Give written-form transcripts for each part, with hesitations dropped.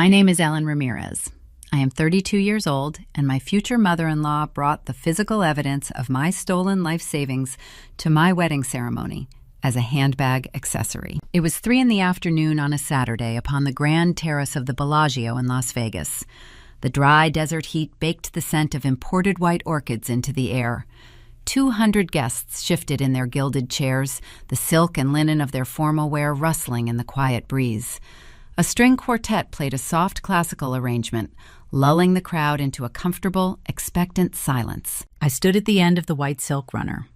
My name is Ellen Ramirez. I am 32 years old, and my future mother-in-law brought the physical evidence of my stolen life savings to my wedding ceremony as a handbag accessory. It was 3 p.m. on a Saturday upon the grand terrace of the Bellagio in Las Vegas. The dry desert heat baked the scent of imported white orchids into the air. 200 guests shifted in their gilded chairs, the silk and linen of their formal wear rustling in the quiet breeze. A string quartet played a soft classical arrangement, lulling the crowd into a comfortable, expectant silence. I stood at the end of the white silk runner.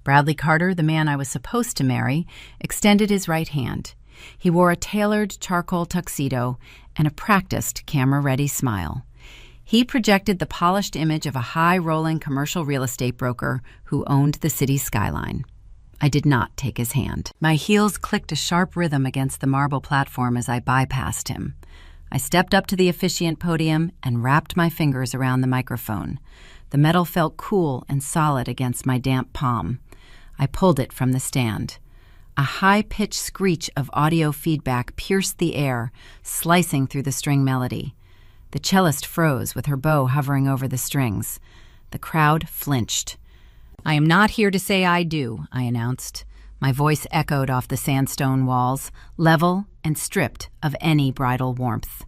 Bradley Carter, the man I was supposed to marry, extended his right hand. He wore a tailored charcoal tuxedo and a practiced camera-ready smile. He projected the polished image of a high-rolling commercial real estate broker who owned the city skyline. I did not take his hand. My heels clicked a sharp rhythm against the marble platform as I bypassed him. I stepped up to the officiant podium and wrapped my fingers around the microphone. The metal felt cool and solid against my damp palm. I pulled it from the stand. A high-pitched screech of audio feedback pierced the air, slicing through the string melody. The cellist froze with her bow hovering over the strings. The crowd flinched. "I am not here to say I do," I announced. My voice echoed off the sandstone walls, level and stripped of any bridal warmth.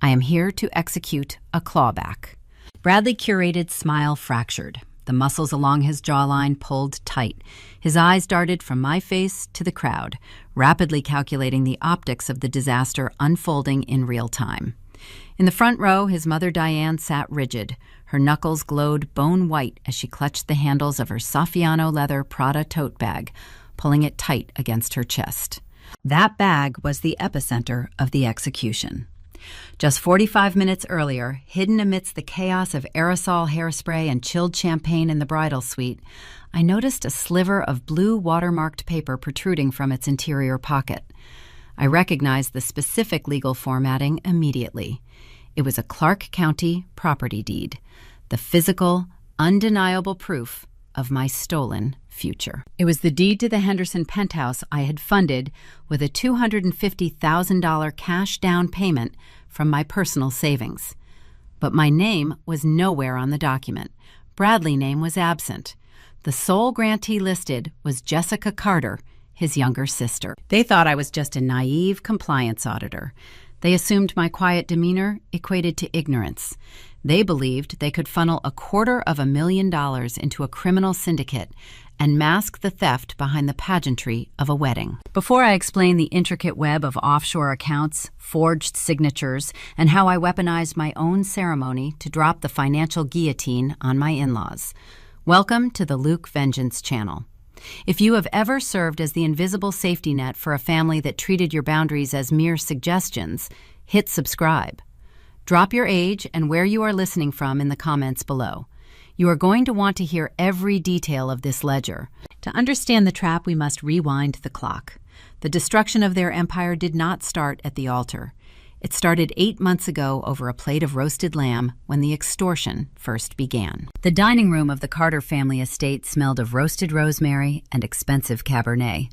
"I am here to execute a clawback." Bradley Curated smile fractured. The muscles along his jawline pulled tight. His eyes darted from my face to the crowd, rapidly calculating the optics of the disaster unfolding in real time. In the front row, his mother Diane sat rigid. Her knuckles glowed bone white as she clutched the handles of her Saffiano leather Prada tote bag, pulling it tight against her chest. That bag was the epicenter of the execution. Just 45 minutes earlier, hidden amidst the chaos of aerosol hairspray and chilled champagne in the bridal suite, I noticed a sliver of blue watermarked paper protruding from its interior pocket. I recognized the specific legal formatting immediately. It was a Clark County property deed, the physical, undeniable proof of my stolen future. It was the deed to the Henderson penthouse I had funded with a $250,000 cash down payment from my personal savings. But my name was nowhere on the document. Bradley's name was absent. The sole grantee listed was Jessica Carter, his younger sister. They thought I was just a naive compliance auditor. They assumed my quiet demeanor equated to ignorance. They believed they could funnel $250,000 into a criminal syndicate and mask the theft behind the pageantry of a wedding. Before I explain the intricate web of offshore accounts, forged signatures, and how I weaponized my own ceremony to drop the financial guillotine on my in-laws, welcome to the Luke Vengeance Channel. If you have ever served as the invisible safety net for a family that treated your boundaries as mere suggestions, hit subscribe. Drop your age and where you are listening from in the comments below. You are going to want to hear every detail of this ledger. To understand the trap, we must rewind the clock. The destruction of their empire did not start at the altar. It started 8 months ago over a plate of roasted lamb when the extortion first began. The dining room of the Carter family estate smelled of roasted rosemary and expensive Cabernet.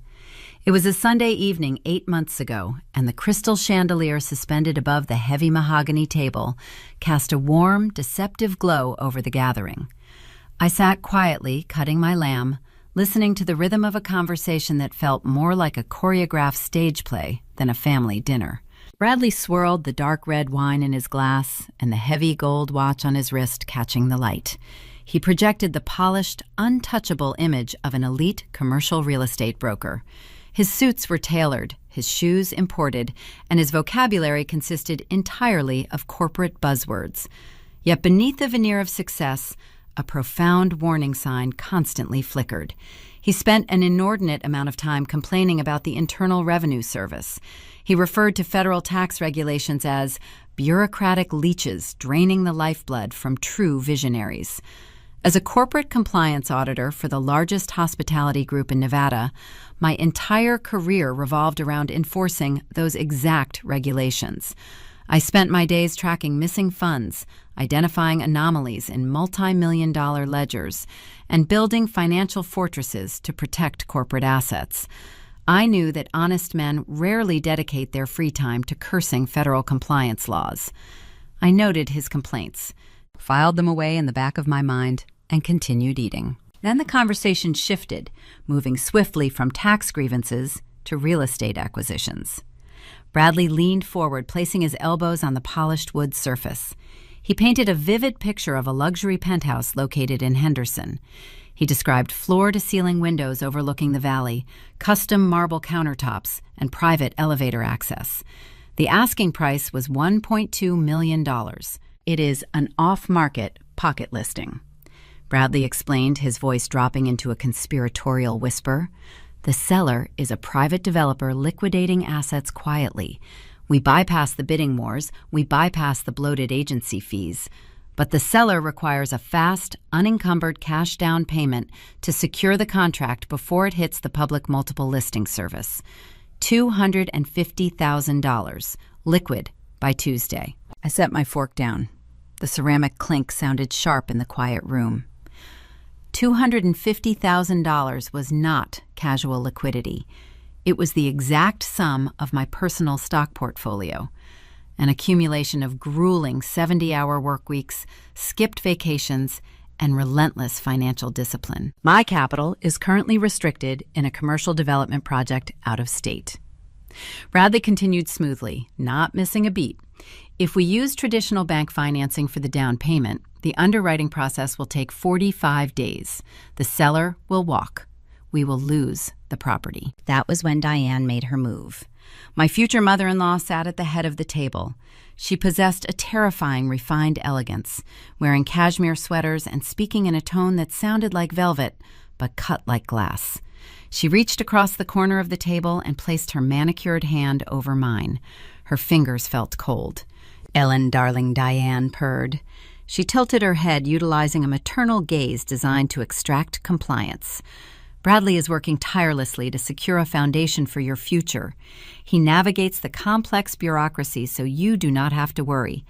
It was a Sunday evening 8 months ago, and the crystal chandelier suspended above the heavy mahogany table cast a warm, deceptive glow over the gathering. I sat quietly, cutting my lamb, listening to the rhythm of a conversation that felt more like a choreographed stage play than a family dinner. Bradley swirled the dark red wine in his glass and the heavy gold watch on his wrist catching the light. He projected the polished, untouchable image of an elite commercial real estate broker. His suits were tailored, his shoes imported, and his vocabulary consisted entirely of corporate buzzwords. Yet beneath the veneer of success, a profound warning sign constantly flickered. He spent an inordinate amount of time complaining about the Internal Revenue Service. He referred to federal tax regulations as bureaucratic leeches draining the lifeblood from true visionaries. As a corporate compliance auditor for the largest hospitality group in Nevada, my entire career revolved around enforcing those exact regulations. I spent my days tracking missing funds, identifying anomalies in multi-million-dollar ledgers, and building financial fortresses to protect corporate assets. I knew that honest men rarely dedicate their free time to cursing federal compliance laws. I noted his complaints, filed them away in the back of my mind, and continued eating. Then the conversation shifted, moving swiftly from tax grievances to real estate acquisitions. Bradley leaned forward, placing his elbows on the polished wood surface. He painted a vivid picture of a luxury penthouse located in Henderson. He described floor-to-ceiling windows overlooking the valley, custom marble countertops, and private elevator access. The asking price was $1.2 million. It is an off-market pocket listing. Bradley explained, his voice dropping into a conspiratorial whisper. The seller is a private developer liquidating assets quietly. We bypass the bidding wars, we bypass the bloated agency fees. But the seller requires a fast, unencumbered cash down payment to secure the contract before it hits the public multiple listing service. $250,000, liquid by Tuesday. I set my fork down. The ceramic clink sounded sharp in the quiet room. $250,000 was not casual liquidity. It was the exact sum of my personal stock portfolio. An accumulation of grueling 70-hour work weeks, skipped vacations, and relentless financial discipline. My capital is currently restricted in a commercial development project out of state. Bradley continued smoothly, not missing a beat. If we use traditional bank financing for the down payment, the underwriting process will take 45 days. The seller will walk. We will lose the property. That was when Diane made her move. My future mother-in-law sat at the head of the table. She possessed a terrifying refined elegance, wearing cashmere sweaters and speaking in a tone that sounded like velvet, but cut like glass. She reached across the corner of the table and placed her manicured hand over mine. Her fingers felt cold. Ellen, darling, Diane purred. She tilted her head, utilizing a maternal gaze designed to extract compliance. Bradley is working tirelessly to secure a foundation for your future. He navigates the complex bureaucracy so you do not have to worry.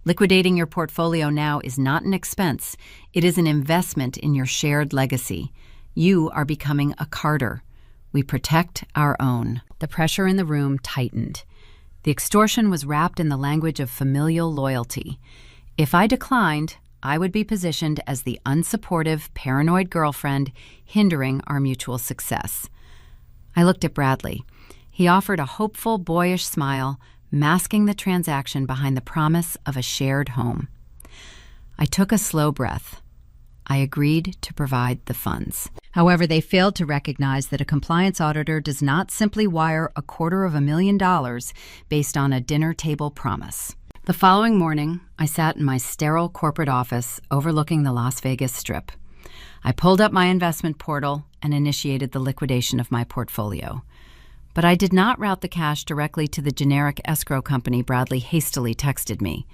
Liquidating your portfolio now is not an expense. It is an investment in your shared legacy. You are becoming a Carter. We protect our own. The pressure in the room tightened. The extortion was wrapped in the language of familial loyalty. If I declined, I would be positioned as the unsupportive, paranoid girlfriend hindering our mutual success. I looked at Bradley. He offered a hopeful, boyish smile, masking the transaction behind the promise of a shared home. I took a slow breath. I agreed to provide the funds. However, they failed to recognize that a compliance auditor does not simply wire $250,000 based on a dinner table promise. The following morning, I sat in my sterile corporate office overlooking the Las Vegas Strip. I pulled up my investment portal and initiated the liquidation of my portfolio. But I did not route the cash directly to the generic escrow company Bradley hastily texted me.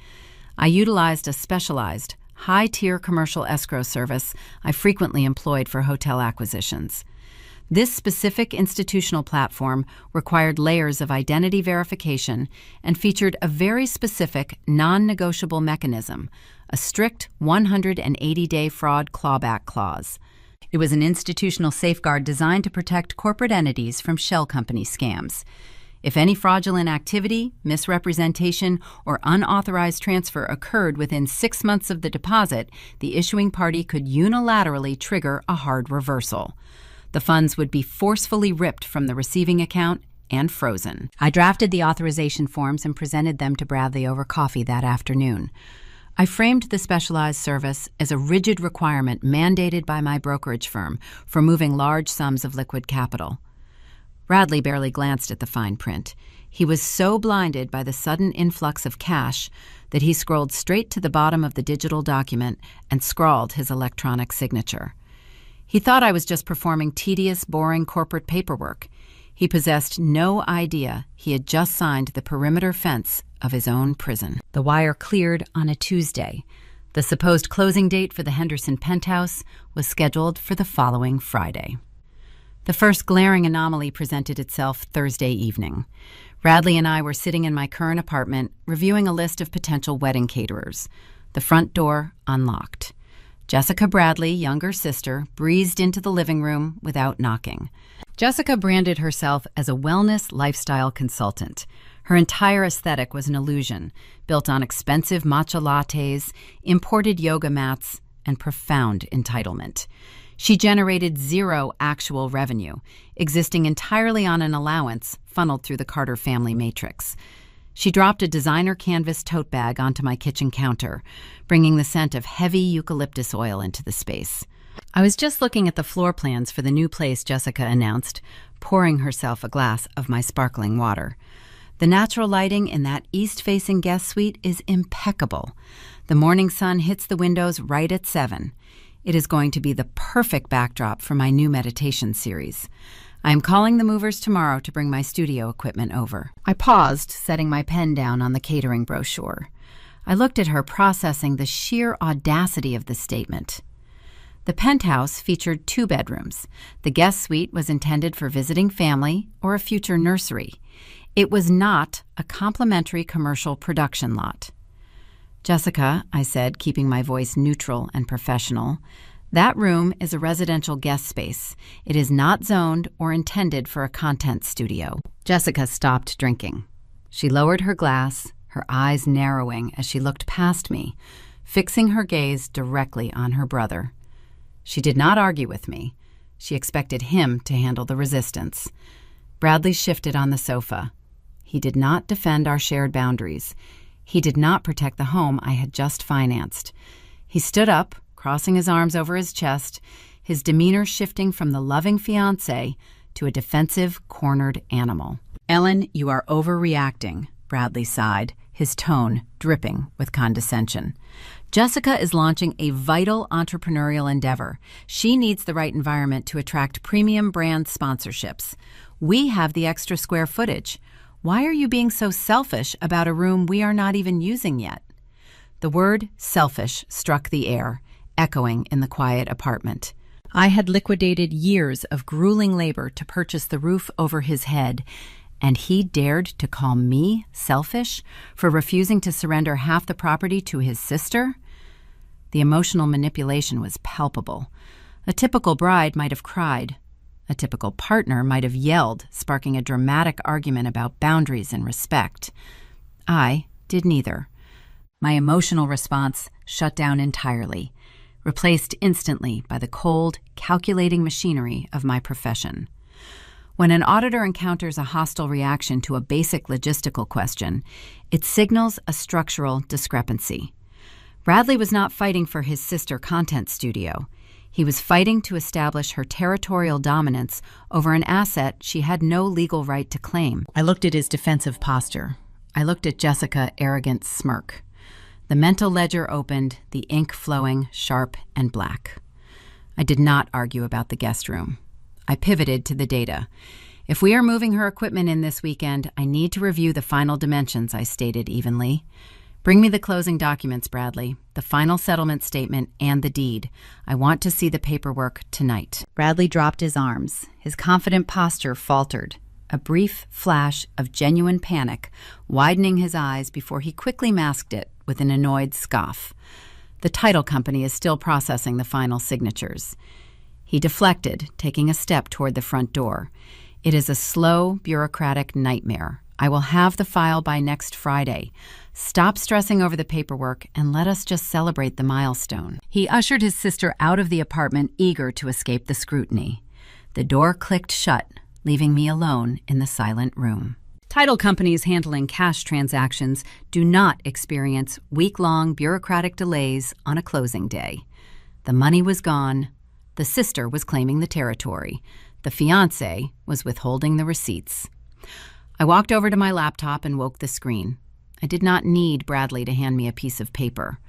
I utilized a specialized, high-tier commercial escrow service I frequently employed for hotel acquisitions. This specific institutional platform required layers of identity verification and featured a very specific, non-negotiable mechanism, a strict 180-day fraud clawback clause. It was an institutional safeguard designed to protect corporate entities from shell company scams. If any fraudulent activity, misrepresentation, or unauthorized transfer occurred within 6 months of the deposit, the issuing party could unilaterally trigger a hard reversal. The funds would be forcefully ripped from the receiving account and frozen. I drafted the authorization forms and presented them to Bradley over coffee that afternoon. I framed the specialized service as a rigid requirement mandated by my brokerage firm for moving large sums of liquid capital. Bradley barely glanced at the fine print. He was so blinded by the sudden influx of cash that he scrolled straight to the bottom of the digital document and scrawled his electronic signature. He thought I was just performing tedious, boring corporate paperwork. He possessed no idea he had just signed the perimeter fence of his own prison. The wire cleared on a Tuesday. The supposed closing date for the Henderson penthouse was scheduled for the following Friday. The first glaring anomaly presented itself Thursday evening. Bradley and I were sitting in my current apartment, reviewing a list of potential wedding caterers. The front door unlocked. Jessica Bradley, younger sister, breezed into the living room without knocking. Jessica branded herself as a wellness lifestyle consultant. Her entire aesthetic was an illusion, built on expensive matcha lattes, imported yoga mats, and profound entitlement. She generated zero actual revenue, existing entirely on an allowance funneled through the Carter family matrix. She dropped a designer canvas tote bag onto my kitchen counter, bringing the scent of heavy eucalyptus oil into the space. I was just looking at the floor plans for the new place Jessica announced, pouring herself a glass of my sparkling water. The natural lighting in that east-facing guest suite is impeccable. The morning sun hits the windows right at 7. It is going to be the perfect backdrop for my new meditation series. I am calling the movers tomorrow to bring my studio equipment over. I paused, setting my pen down on the catering brochure. I looked at her, processing the sheer audacity of the statement. The penthouse featured 2 bedrooms. The guest suite was intended for visiting family or a future nursery. It was not a complimentary commercial production lot. Jessica, I said, keeping my voice neutral and professional, that room is a residential guest space. It is not zoned or intended for a content studio. Jessica stopped drinking. She lowered her glass, her eyes narrowing as she looked past me, fixing her gaze directly on her brother. She did not argue with me. She expected him to handle the resistance. Bradley shifted on the sofa. He did not defend our shared boundaries. He did not protect the home I had just financed. He stood up, crossing his arms over his chest, his demeanor shifting from the loving fiancé to a defensive, cornered animal. "Ellen, you are overreacting," Bradley sighed, his tone dripping with condescension. "Jessica is launching a vital entrepreneurial endeavor. She needs the right environment to attract premium brand sponsorships. We have the extra square footage. Why are you being so selfish about a room we are not even using yet?" The word selfish struck the air, echoing in the quiet apartment. I had liquidated years of grueling labor to purchase the roof over his head, and he dared to call me selfish for refusing to surrender half the property to his sister? The emotional manipulation was palpable. A typical bride might have cried. A typical partner might have yelled, sparking a dramatic argument about boundaries and respect. I did neither. My emotional response shut down entirely, replaced instantly by the cold, calculating machinery of my profession. When an auditor encounters a hostile reaction to a basic logistical question, it signals a structural discrepancy. Bradley was not fighting for his sister content studio. He was fighting to establish her territorial dominance over an asset she had no legal right to claim. I looked at his defensive posture. I looked at Jessica's arrogant smirk. The mental ledger opened, the ink flowing, sharp and black. I did not argue about the guest room. I pivoted to the data. If we are moving her equipment in this weekend, I need to review the final dimensions, I stated evenly. Bring me the closing documents, Bradley, the final settlement statement and the deed. I want to see the paperwork tonight. Bradley dropped his arms. His confident posture faltered. A brief flash of genuine panic, widening his eyes before he quickly masked it with an annoyed scoff. The title company is still processing the final signatures. He deflected, taking a step toward the front door. It is a slow, bureaucratic nightmare. I will have the file by next Friday. Stop stressing over the paperwork and let us just celebrate the milestone. He ushered his sister out of the apartment, eager to escape the scrutiny. The door clicked shut, leaving me alone in the silent room. Title companies handling cash transactions do not experience week-long bureaucratic delays on a closing day. The money was gone. The sister was claiming the territory. The fiancé was withholding the receipts. I walked over to my laptop and woke the screen. I did not need Bradley to hand me a piece of paper.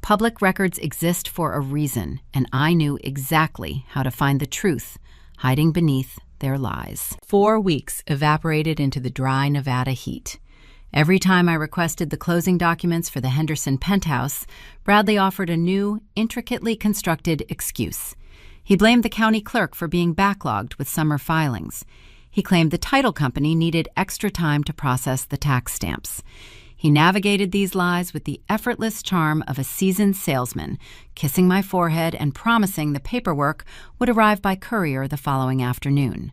Public records exist for a reason, and I knew exactly how to find the truth hiding beneath their lies. 4 weeks evaporated into the dry Nevada heat. Every time I requested the closing documents for the Henderson penthouse, Bradley offered a new, intricately constructed excuse. He blamed the county clerk for being backlogged with summer filings. He claimed the title company needed extra time to process the tax stamps. He navigated these lies with the effortless charm of a seasoned salesman, kissing my forehead and promising the paperwork would arrive by courier the following afternoon.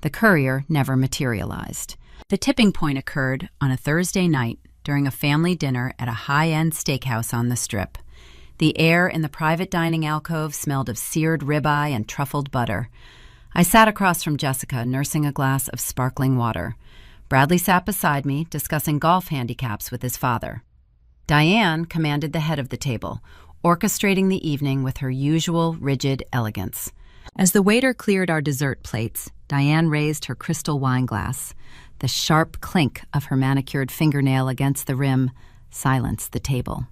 The courier never materialized. The tipping point occurred on a Thursday night during a family dinner at a high-end steakhouse on the Strip. The air in the private dining alcove smelled of seared ribeye and truffled butter. I sat across from Jessica, nursing a glass of sparkling water. Bradley sat beside me, discussing golf handicaps with his father. Diane commanded the head of the table, orchestrating the evening with her usual rigid elegance. As the waiter cleared our dessert plates, Diane raised her crystal wine glass. The sharp clink of her manicured fingernail against the rim silenced the table.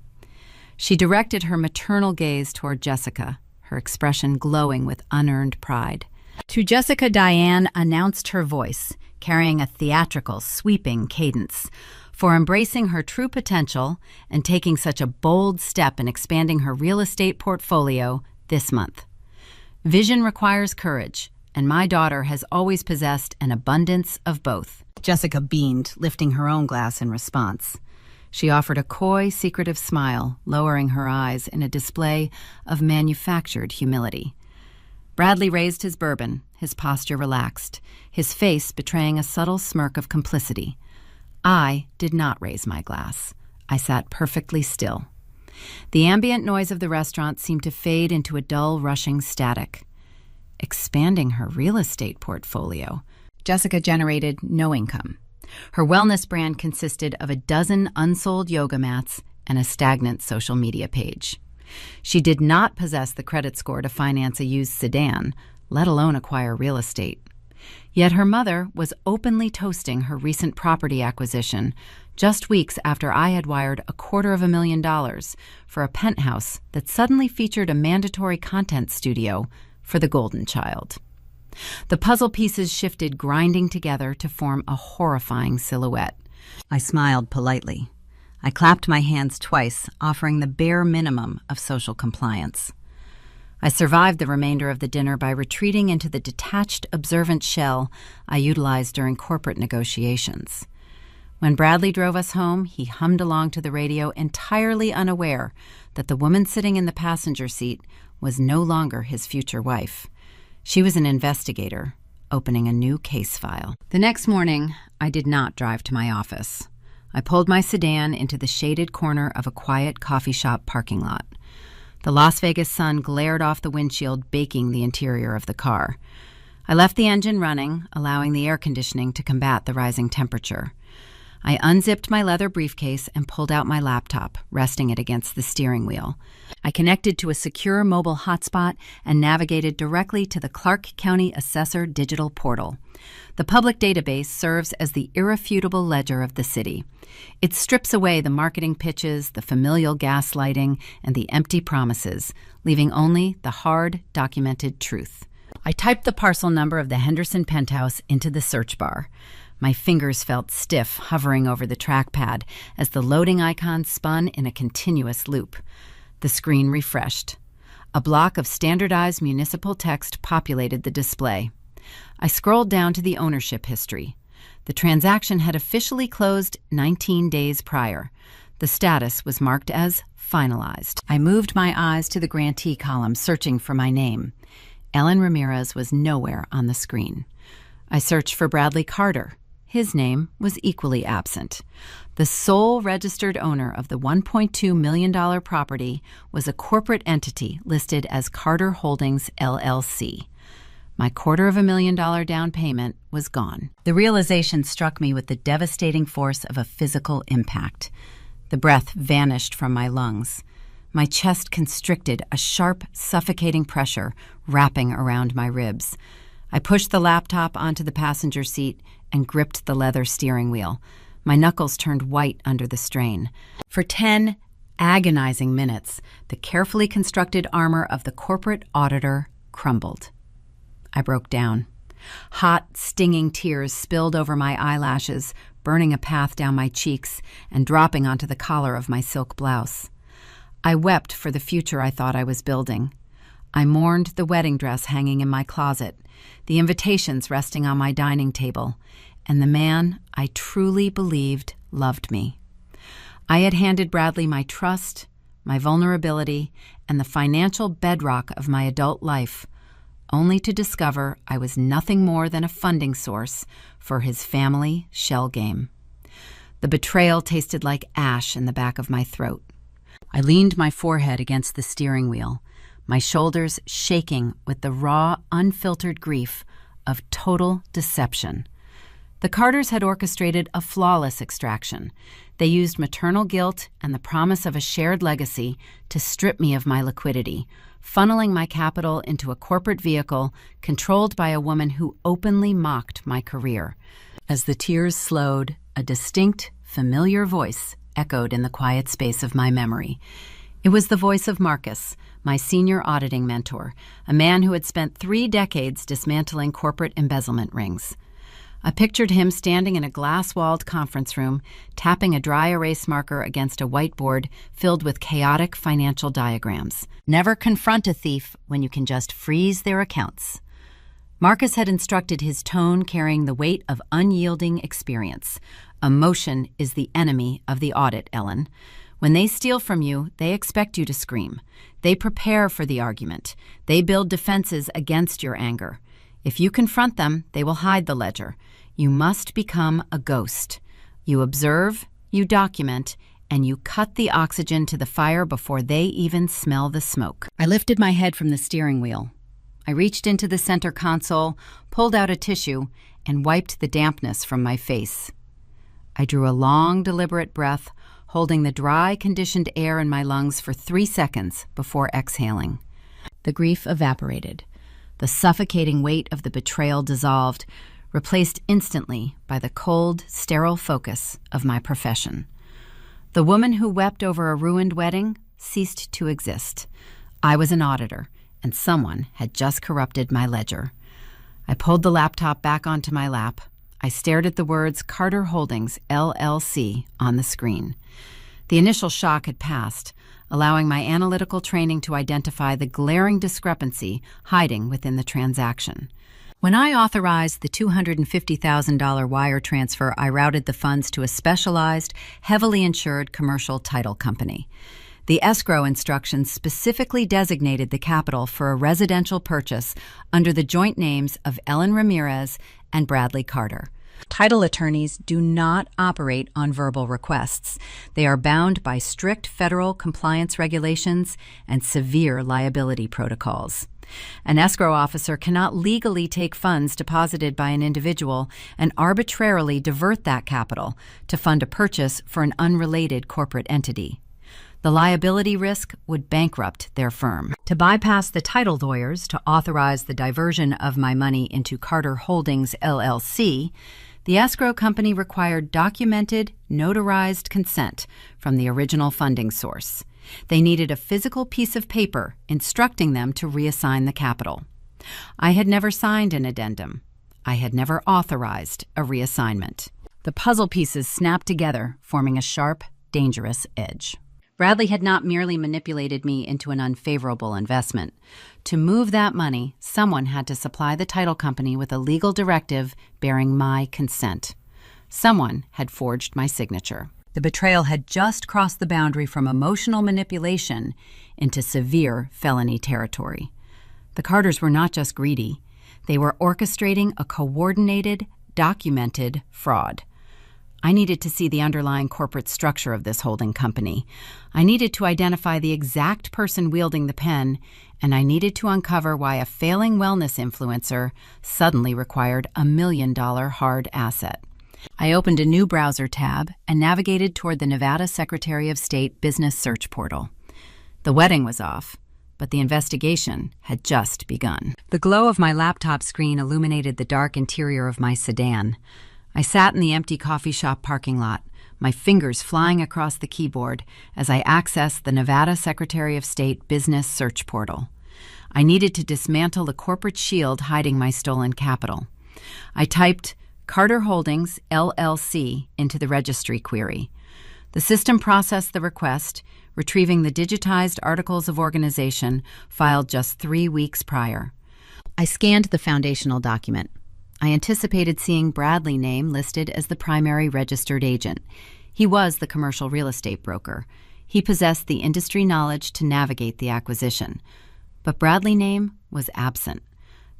She directed her maternal gaze toward Jessica, her expression glowing with unearned pride. To Jessica, Diane announced her voice, carrying a theatrical, sweeping cadence, for embracing her true potential and taking such a bold step in expanding her real estate portfolio this month. Vision requires courage, and my daughter has always possessed an abundance of both. Jessica beamed, lifting her own glass in response. She offered a coy, secretive smile, lowering her eyes in a display of manufactured humility. Bradley raised his bourbon, his posture relaxed, his face betraying a subtle smirk of complicity. I did not raise my glass. I sat perfectly still. The ambient noise of the restaurant seemed to fade into a dull, rushing static. Expanding her real estate portfolio, Jessica generated no income. Her wellness brand consisted of a dozen unsold yoga mats and a stagnant social media page. She did not possess the credit score to finance a used sedan, let alone acquire real estate. Yet her mother was openly toasting her recent property acquisition just weeks after I had wired $250,000 for a penthouse that suddenly featured a mandatory content studio for the golden child. The puzzle pieces shifted, grinding together to form a horrifying silhouette. I smiled politely. I clapped my hands twice, offering the bare minimum of social compliance. I survived the remainder of the dinner by retreating into the detached, observant shell I utilized during corporate negotiations. When Bradley drove us home, he hummed along to the radio, entirely unaware that the woman sitting in the passenger seat was no longer his future wife. She was an investigator, opening a new case file. The next morning, I did not drive to my office. I pulled my sedan into the shaded corner of a quiet coffee shop parking lot. The Las Vegas sun glared off the windshield, baking the interior of the car. I left the engine running, allowing the air conditioning to combat the rising temperature. I unzipped my leather briefcase and pulled out my laptop, resting it against the steering wheel. I connected to a secure mobile hotspot and navigated directly to the Clark County Assessor digital portal. The public database serves as the irrefutable ledger of the city. It strips away the marketing pitches, the familial gaslighting, and the empty promises, leaving only the hard, documented truth. I typed the parcel number of the Henderson penthouse into the search bar. My fingers felt stiff, hovering over the trackpad as the loading icon spun in a continuous loop. The screen refreshed. A block of standardized municipal text populated the display. I scrolled down to the ownership history. The transaction had officially closed 19 days prior. The status was marked as finalized. I moved my eyes to the grantee column, searching for my name. Ellen Ramirez was nowhere on the screen. I searched for Bradley Carter. His name was equally absent. The sole registered owner of the $1.2 million property was a corporate entity listed as Carter Holdings, LLC. My $250,000 down payment was gone. The realization struck me with the devastating force of a physical impact. The breath vanished from my lungs. My chest constricted, a sharp, suffocating pressure wrapping around my ribs. I pushed the laptop onto the passenger seat and gripped the leather steering wheel. My knuckles turned white under the strain. For 10 agonizing minutes, the carefully constructed armor of the corporate auditor crumbled. I broke down. Hot, stinging tears spilled over my eyelashes, burning a path down my cheeks and dropping onto the collar of my silk blouse. I wept for the future I thought I was building. I mourned the wedding dress hanging in my closet, the invitations resting on my dining table, and the man I truly believed loved me. I had handed Bradley my trust, my vulnerability, and the financial bedrock of my adult life, only to discover I was nothing more than a funding source for his family shell game. The betrayal tasted like ash in the back of my throat. I leaned my forehead against the steering wheel, my shoulders shaking with the raw, unfiltered grief of total deception. The Carters had orchestrated a flawless extraction. They used maternal guilt and the promise of a shared legacy to strip me of my liquidity, funneling my capital into a corporate vehicle controlled by a woman who openly mocked my career. As the tears slowed, a distinct, familiar voice echoed in the quiet space of my memory. It was the voice of Marcus, my senior auditing mentor, a man who had spent 3 decades dismantling corporate embezzlement rings. I pictured him standing in a glass-walled conference room, tapping a dry erase marker against a whiteboard filled with chaotic financial diagrams. Never confront a thief when you can just freeze their accounts. Marcus had instructed his tone carrying the weight of unyielding experience. Emotion is the enemy of the audit, Ellen. When they steal from you, they expect you to scream. They prepare for the argument. They build defenses against your anger. If you confront them, they will hide the ledger. You must become a ghost. You observe, you document, and you cut the oxygen to the fire before they even smell the smoke. I lifted my head from the steering wheel. I reached into the center console, pulled out a tissue, and wiped the dampness from my face. I drew a long, deliberate breath, holding the dry, conditioned air in my lungs for 3 seconds before exhaling. The grief evaporated. The suffocating weight of the betrayal dissolved, replaced instantly by the cold, sterile focus of my profession. The woman who wept over a ruined wedding ceased to exist. I was an auditor, and someone had just corrupted my ledger. I pulled the laptop back onto my lap. I stared at the words Carter Holdings, LLC on the screen. The initial shock had passed, allowing my analytical training to identify the glaring discrepancy hiding within the transaction. When I authorized the $250,000 wire transfer, I routed the funds to a specialized, heavily insured commercial title company. The escrow instructions specifically designated the capital for a residential purchase under the joint names of Ellen Ramirez and Bradley Carter. Title attorneys do not operate on verbal requests. They are bound by strict federal compliance regulations and severe liability protocols. An escrow officer cannot legally take funds deposited by an individual and arbitrarily divert that capital to fund a purchase for an unrelated corporate entity. The liability risk would bankrupt their firm. To bypass the title lawyers to authorize the diversion of my money into Carter Holdings, LLC, the escrow company required documented, notarized consent from the original funding source. They needed a physical piece of paper instructing them to reassign the capital. I had never signed an addendum. I had never authorized a reassignment. The puzzle pieces snapped together, forming a sharp, dangerous edge. Bradley had not merely manipulated me into an unfavorable investment. To move that money, someone had to supply the title company with a legal directive bearing my consent. Someone had forged my signature. The betrayal had just crossed the boundary from emotional manipulation into severe felony territory. The Carters were not just greedy. They were orchestrating a coordinated, documented fraud. I needed to see the underlying corporate structure of this holding company. I needed to identify the exact person wielding the pen, and I needed to uncover why a failing wellness influencer suddenly required $1 million hard asset. I opened a new browser tab and navigated toward the Nevada Secretary of State Business Search Portal. The wedding was off, but the investigation had just begun. The glow of my laptop screen illuminated the dark interior of my sedan. I sat in the empty coffee shop parking lot, my fingers flying across the keyboard as I accessed the Nevada Secretary of State Business Search Portal. I needed to dismantle the corporate shield hiding my stolen capital. I typed Carter Holdings, LLC into the registry query. The system processed the request, retrieving the digitized articles of organization filed just 3 weeks prior. I scanned the foundational document. I anticipated seeing Bradley's name listed as the primary registered agent. He was the commercial real estate broker. He possessed the industry knowledge to navigate the acquisition. But Bradley's name was absent.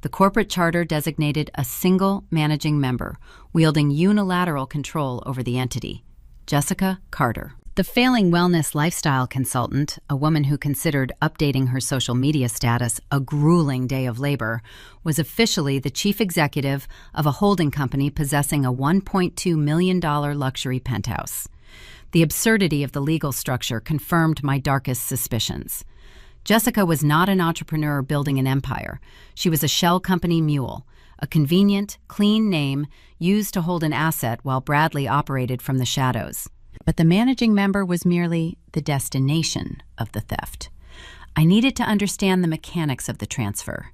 The corporate charter designated a single managing member, wielding unilateral control over the entity, Jessica Carter. The failing wellness lifestyle consultant, a woman who considered updating her social media status a grueling day of labor, was officially the chief executive of a holding company possessing a $1.2 million luxury penthouse. The absurdity of the legal structure confirmed my darkest suspicions. Jessica was not an entrepreneur building an empire. She was a shell company mule, a convenient, clean name used to hold an asset while Bradley operated from the shadows. But the managing member was merely the destination of the theft. I needed to understand the mechanics of the transfer.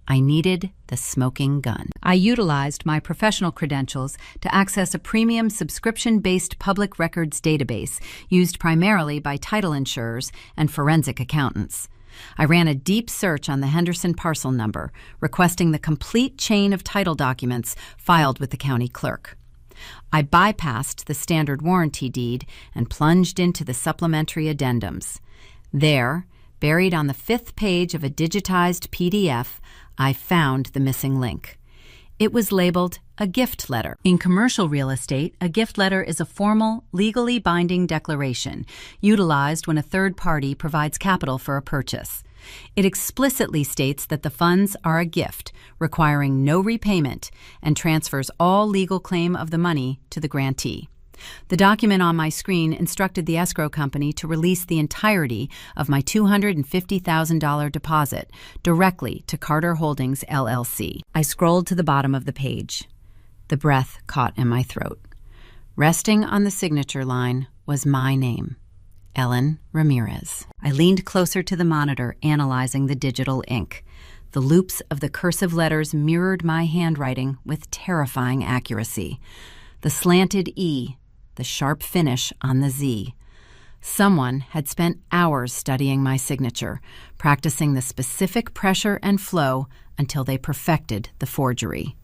I needed the smoking gun. I utilized my professional credentials to access a premium subscription-based public records database used primarily by title insurers and forensic accountants. I ran a deep search on the Henderson parcel number, requesting the complete chain of title documents filed with the county clerk. I bypassed the standard warranty deed and plunged into the supplementary addendums. There, buried on the 5th page of a digitized PDF, I found the missing link. It was labeled a gift letter. In commercial real estate, a gift letter is a formal, legally binding declaration utilized when a third party provides capital for a purchase. It explicitly states that the funds are a gift, requiring no repayment, and transfers all legal claim of the money to the grantee. The document on my screen instructed the escrow company to release the entirety of my $250,000 deposit directly to Carter Holdings, LLC. I scrolled to the bottom of the page. The breath caught in my throat. Resting on the signature line was my name, Ellen Ramirez. I leaned closer to the monitor, analyzing the digital ink. The loops of the cursive letters mirrored my handwriting with terrifying accuracy. The slanted E, the sharp finish on the Z. Someone had spent hours studying my signature, practicing the specific pressure and flow until they perfected the forgery.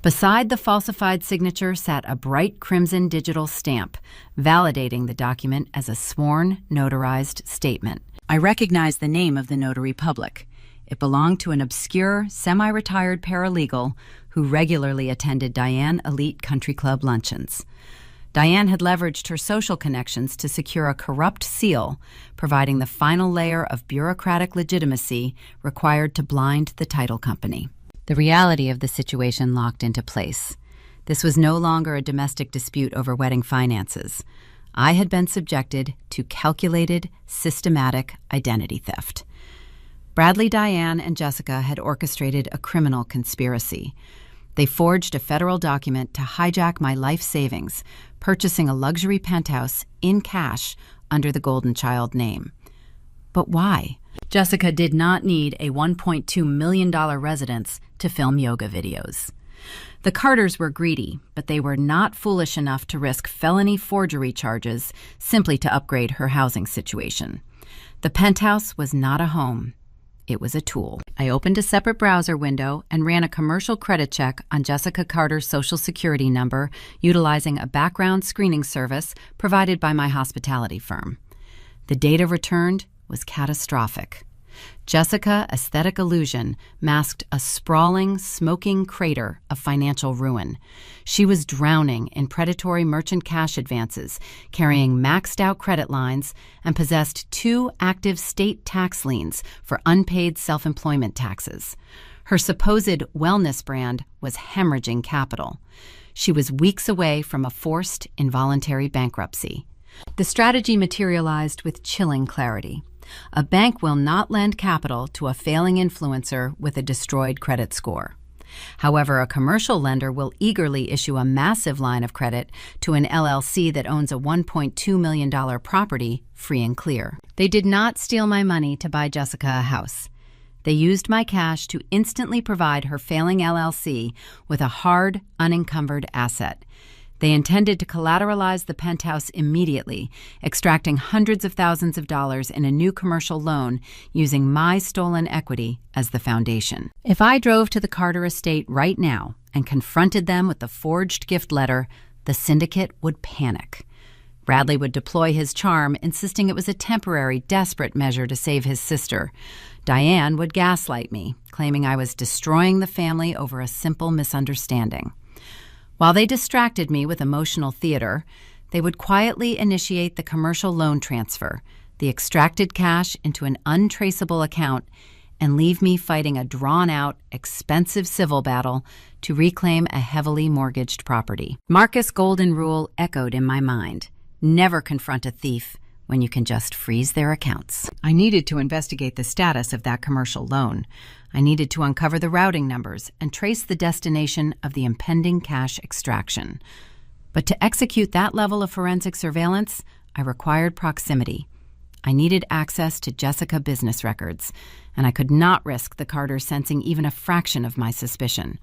Beside the falsified signature sat a bright crimson digital stamp, validating the document as a sworn, notarized statement. I recognized the name of the notary public. It belonged to an obscure, semi-retired paralegal who regularly attended Diane Elite Country Club luncheons. Diane had leveraged her social connections to secure a corrupt seal, providing the final layer of bureaucratic legitimacy required to blind the title company. The reality of the situation locked into place. This was no longer a domestic dispute over wedding finances. I had been subjected to calculated, systematic identity theft. Bradley, Diane, and Jessica had orchestrated a criminal conspiracy. They forged a federal document to hijack my life savings, purchasing a luxury penthouse in cash under the Golden Child name. But why? Jessica did not need a $1.2 million residence to film yoga videos. The Carters were greedy, but they were not foolish enough to risk felony forgery charges simply to upgrade her housing situation. The penthouse was not a home. It was a tool. I opened a separate browser window and ran a commercial credit check on Jessica Carter's Social Security number, utilizing a background screening service provided by my hospitality firm. The data returned was catastrophic. Jessica Aesthetic Illusion masked a sprawling, smoking crater of financial ruin. She was drowning in predatory merchant cash advances, carrying maxed-out credit lines, and possessed 2 active state tax liens for unpaid self-employment taxes. Her supposed wellness brand was hemorrhaging capital. She was weeks away from a forced, involuntary bankruptcy. The strategy materialized with chilling clarity. A bank will not lend capital to a failing influencer with a destroyed credit score. However, a commercial lender will eagerly issue a massive line of credit to an LLC that owns a $1.2 million property free and clear. They did not steal my money to buy Jessica a house. They used my cash to instantly provide her failing LLC with a hard, unencumbered asset. They intended to collateralize the penthouse immediately, extracting hundreds of thousands of dollars in a new commercial loan using my stolen equity as the foundation. If I drove to the Carter estate right now and confronted them with the forged gift letter, the syndicate would panic. Bradley would deploy his charm, insisting it was a temporary, desperate measure to save his sister. Diane would gaslight me, claiming I was destroying the family over a simple misunderstanding. While they distracted me with emotional theater, they would quietly initiate the commercial loan transfer, the extracted cash into an untraceable account, and leave me fighting a drawn-out, expensive civil battle to reclaim a heavily mortgaged property. Marcus' golden rule echoed in my mind. Never confront a thief when you can just freeze their accounts. I needed to investigate the status of that commercial loan. I needed to uncover the routing numbers and trace the destination of the impending cash extraction. But to execute that level of forensic surveillance, I required proximity. I needed access to Jessica business records, and I could not risk the Carters sensing even a fraction of my suspicion.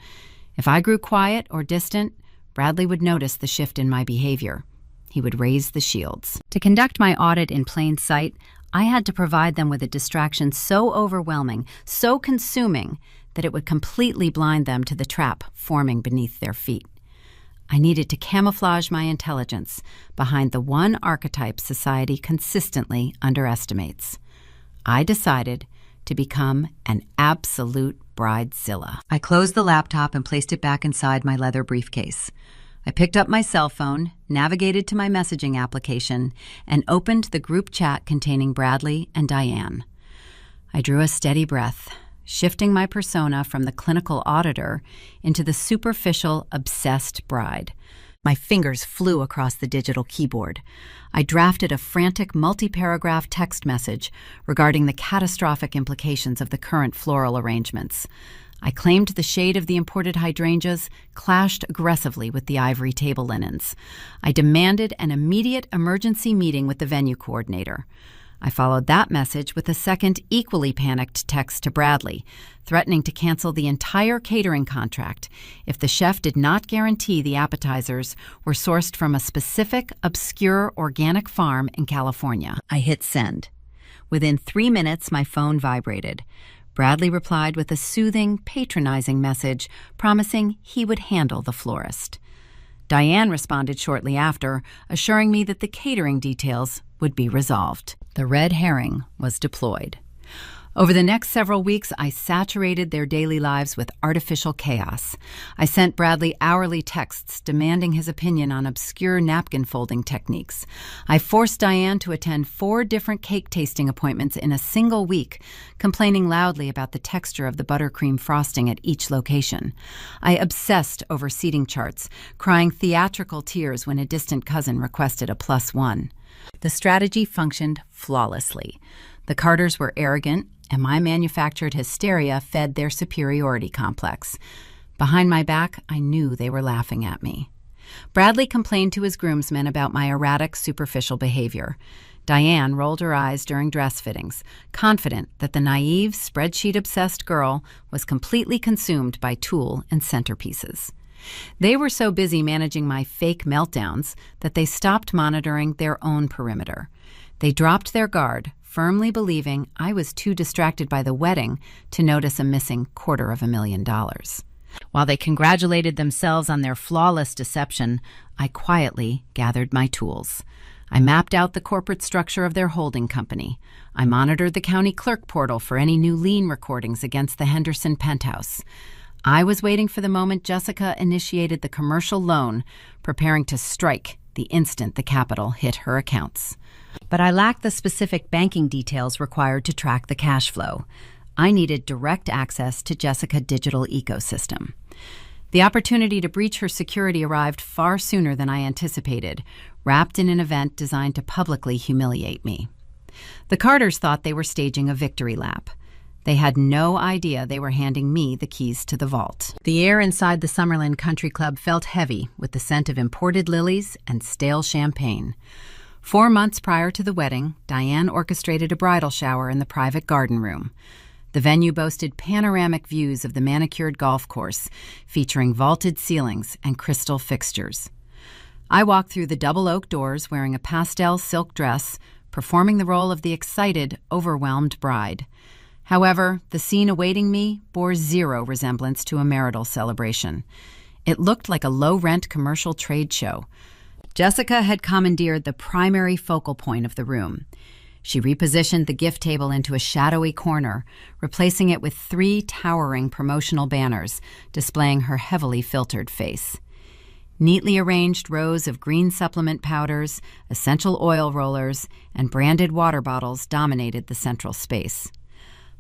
If I grew quiet or distant, Bradley would notice the shift in my behavior. He would raise the shields. To conduct my audit in plain sight, I had to provide them with a distraction so overwhelming, so consuming, that it would completely blind them to the trap forming beneath their feet. I needed to camouflage my intelligence behind the one archetype society consistently underestimates. I decided to become an absolute bridezilla. I closed the laptop and placed it back inside my leather briefcase. I picked up my cell phone, navigated to my messaging application, and opened the group chat containing Bradley and Diane. I drew a steady breath, shifting my persona from the clinical auditor into the superficial, obsessed bride. My fingers flew across the digital keyboard. I drafted a frantic multi-paragraph text message regarding the catastrophic implications of the current floral arrangements. I claimed the shade of the imported hydrangeas clashed aggressively with the ivory table linens. I demanded an immediate emergency meeting with the venue coordinator. I followed that message with a second equally panicked text to Bradley, threatening to cancel the entire catering contract if the chef did not guarantee the appetizers were sourced from a specific, obscure organic farm in California. I hit send. Within 3 minutes, my phone vibrated. Bradley replied with a soothing, patronizing message promising he would handle the florist. Diane responded shortly after, assuring me that the catering details would be resolved. The red herring was deployed. Over the next several weeks, I saturated their daily lives with artificial chaos. I sent Bradley hourly texts demanding his opinion on obscure napkin folding techniques. I forced Diane to attend 4 different cake tasting appointments in a single week, complaining loudly about the texture of the buttercream frosting at each location. I obsessed over seating charts, crying theatrical tears when a distant cousin requested a +1. The strategy functioned flawlessly. The Carters were arrogant, and my manufactured hysteria fed their superiority complex. Behind my back, I knew they were laughing at me. Bradley complained to his groomsmen about my erratic, superficial behavior. Diane rolled her eyes during dress fittings, confident that the naive, spreadsheet-obsessed girl was completely consumed by tulle and centerpieces. They were so busy managing my fake meltdowns that they stopped monitoring their own perimeter. They dropped their guard, firmly believing I was too distracted by the wedding to notice a missing $250,000. While they congratulated themselves on their flawless deception, I quietly gathered my tools. I mapped out the corporate structure of their holding company. I monitored the county clerk portal for any new lien recordings against the Henderson penthouse. I was waiting for the moment Jessica initiated the commercial loan, preparing to strike the instant the capital hit her accounts. But I lacked the specific banking details required to track the cash flow. I needed direct access to Jessica's digital ecosystem. The opportunity to breach her security arrived far sooner than I anticipated, wrapped in an event designed to publicly humiliate me. The Carters thought they were staging a victory lap. They had no idea they were handing me the keys to the vault. The air inside the Summerlin Country Club felt heavy with the scent of imported lilies and stale champagne. 4 months prior to the wedding, Diane orchestrated a bridal shower in the private garden room. The venue boasted panoramic views of the manicured golf course, featuring vaulted ceilings and crystal fixtures. I walked through the double oak doors wearing a pastel silk dress, performing the role of the excited, overwhelmed bride. However, the scene awaiting me bore zero resemblance to a marital celebration. It looked like a low-rent commercial trade show. Jessica had commandeered the primary focal point of the room. She repositioned the gift table into a shadowy corner, replacing it with 3 towering promotional banners displaying her heavily filtered face. Neatly arranged rows of green supplement powders, essential oil rollers, and branded water bottles dominated the central space.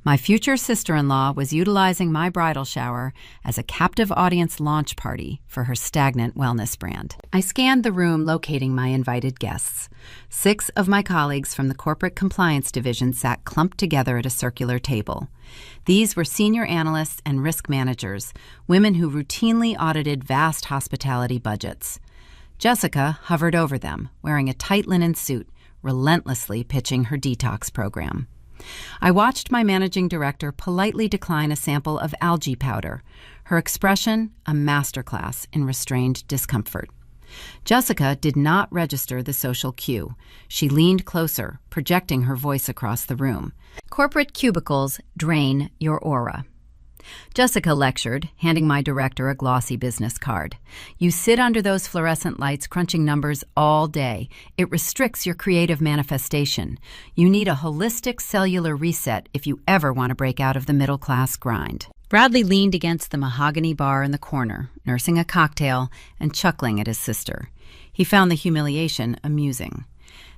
My future sister-in-law was utilizing my bridal shower as a captive audience launch party for her stagnant wellness brand. I scanned the room, locating my invited guests. 6 of my colleagues from the corporate compliance division sat clumped together at a circular table. These were senior analysts and risk managers, women who routinely audited vast hospitality budgets. Jessica hovered over them, wearing a tight linen suit, relentlessly pitching her detox program. I watched my managing director politely decline a sample of algae powder, her expression a masterclass in restrained discomfort. Jessica did not register the social cue. She leaned closer, projecting her voice across the room. Corporate cubicles drain your aura. Jessica lectured, handing my director a glossy business card. You sit under those fluorescent lights crunching numbers all day. It restricts your creative manifestation. You need a holistic cellular reset if you ever want to break out of the middle-class grind. Bradley leaned against the mahogany bar in the corner, nursing a cocktail and chuckling at his sister. He found the humiliation amusing.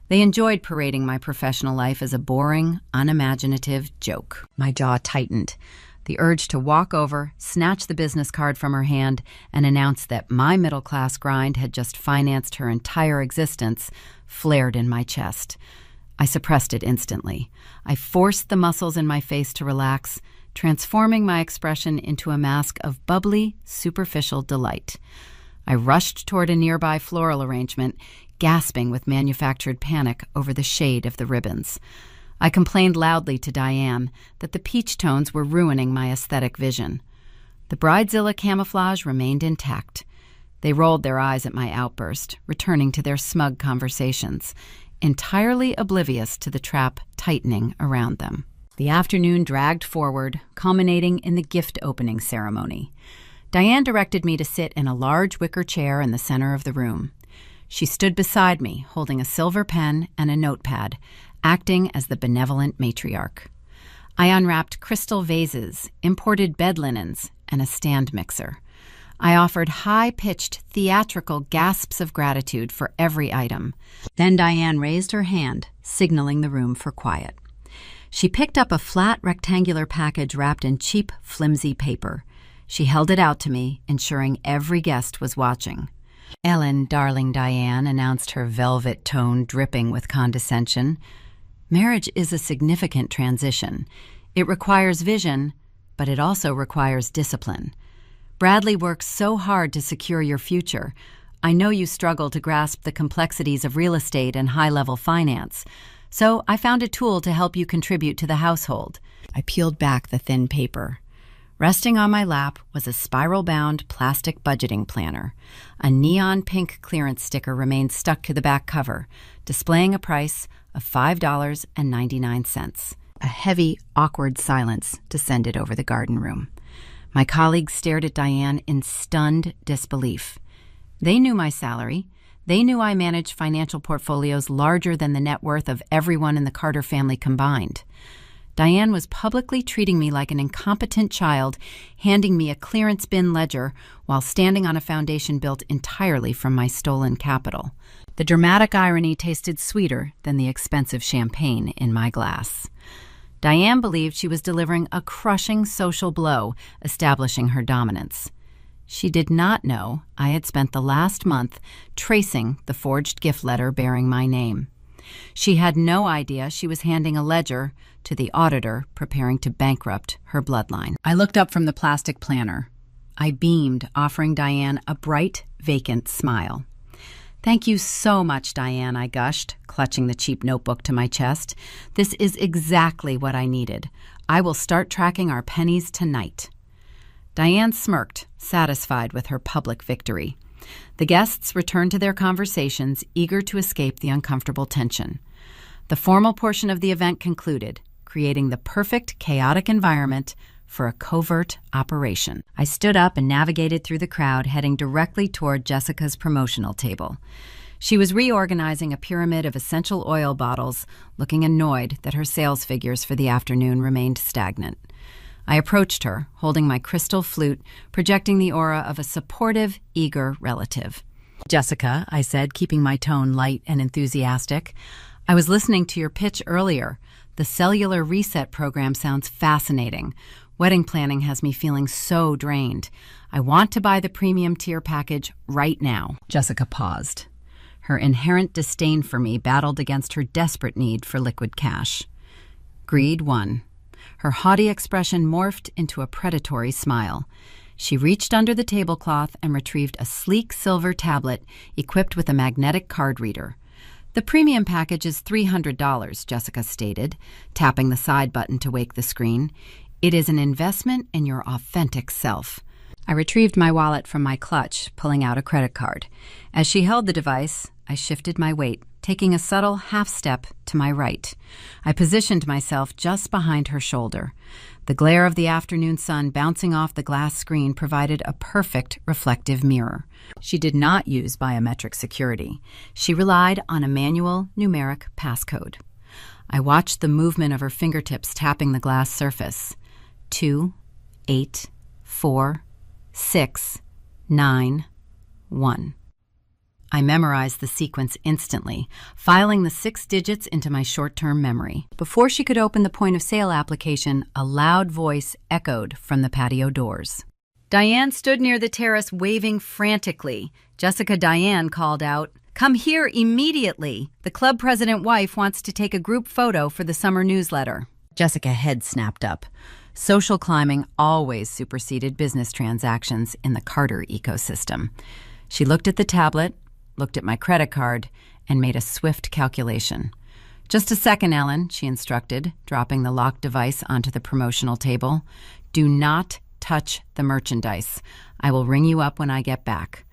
They enjoyed parading my professional life as a boring, unimaginative joke. My jaw tightened. The urge to walk over, snatch the business card from her hand, and announce that my middle-class grind had just financed her entire existence flared in my chest. I suppressed it instantly. I forced the muscles in my face to relax, transforming my expression into a mask of bubbly, superficial delight. I rushed toward a nearby floral arrangement, gasping with manufactured panic over the shade of the ribbons. I complained loudly to Diane that the peach tones were ruining my aesthetic vision. The Bridezilla camouflage remained intact. They rolled their eyes at my outburst, returning to their smug conversations, entirely oblivious to the trap tightening around them. The afternoon dragged forward, culminating in the gift opening ceremony. Diane directed me to sit in a large wicker chair in the center of the room. She stood beside me, holding a silver pen and a notepad, acting as the benevolent matriarch. I unwrapped crystal vases, imported bed linens, and a stand mixer. I offered high-pitched, theatrical gasps of gratitude for every item. Then Diane raised her hand, signaling the room for quiet. She picked up a flat, rectangular package wrapped in cheap, flimsy paper. She held it out to me, ensuring every guest was watching. "Ellen, darling Diane," announced her velvet tone dripping with condescension. "Marriage is a significant transition. It requires vision, but it also requires discipline. Bradley works so hard to secure your future. I know you struggle to grasp the complexities of real estate and high-level finance, so I found a tool to help you contribute to the household." I peeled back the thin paper. Resting on my lap was a spiral-bound plastic budgeting planner. A neon pink clearance sticker remained stuck to the back cover, displaying a price of $5.99. A heavy, awkward silence descended over the garden room. My colleagues stared at Diane in stunned disbelief. They knew my salary. They knew I managed financial portfolios larger than the net worth of everyone in the Carter family combined. Diane was publicly treating me like an incompetent child, handing me a clearance bin ledger while standing on a foundation built entirely from my stolen capital. The dramatic irony tasted sweeter than the expensive champagne in my glass. Diane believed she was delivering a crushing social blow, establishing her dominance. She did not know I had spent the last month tracing the forged gift letter bearing my name. She had no idea she was handing a ledger to the auditor preparing to bankrupt her bloodline. I looked up from the plastic planner. I beamed, offering Diane a bright, vacant smile. "Thank you so much, Diane," I gushed, clutching the cheap notebook to my chest. "This is exactly what I needed. I will start tracking our pennies tonight." Diane smirked, satisfied with her public victory. The guests returned to their conversations, eager to escape the uncomfortable tension. The formal portion of the event concluded, creating the perfect chaotic environment for a covert operation. I stood up and navigated through the crowd, heading directly toward Jessica's promotional table. She was reorganizing a pyramid of essential oil bottles, looking annoyed that her sales figures for the afternoon remained stagnant. I approached her, holding my crystal flute, projecting the aura of a supportive, eager relative. "Jessica," I said, keeping my tone light and enthusiastic, "I was listening to your pitch earlier. The Cellular Reset program sounds fascinating. Wedding planning has me feeling so drained. I want to buy the premium tier package right now." Jessica paused. Her inherent disdain for me battled against her desperate need for liquid cash. Greed won. Her haughty expression morphed into a predatory smile. She reached under the tablecloth and retrieved a sleek silver tablet equipped with a magnetic card reader. "The premium package is $300, Jessica stated, tapping the side button to wake the screen. "It is an investment in your authentic self." I retrieved my wallet from my clutch, pulling out a credit card. As she held the device, I shifted my weight, taking a subtle half-step to my right. I positioned myself just behind her shoulder. The glare of the afternoon sun bouncing off the glass screen provided a perfect reflective mirror. She did not use biometric security. She relied on a manual numeric passcode. I watched the movement of her fingertips tapping the glass surface. 2, 8, 4, 6, 9, 1. I memorized the sequence instantly, filing the 6 digits into my short-term memory. Before she could open the point-of-sale application, a loud voice echoed from the patio doors. Diane stood near the terrace waving frantically. Jessica Diane called out, "Come here immediately. The club president-wife wants to take a group photo for the summer newsletter." Jessica's head snapped up. Social climbing always superseded business transactions in the Carter ecosystem. She looked at the tablet, looked at my credit card, and made a swift calculation. "Just a second, Ellen," she instructed, dropping the locked device onto the promotional table. "Do not touch the merchandise. I will ring you up when I get back."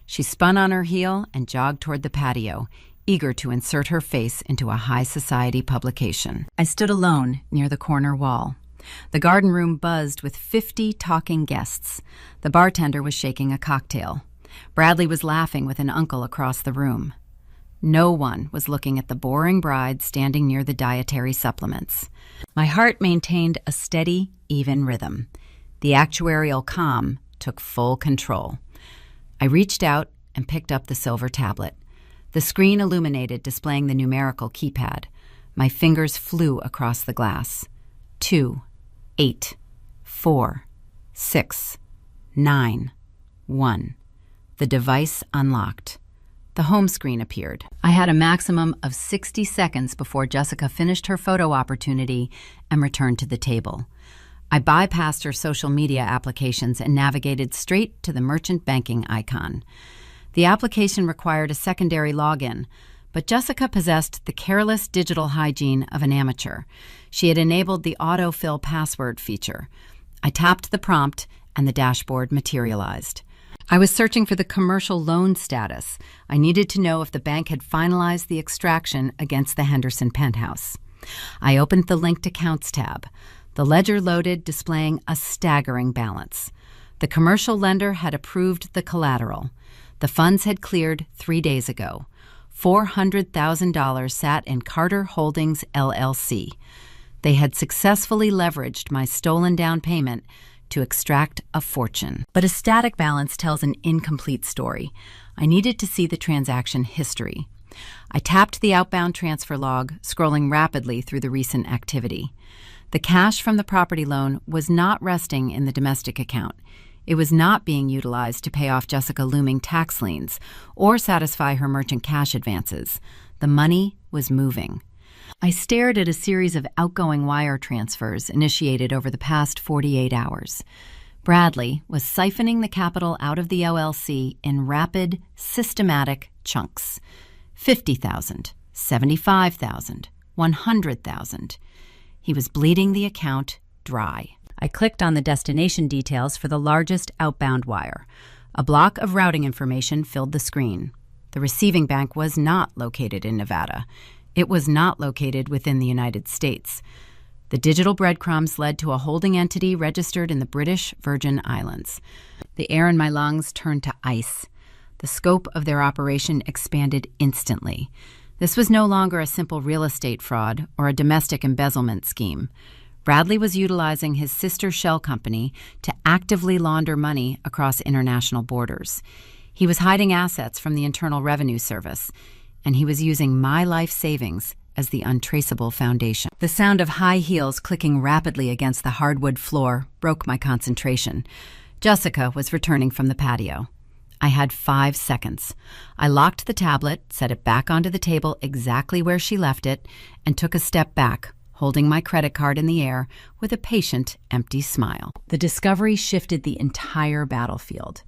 She spun on her heel and jogged toward the patio, eager to insert her face into a high society publication. I stood alone near the corner wall. The garden room buzzed with 50 talking guests. The bartender was shaking a cocktail. Bradley was laughing with an uncle across the room. No one was looking at the boring bride standing near the dietary supplements. My heart maintained a steady, even rhythm. The actuarial calm took full control. I reached out and picked up the silver tablet. The screen illuminated, displaying the numerical keypad. My fingers flew across the glass. 2, 8, 4, 6, 9, 1. The device unlocked. The home screen appeared. I had a maximum of 60 seconds before Jessica finished her photo opportunity and returned to the table. I bypassed her social media applications and navigated straight to the merchant banking icon. The application required a secondary login, but Jessica possessed the careless digital hygiene of an amateur. She had enabled the autofill password feature. I tapped the prompt, and the dashboard materialized. I was searching for the commercial loan status. I needed to know if the bank had finalized the extraction against the Henderson penthouse. I opened the Linked Accounts tab. The ledger loaded, displaying a staggering balance. The commercial lender had approved the collateral. The funds had cleared 3 days ago. $400,000 sat in Carter Holdings, LLC. They had successfully leveraged my stolen down payment to extract a fortune. But a static balance tells an incomplete story. I needed to see the transaction history. I tapped the outbound transfer log, scrolling rapidly through the recent activity. The cash from the property loan was not resting in the domestic account. It was not being utilized to pay off Jessica looming tax liens or satisfy her merchant cash advances. The money was moving. I stared at a series of outgoing wire transfers initiated over the past 48 hours. Bradley was siphoning the capital out of the LLC in rapid, systematic chunks. $50,000, $75,000, $100,000. He was bleeding the account dry. I clicked on the destination details for the largest outbound wire. A block of routing information filled the screen. The receiving bank was not located in Nevada. It was not located within the United States. The digital breadcrumbs led to a holding entity registered in the British Virgin Islands. The air in my lungs turned to ice. The scope of their operation expanded instantly. This was no longer a simple real estate fraud or a domestic embezzlement scheme. Bradley was utilizing his sister shell company to actively launder money across international borders. He was hiding assets from the Internal Revenue Service, and he was using my life savings as the untraceable foundation. The sound of high heels clicking rapidly against the hardwood floor broke my concentration. Jessica was returning from the patio. I had 5 seconds. I locked the tablet, set it back onto the table exactly where she left it, and took a step back, holding my credit card in the air with a patient, empty smile. The discovery shifted the entire battlefield.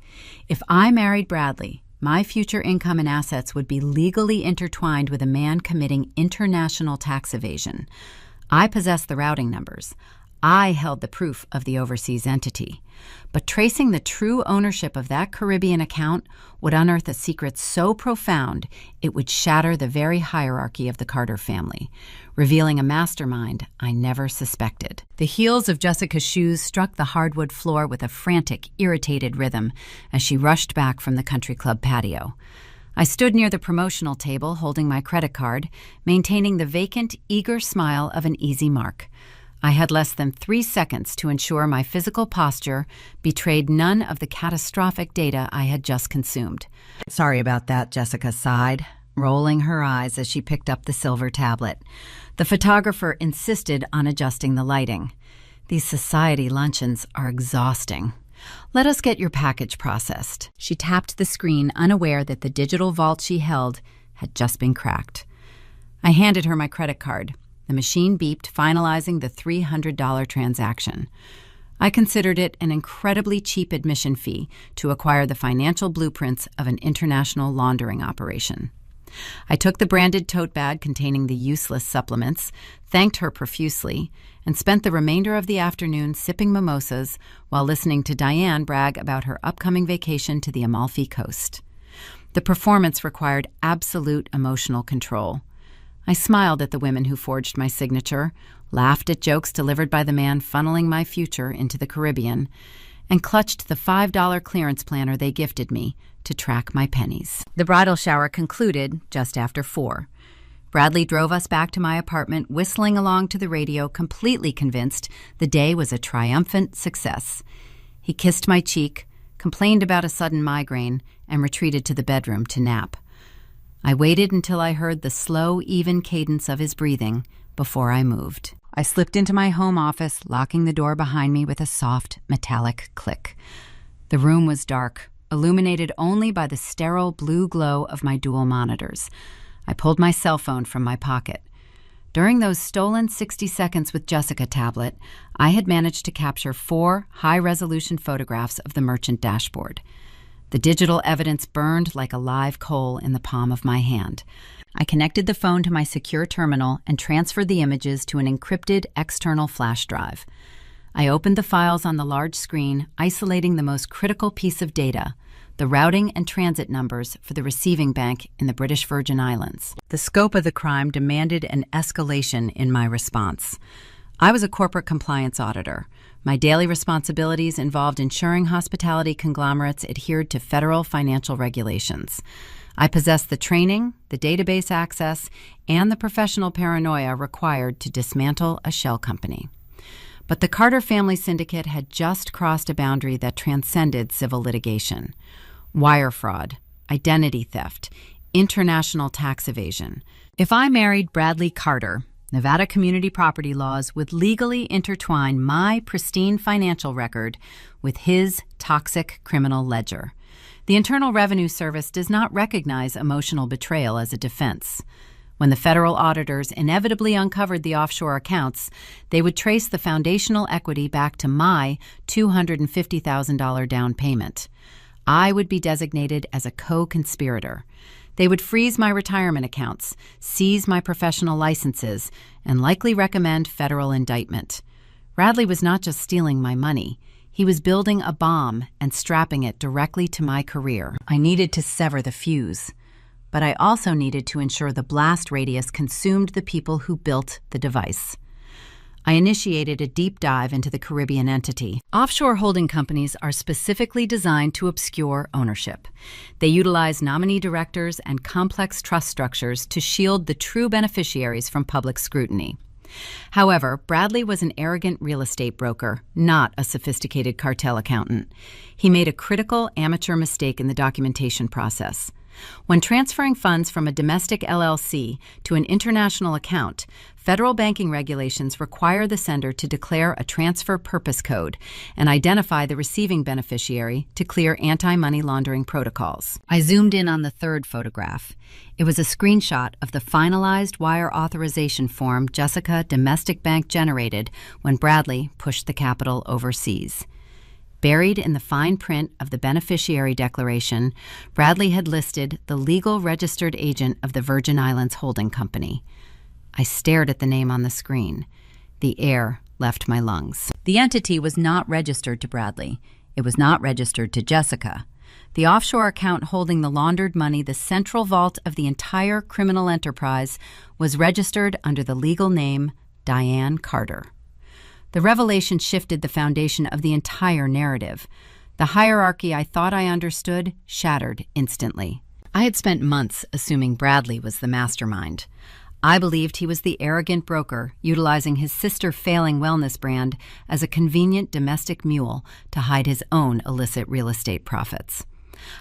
If I married Bradley, my future income and assets would be legally intertwined with a man committing international tax evasion. I possessed the routing numbers. I held the proof of the overseas entity. But tracing the true ownership of that Caribbean account would unearth a secret so profound it would shatter the very hierarchy of the Carter family, revealing a mastermind I never suspected. The heels of Jessica's shoes struck the hardwood floor with a frantic, irritated rhythm as she rushed back from the country club patio. I stood near the promotional table holding my credit card, maintaining the vacant, eager smile of an easy mark. I had less than 3 seconds to ensure my physical posture betrayed none of the catastrophic data I had just consumed. Sorry about that, Jessica sighed, rolling her eyes as she picked up the silver tablet. The photographer insisted on adjusting the lighting. These society luncheons are exhausting. Let us get your package processed. She tapped the screen, unaware that the digital vault she held had just been cracked. I handed her my credit card. The machine beeped, finalizing the $300 transaction. I considered it an incredibly cheap admission fee to acquire the financial blueprints of an international laundering operation. I took the branded tote bag containing the useless supplements, thanked her profusely, and spent the remainder of the afternoon sipping mimosas while listening to Diane brag about her upcoming vacation to the Amalfi Coast. The performance required absolute emotional control. I smiled at the women who forged my signature, laughed at jokes delivered by the man funneling my future into the Caribbean, and clutched the $5 clearance planner they gifted me to track my pennies. The bridal shower concluded just after 4. Bradley drove us back to my apartment, whistling along to the radio, completely convinced the day was a triumphant success. He kissed my cheek, complained about a sudden migraine, and retreated to the bedroom to nap. I waited until I heard the slow, even cadence of his breathing before I moved. I slipped into my home office, locking the door behind me with a soft, metallic click. The room was dark, illuminated only by the sterile blue glow of my dual monitors. I pulled my cell phone from my pocket. During those stolen 60 seconds with Jessica tablet, I had managed to capture 4 high-resolution photographs of the merchant dashboard. The digital evidence burned like a live coal in the palm of my hand. I connected the phone to my secure terminal and transferred the images to an encrypted external flash drive. I opened the files on the large screen, isolating the most critical piece of data, the routing and transit numbers for the receiving bank in the British Virgin Islands. The scope of the crime demanded an escalation in my response. I was a corporate compliance auditor. My daily responsibilities involved ensuring hospitality conglomerates adhered to federal financial regulations. I possessed the training, the database access, and the professional paranoia required to dismantle a shell company. But the Carter family syndicate had just crossed a boundary that transcended civil litigation. Wire fraud, identity theft, international tax evasion. If I married Bradley Carter, Nevada community property laws would legally intertwine my pristine financial record with his toxic criminal ledger. The Internal Revenue Service does not recognize emotional betrayal as a defense. When the federal auditors inevitably uncovered the offshore accounts, they would trace the foundational equity back to my $250,000 down payment. I would be designated as a co-conspirator. They would freeze my retirement accounts, seize my professional licenses, and likely recommend federal indictment. Bradley was not just stealing my money. He was building a bomb and strapping it directly to my career. I needed to sever the fuse, but I also needed to ensure the blast radius consumed the people who built the device. I initiated a deep dive into the Caribbean entity. Offshore holding companies are specifically designed to obscure ownership. They utilize nominee directors and complex trust structures to shield the true beneficiaries from public scrutiny. However, Bradley was an arrogant real estate broker, not a sophisticated cartel accountant. He made a critical amateur mistake in the documentation process. When transferring funds from a domestic LLC to an international account, federal banking regulations require the sender to declare a transfer purpose code and identify the receiving beneficiary to clear anti-money laundering protocols. I zoomed in on the third photograph. It was a screenshot of the finalized wire authorization form Jessica Domestic Bank generated when Bradley pushed the capital overseas. Buried in the fine print of the beneficiary declaration, Bradley had listed the legal registered agent of the Virgin Islands Holding Company. I stared at the name on the screen. The air left my lungs. The entity was not registered to Bradley. It was not registered to Jessica. The offshore account holding the laundered money, the central vault of the entire criminal enterprise, was registered under the legal name Diane Carter. The revelation shifted the foundation of the entire narrative. The hierarchy I thought I understood shattered instantly. I had spent months assuming Bradley was the mastermind. I believed he was the arrogant broker utilizing his sister-failing wellness brand as a convenient domestic mule to hide his own illicit real estate profits.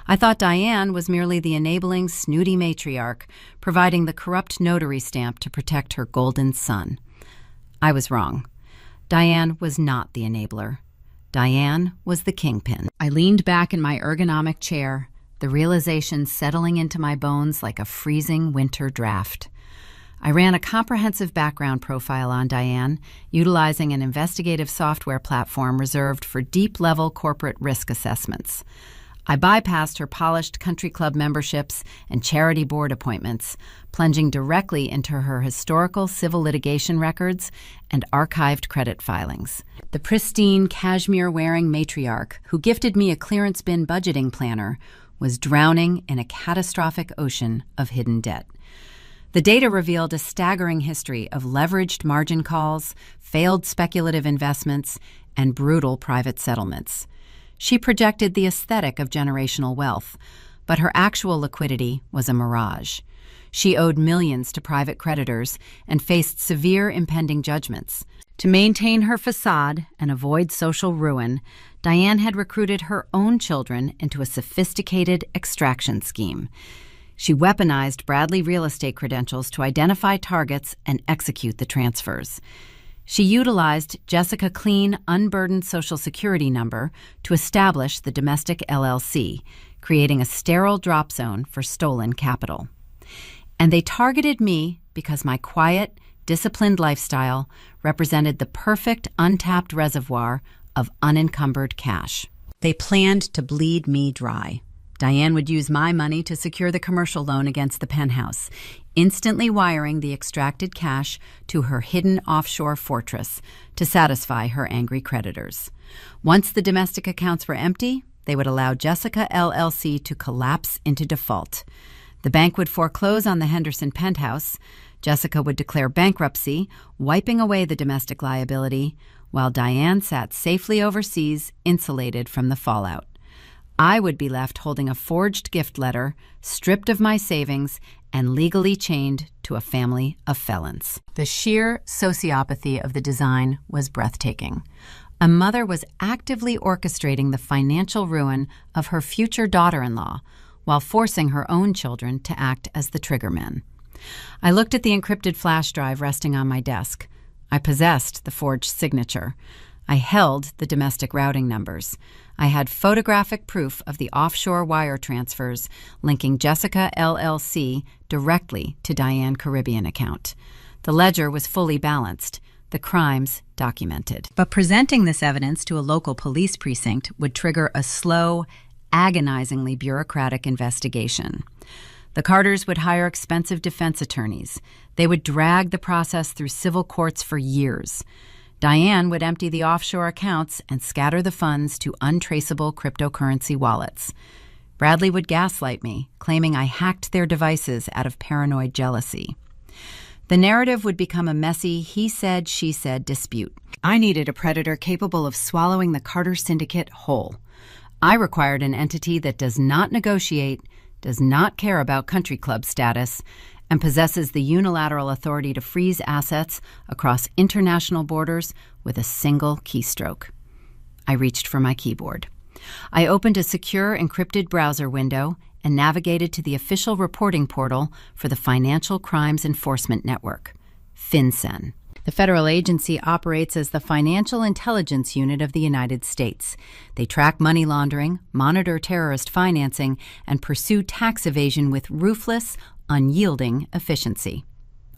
I thought Diane was merely the enabling, snooty matriarch, providing the corrupt notary stamp to protect her golden son. I was wrong. Diane was not the enabler. Diane was the kingpin. I leaned back in my ergonomic chair, the realization settling into my bones like a freezing winter draft. I ran a comprehensive background profile on Diane, utilizing an investigative software platform reserved for deep-level corporate risk assessments. I bypassed her polished country club memberships and charity board appointments, plunging directly into her historical civil litigation records and archived credit filings. The pristine, cashmere-wearing matriarch who gifted me a clearance bin budgeting planner was drowning in a catastrophic ocean of hidden debt. The data revealed a staggering history of leveraged margin calls, failed speculative investments, and brutal private settlements. She projected the aesthetic of generational wealth, but her actual liquidity was a mirage. She owed millions to private creditors and faced severe impending judgments. To maintain her facade and avoid social ruin, Diane had recruited her own children into a sophisticated extraction scheme. She weaponized Bradley real estate credentials to identify targets and execute the transfers. She utilized Jessica Clean unburdened Social Security number to establish the domestic LLC, creating a sterile drop zone for stolen capital. And they targeted me because my quiet, disciplined lifestyle represented the perfect untapped reservoir of unencumbered cash. They planned to bleed me dry. Diane would use my money to secure the commercial loan against the penthouse, instantly wiring the extracted cash to her hidden offshore fortress to satisfy her angry creditors. Once the domestic accounts were empty, they would allow Jessica LLC to collapse into default. The bank would foreclose on the Henderson penthouse. Jessica would declare bankruptcy, wiping away the domestic liability, while Diane sat safely overseas, insulated from the fallout. I would be left holding a forged gift letter, stripped of my savings, and legally chained to a family of felons. The sheer sociopathy of the design was breathtaking. A mother was actively orchestrating the financial ruin of her future daughter-in-law while forcing her own children to act as the triggermen. I looked at the encrypted flash drive resting on my desk. I possessed the forged signature. I held the domestic routing numbers. I had photographic proof of the offshore wire transfers linking Jessica LLC directly to Diane Caribbean account. The ledger was fully balanced, the crimes documented. But presenting this evidence to a local police precinct would trigger a slow, agonizingly bureaucratic investigation. The Carters would hire expensive defense attorneys. They would drag the process through civil courts for years. Diane would empty the offshore accounts and scatter the funds to untraceable cryptocurrency wallets. Bradley would gaslight me, claiming I hacked their devices out of paranoid jealousy. The narrative would become a messy he said, she said dispute. I needed a predator capable of swallowing the Carter Syndicate whole. I required an entity that does not negotiate, does not care about country club status, and possesses the unilateral authority to freeze assets across international borders with a single keystroke. I reached for my keyboard. I opened a secure encrypted browser window and navigated to the official reporting portal for the Financial Crimes Enforcement Network, FinCEN. The federal agency operates as the financial intelligence unit of the United States. They track money laundering, monitor terrorist financing, and pursue tax evasion with ruthless, unyielding efficiency.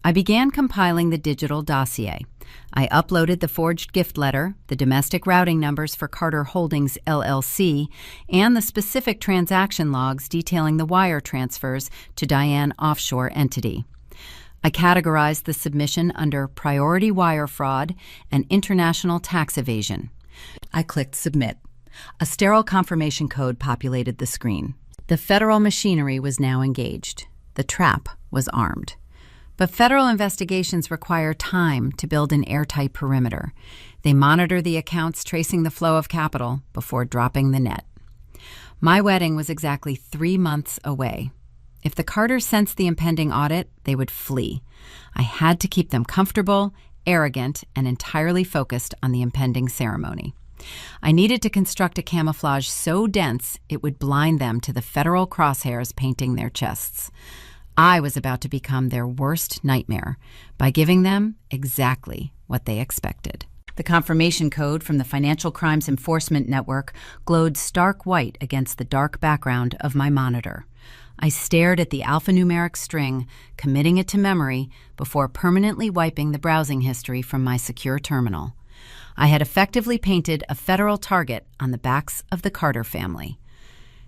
I began compiling the digital dossier. I uploaded the forged gift letter, the domestic routing numbers for Carter Holdings, LLC, and the specific transaction logs detailing the wire transfers to Diane Offshore Entity. I categorized the submission under priority wire fraud and international tax evasion. I clicked submit. A sterile confirmation code populated the screen. The federal machinery was now engaged. The trap was armed. But federal investigations require time to build an airtight perimeter. They monitor the accounts tracing the flow of capital before dropping the net. My wedding was exactly 3 months away. If the Carters sensed the impending audit, they would flee. I had to keep them comfortable, arrogant, and entirely focused on the impending ceremony. I needed to construct a camouflage so dense it would blind them to the federal crosshairs painting their chests. I was about to become their worst nightmare by giving them exactly what they expected. The confirmation code from the Financial Crimes Enforcement Network glowed stark white against the dark background of my monitor. I stared at the alphanumeric string, committing it to memory before permanently wiping the browsing history from my secure terminal. I had effectively painted a federal target on the backs of the Carter family.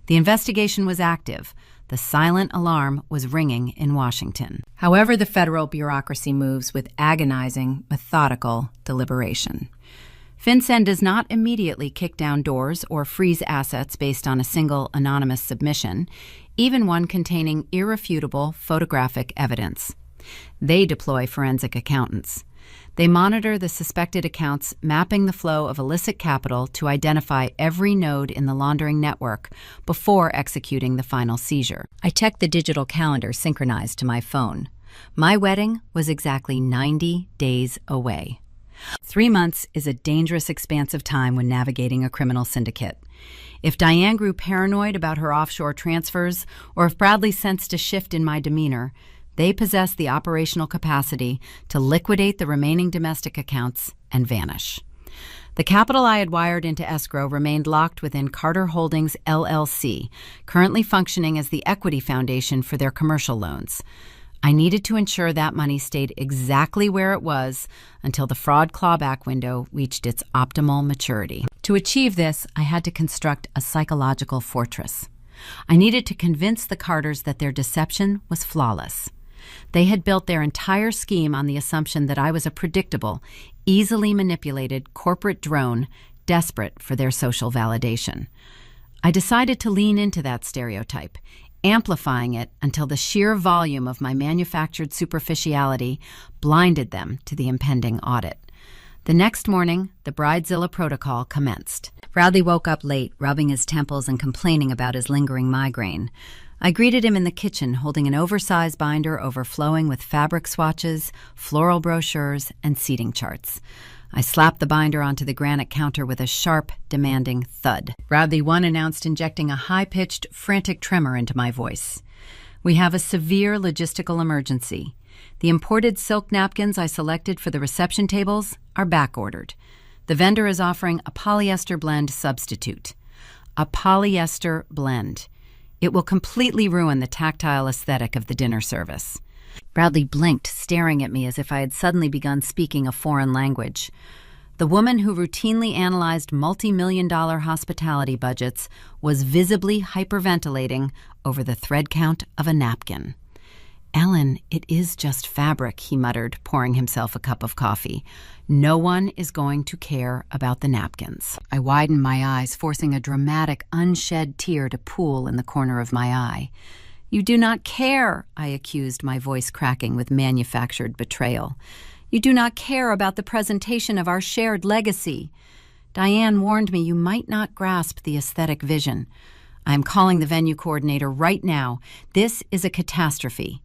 The investigation was active. The silent alarm was ringing in Washington. However, the federal bureaucracy moves with agonizing, methodical deliberation. FinCEN does not immediately kick down doors or freeze assets based on a single anonymous submission, even one containing irrefutable photographic evidence. They deploy forensic accountants. They monitor the suspected accounts, mapping the flow of illicit capital to identify every node in the laundering network before executing the final seizure. I checked the digital calendar synchronized to my phone. My wedding was exactly 90 days away. 3 months is a dangerous expanse of time when navigating a criminal syndicate. If Diane grew paranoid about her offshore transfers, or if Bradley sensed a shift in my demeanor, they possess the operational capacity to liquidate the remaining domestic accounts and vanish. The capital I had wired into escrow remained locked within Carter Holdings, LLC, currently functioning as the equity foundation for their commercial loans. I needed to ensure that money stayed exactly where it was until the fraud clawback window reached its optimal maturity. To achieve this, I had to construct a psychological fortress. I needed to convince the Carters that their deception was flawless. They had built their entire scheme on the assumption that I was a predictable, easily manipulated corporate drone desperate for their social validation. I decided to lean into that stereotype, amplifying it until the sheer volume of my manufactured superficiality blinded them to the impending audit. The next morning, the Bridezilla protocol commenced. Bradley woke up late, rubbing his temples and complaining about his lingering migraine. I greeted him in the kitchen, holding an oversized binder overflowing with fabric swatches, floral brochures, and seating charts. I slapped the binder onto the granite counter with a sharp, demanding thud. Bradley 1 announced, injecting a high-pitched, frantic tremor into my voice. "We have a severe logistical emergency. The imported silk napkins I selected for the reception tables are back-ordered. The vendor is offering a polyester blend substitute." A polyester blend. It will completely ruin the tactile aesthetic of the dinner service. Bradley blinked, staring at me as if I had suddenly begun speaking a foreign language. The woman who routinely analyzed multi-million-dollar hospitality budgets was visibly hyperventilating over the thread count of a napkin. "Ellen, it is just fabric," he muttered, pouring himself a cup of coffee. "No one is going to care about the napkins." I widened my eyes, forcing a dramatic, unshed tear to pool in the corner of my eye. "You do not care," I accused, my voice cracking with manufactured betrayal. "You do not care about the presentation of our shared legacy." Diane warned me you might not grasp the aesthetic vision. "I am calling the venue coordinator right now. This is a catastrophe."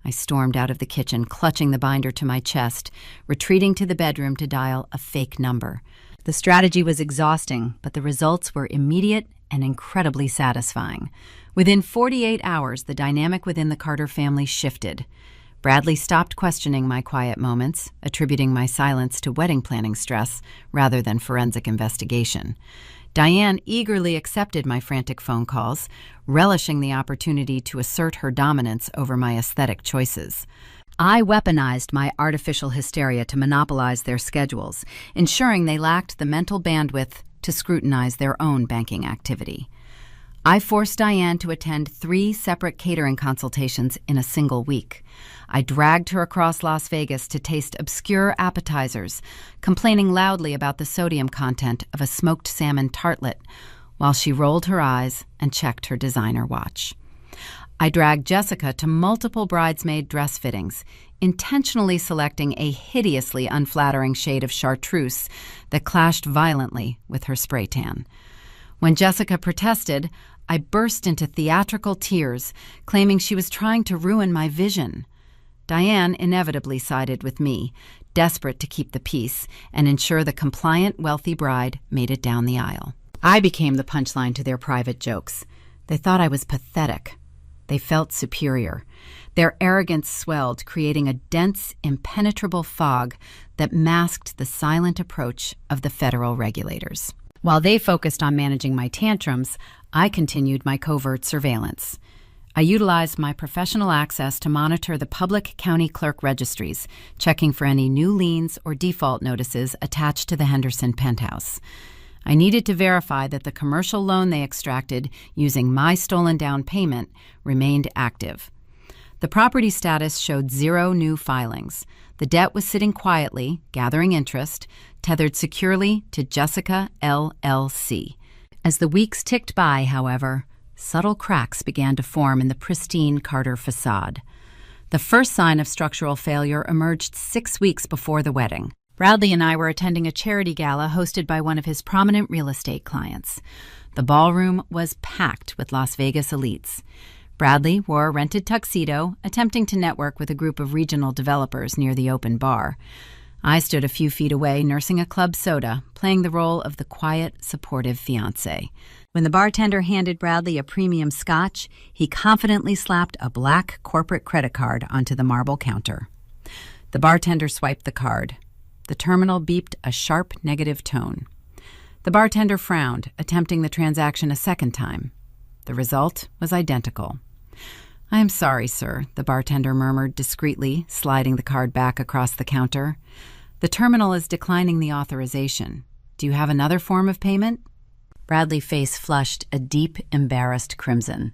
I stormed out of the kitchen, clutching the binder to my chest, retreating to the bedroom to dial a fake number. The strategy was exhausting, but the results were immediate and incredibly satisfying. Within 48 hours, the dynamic within the Carter family shifted. Bradley stopped questioning my quiet moments, attributing my silence to wedding planning stress rather than forensic investigation. Diane eagerly accepted my frantic phone calls, relishing the opportunity to assert her dominance over my aesthetic choices. I weaponized my artificial hysteria to monopolize their schedules, ensuring they lacked the mental bandwidth to scrutinize their own banking activity. I forced Diane to attend 3 separate catering consultations in a single week. I dragged her across Las Vegas to taste obscure appetizers, complaining loudly about the sodium content of a smoked salmon tartlet, while she rolled her eyes and checked her designer watch. I dragged Jessica to multiple bridesmaid dress fittings, intentionally selecting a hideously unflattering shade of chartreuse that clashed violently with her spray tan. When Jessica protested, I burst into theatrical tears, claiming she was trying to ruin my vision. Diane inevitably sided with me, desperate to keep the peace and ensure the compliant, wealthy bride made it down the aisle. I became the punchline to their private jokes. They thought I was pathetic. They felt superior. Their arrogance swelled, creating a dense, impenetrable fog that masked the silent approach of the federal regulators. While they focused on managing my tantrums, I continued my covert surveillance. I utilized my professional access to monitor the public county clerk registries, checking for any new liens or default notices attached to the Henderson penthouse. I needed to verify that the commercial loan they extracted using my stolen down payment remained active. The property status showed 0 new filings. The debt was sitting quietly, gathering interest, tethered securely to Jessica LLC. As the weeks ticked by, however, subtle cracks began to form in the pristine Carter facade. The first sign of structural failure emerged 6 weeks before the wedding. Bradley and I were attending a charity gala hosted by one of his prominent real estate clients. The ballroom was packed with Las Vegas elites. Bradley wore a rented tuxedo, attempting to network with a group of regional developers near the open bar. I stood a few feet away, nursing a club soda, playing the role of the quiet, supportive fiancé. When the bartender handed Bradley a premium scotch, he confidently slapped a black corporate credit card onto the marble counter. The bartender swiped the card. The terminal beeped a sharp negative tone. The bartender frowned, attempting the transaction a second time. The result was identical. "I am sorry, sir," the bartender murmured discreetly, sliding the card back across the counter. "The terminal is declining the authorization. Do you have another form of payment?" Bradley's face flushed a deep, embarrassed crimson.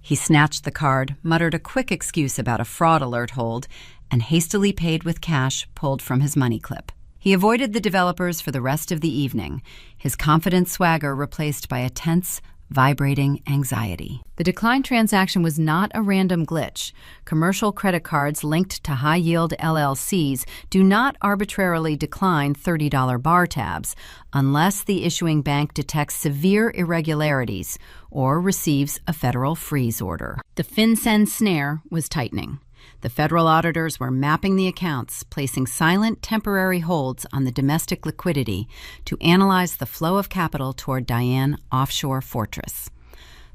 He snatched the card, muttered a quick excuse about a fraud alert hold, and hastily paid with cash pulled from his money clip. He avoided the developers for the rest of the evening, his confident swagger replaced by a tense, vibrating anxiety. The declined transaction was not a random glitch. Commercial credit cards linked to high-yield LLCs do not arbitrarily decline $30 bar tabs unless the issuing bank detects severe irregularities or receives a federal freeze order. The FinCEN snare was tightening. The federal auditors were mapping the accounts, placing silent temporary holds on the domestic liquidity to analyze the flow of capital toward Diane offshore fortress.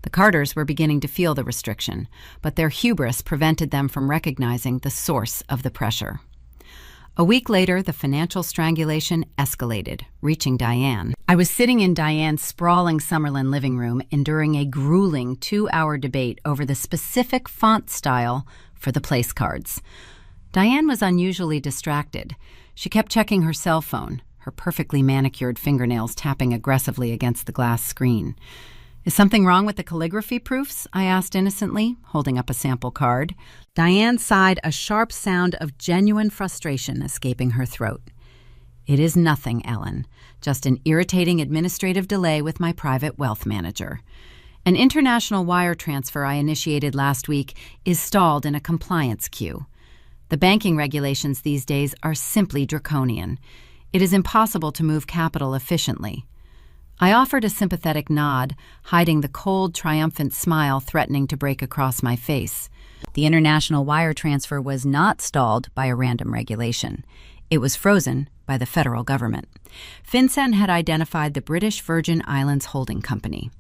The Carters were beginning to feel the restriction, but their hubris prevented them from recognizing the source of the pressure. A week later, the financial strangulation escalated, reaching Diane. I was sitting in Diane's sprawling Summerlin living room, enduring a grueling 2-hour debate over the specific font style for the place cards. Diane was unusually distracted. She kept checking her cell phone, her perfectly manicured fingernails tapping aggressively against the glass screen. "Is something wrong with the calligraphy proofs?" I asked innocently, holding up a sample card. Diane sighed, a sharp sound of genuine frustration escaping her throat. "It is nothing, Ellen. Just an irritating administrative delay with my private wealth manager." An international wire transfer I initiated last week is stalled in a compliance queue. The banking regulations these days are simply draconian. It is impossible to move capital efficiently. I offered a sympathetic nod, hiding the cold, triumphant smile threatening to break across my face. The international wire transfer was not stalled by a random regulation. It was frozen by the federal government. FinCEN had identified the British Virgin Islands Holding Company.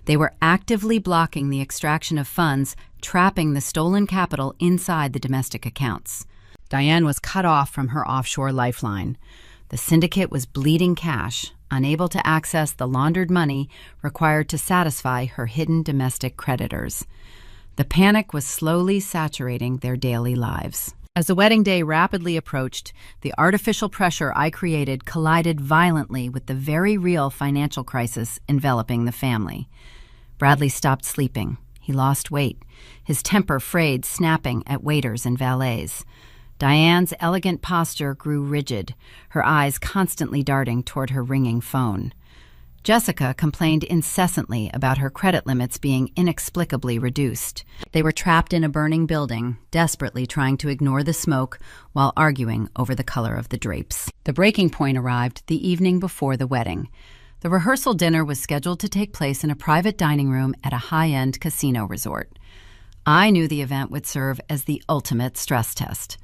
They were actively blocking the extraction of funds, trapping the stolen capital inside the domestic accounts. Diane was cut off from her offshore lifeline. The syndicate was bleeding cash, unable to access the laundered money required to satisfy her hidden domestic creditors. The panic was slowly saturating their daily lives. As the wedding day rapidly approached, the artificial pressure I created collided violently with the very real financial crisis enveloping the family. Bradley stopped sleeping. He lost weight, his temper frayed, snapping at waiters and valets. Diane's elegant posture grew rigid, her eyes constantly darting toward her ringing phone. Jessica complained incessantly about her credit limits being inexplicably reduced. They were trapped in a burning building, desperately trying to ignore the smoke while arguing over the color of the drapes. The breaking point arrived the evening before the wedding. The rehearsal dinner was scheduled to take place in a private dining room at a high-end casino resort. I knew the event would serve as the ultimate stress test.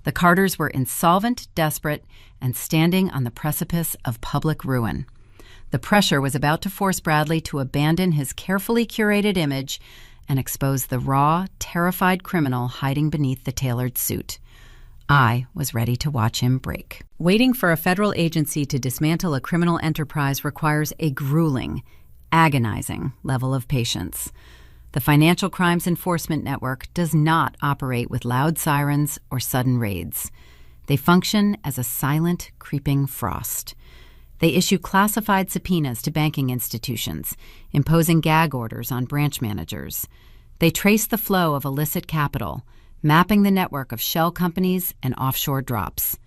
The Carters were insolvent, desperate, and standing on the precipice of public ruin. The pressure was about to force Bradley to abandon his carefully curated image and expose the raw, terrified criminal hiding beneath the tailored suit. I was ready to watch him break. Waiting for a federal agency to dismantle a criminal enterprise requires a grueling, agonizing level of patience. The Financial Crimes Enforcement Network does not operate with loud sirens or sudden raids. They function as a silent, creeping frost. They issue classified subpoenas to banking institutions, imposing gag orders on branch managers. They trace the flow of illicit capital, mapping the network of shell companies and offshore drops.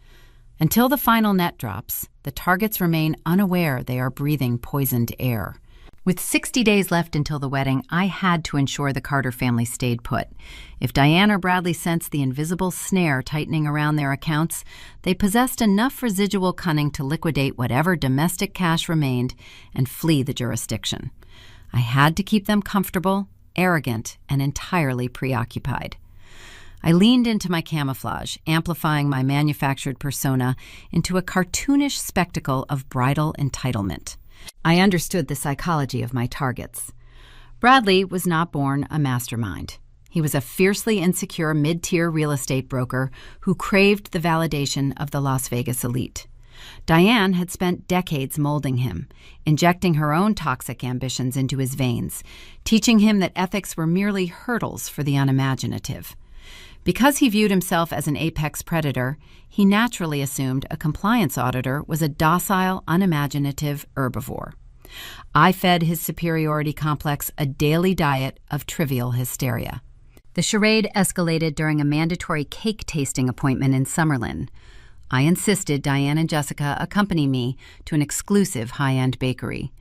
Until the final net drops, the targets remain unaware they are breathing poisoned air. With 60 days left until the wedding, I had to ensure the Carter family stayed put. If Diane or Bradley sensed the invisible snare tightening around their accounts, they possessed enough residual cunning to liquidate whatever domestic cash remained and flee the jurisdiction. I had to keep them comfortable, arrogant, and entirely preoccupied. I leaned into my camouflage, amplifying my manufactured persona into a cartoonish spectacle of bridal entitlement. I understood the psychology of my targets. Bradley was not born a mastermind. He was a fiercely insecure mid-tier real estate broker who craved the validation of the Las Vegas elite. Diane had spent decades molding him, injecting her own toxic ambitions into his veins, teaching him that ethics were merely hurdles for the unimaginative. Because he viewed himself as an apex predator, he naturally assumed a compliance auditor was a docile, unimaginative herbivore. I fed his superiority complex a daily diet of trivial hysteria. The charade escalated during a mandatory cake tasting appointment in Summerlin. I insisted Diane and Jessica accompany me to an exclusive high-end bakery.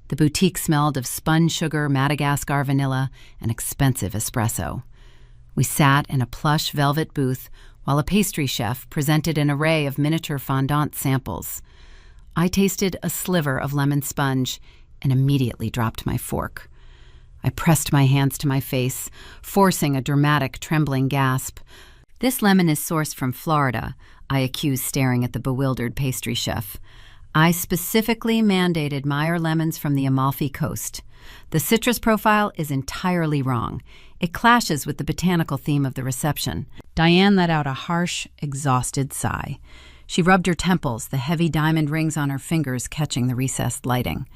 The boutique smelled of spun sugar, Madagascar vanilla, and expensive espresso. We sat in a plush velvet booth while a pastry chef presented an array of miniature fondant samples. I tasted a sliver of lemon sponge and immediately dropped my fork. I pressed my hands to my face, forcing a dramatic, trembling gasp. "This lemon is sourced from Florida," I accused, staring at the bewildered pastry chef. "I specifically mandated Meyer lemons from the Amalfi Coast. The citrus profile is entirely wrong. It clashes with the botanical theme of the reception." Diane let out a harsh, exhausted sigh. She rubbed her temples, the heavy diamond rings on her fingers catching the recessed lighting.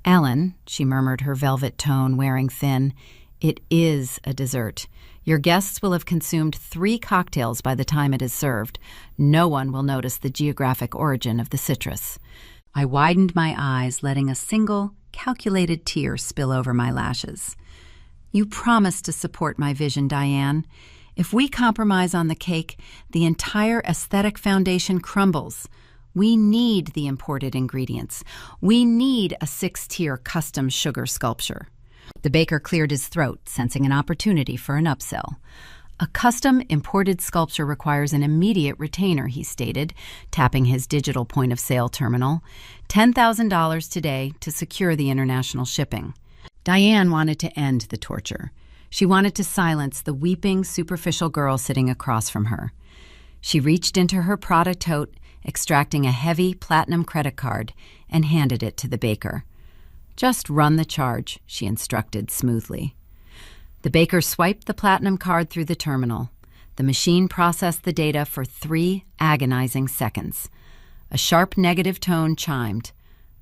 "Ellen," she murmured, her velvet tone wearing thin, "it is a dessert. Your guests will have consumed 3 cocktails by the time it is served. No one will notice the geographic origin of the citrus." I widened my eyes, letting a single, calculated tear spill over my lashes. "You promised to support my vision, Diane. If we compromise on the cake, the entire aesthetic foundation crumbles. We need the imported ingredients. We need a 6-tier custom sugar sculpture." The baker cleared his throat, sensing an opportunity for an upsell. A custom imported sculpture requires an immediate retainer, he stated, tapping his digital point-of-sale terminal. $10,000 today to secure the international shipping. Diane wanted to end the torture. She wanted to silence the weeping, superficial girl sitting across from her. She reached into her Prada tote, extracting a heavy platinum credit card, and handed it to the baker. "Just run the charge," she instructed smoothly. The baker swiped the platinum card through the terminal. The machine processed the data for 3 agonizing seconds. A sharp negative tone chimed.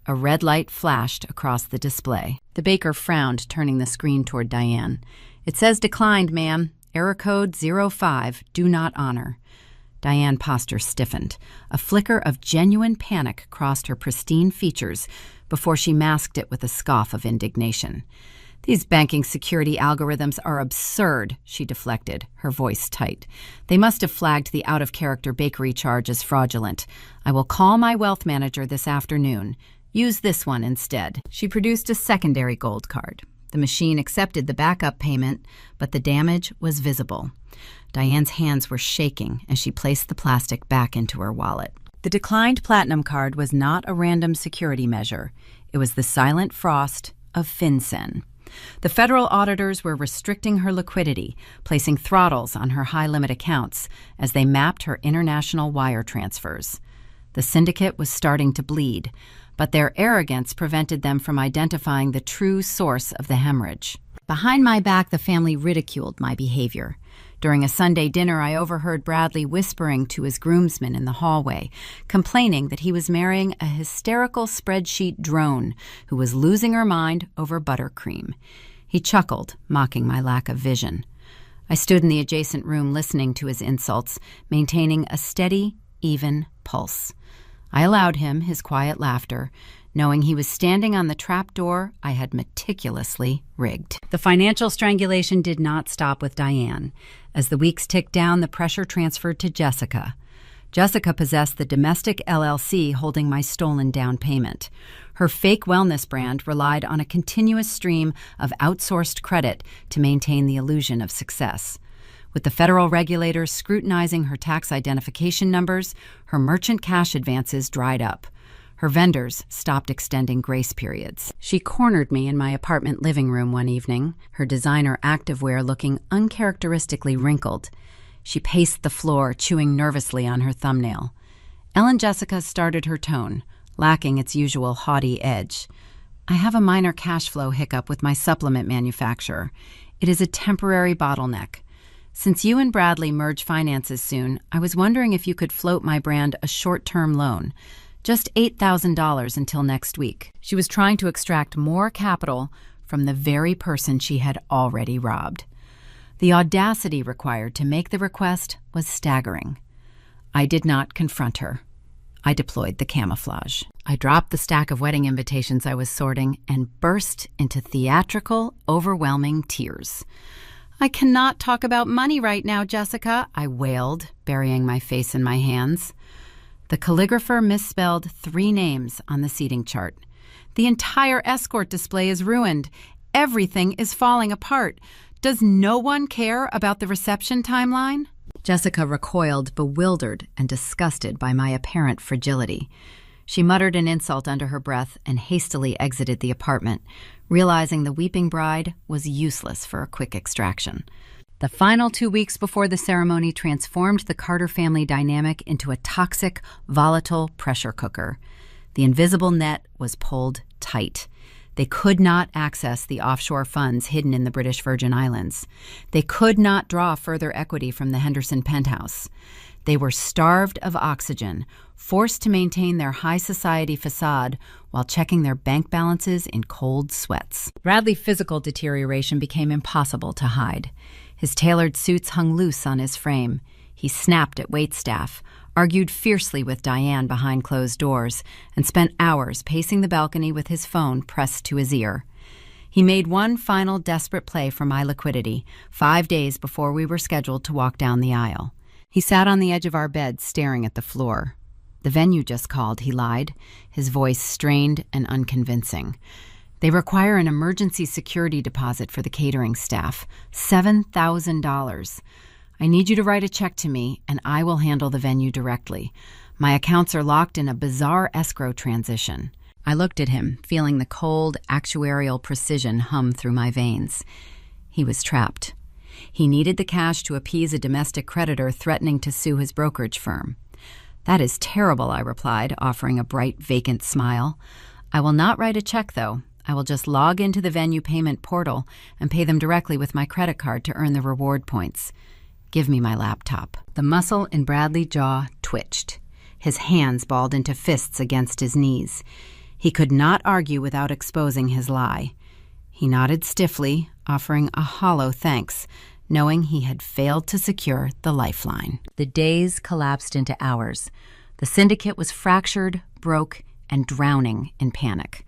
A red light flashed across the display. The baker frowned, turning the screen toward Diane. "It says declined, ma'am. Error code 05, do not honor." Diane's posture stiffened. A flicker of genuine panic crossed her pristine features before she masked it with a scoff of indignation. "These banking security algorithms are absurd," she deflected, her voice tight. "They must have flagged the out-of-character bakery charge as fraudulent. I will call my wealth manager this afternoon. Use this one instead." She produced a secondary gold card. The machine accepted the backup payment, but the damage was visible. Diane's hands were shaking as she placed the plastic back into her wallet. The declined platinum card was not a random security measure. It was the silent frost of FinCEN. The federal auditors were restricting her liquidity, placing throttles on her high-limit accounts as they mapped her international wire transfers. The syndicate was starting to bleed, but their arrogance prevented them from identifying the true source of the hemorrhage. Behind my back, the family ridiculed my behavior. During a Sunday dinner, I overheard Bradley whispering to his groomsmen in the hallway, complaining that he was marrying a hysterical spreadsheet drone who was losing her mind over buttercream. He chuckled, mocking my lack of vision. I stood in the adjacent room listening to his insults, maintaining a steady, even pulse. I allowed him his quiet laughter, knowing he was standing on the trapdoor I had meticulously rigged. The financial strangulation did not stop with Diane. As the weeks ticked down, the pressure transferred to Jessica. Jessica possessed the domestic LLC holding my stolen down payment. Her fake wellness brand relied on a continuous stream of outsourced credit to maintain the illusion of success. With the federal regulators scrutinizing her tax identification numbers, her merchant cash advances dried up. Her vendors stopped extending grace periods. She cornered me in my apartment living room one evening, her designer activewear looking uncharacteristically wrinkled. She paced the floor, chewing nervously on her thumbnail. Ellen Jessica started her tone, lacking its usual haughty edge. "I have a minor cash flow hiccup with my supplement manufacturer. It is a temporary bottleneck. Since you and Bradley merge finances soon, I was wondering if you could float my brand a short-term loan. Just $8,000 until next week." She was trying to extract more capital from the very person she had already robbed. The audacity required to make the request was staggering. I did not confront her. I deployed the camouflage. I dropped the stack of wedding invitations I was sorting and burst into theatrical, overwhelming tears. "I cannot talk about money right now, Jessica," I wailed, burying my face in my hands. The calligrapher misspelled 3 names on the seating chart. "The entire escort display is ruined. Everything is falling apart. Does no one care about the reception timeline?" Jessica recoiled, bewildered and disgusted by my apparent fragility. She muttered an insult under her breath and hastily exited the apartment, realizing the weeping bride was useless for a quick extraction. The final 2 weeks before the ceremony transformed the Carter family dynamic into a toxic, volatile pressure cooker. The invisible net was pulled tight. They could not access the offshore funds hidden in the British Virgin Islands. They could not draw further equity from the Henderson penthouse. They were starved of oxygen, forced to maintain their high society facade while checking their bank balances in cold sweats. Bradley's physical deterioration became impossible to hide. His tailored suits hung loose on his frame. He snapped at waitstaff, argued fiercely with Diane behind closed doors, and spent hours pacing the balcony with his phone pressed to his ear. He made one final desperate play for my liquidity 5 days before we were scheduled to walk down the aisle. He sat on the edge of our bed, staring at the floor. "The venue just called," he lied, his voice strained and unconvincing. They require an emergency security deposit for the catering staff, $7,000. I need you to write a check to me, and I will handle the venue directly. My accounts are locked in a bizarre escrow transition. I looked at him, feeling the cold, actuarial precision hum through my veins. He was trapped. He needed the cash to appease a domestic creditor threatening to sue his brokerage firm. That is terrible, I replied, offering a bright, vacant smile. I will not write a check, though. I will just log into the venue payment portal and pay them directly with my credit card to earn the reward points. Give me my laptop. The muscle in Bradley's jaw twitched. His hands balled into fists against his knees. He could not argue without exposing his lie. He nodded stiffly, offering a hollow thanks, knowing he had failed to secure the lifeline. The days collapsed into hours. The syndicate was fractured, broke, and drowning in panic.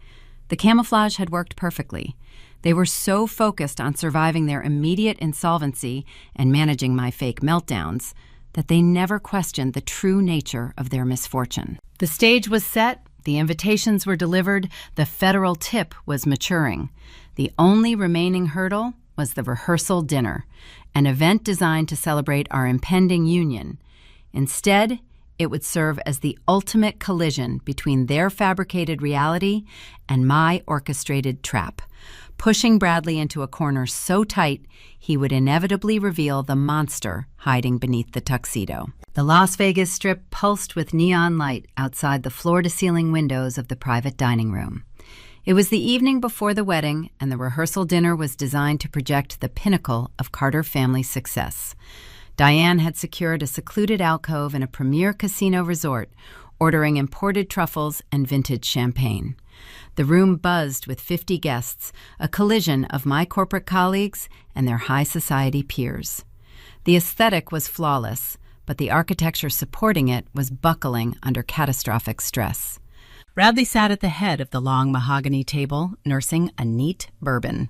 The camouflage had worked perfectly. They were so focused on surviving their immediate insolvency and managing my fake meltdowns that they never questioned the true nature of their misfortune. The stage was set, the invitations were delivered, the federal tip was maturing. The only remaining hurdle was the rehearsal dinner, an event designed to celebrate our impending union. Instead, it would serve as the ultimate collision between their fabricated reality and my orchestrated trap, pushing Bradley into a corner so tight he would inevitably reveal the monster hiding beneath the tuxedo. The Las Vegas Strip pulsed with neon light outside the floor-to-ceiling windows of the private dining room. It was the evening before the wedding, and the rehearsal dinner was designed to project the pinnacle of Carter family success. Diane had secured a secluded alcove in a premier casino resort, ordering imported truffles and vintage champagne. The room buzzed with 50 guests, a collision of my corporate colleagues and their high society peers. The aesthetic was flawless, but the architecture supporting it was buckling under catastrophic stress. Bradley sat at the head of the long mahogany table, nursing a neat bourbon.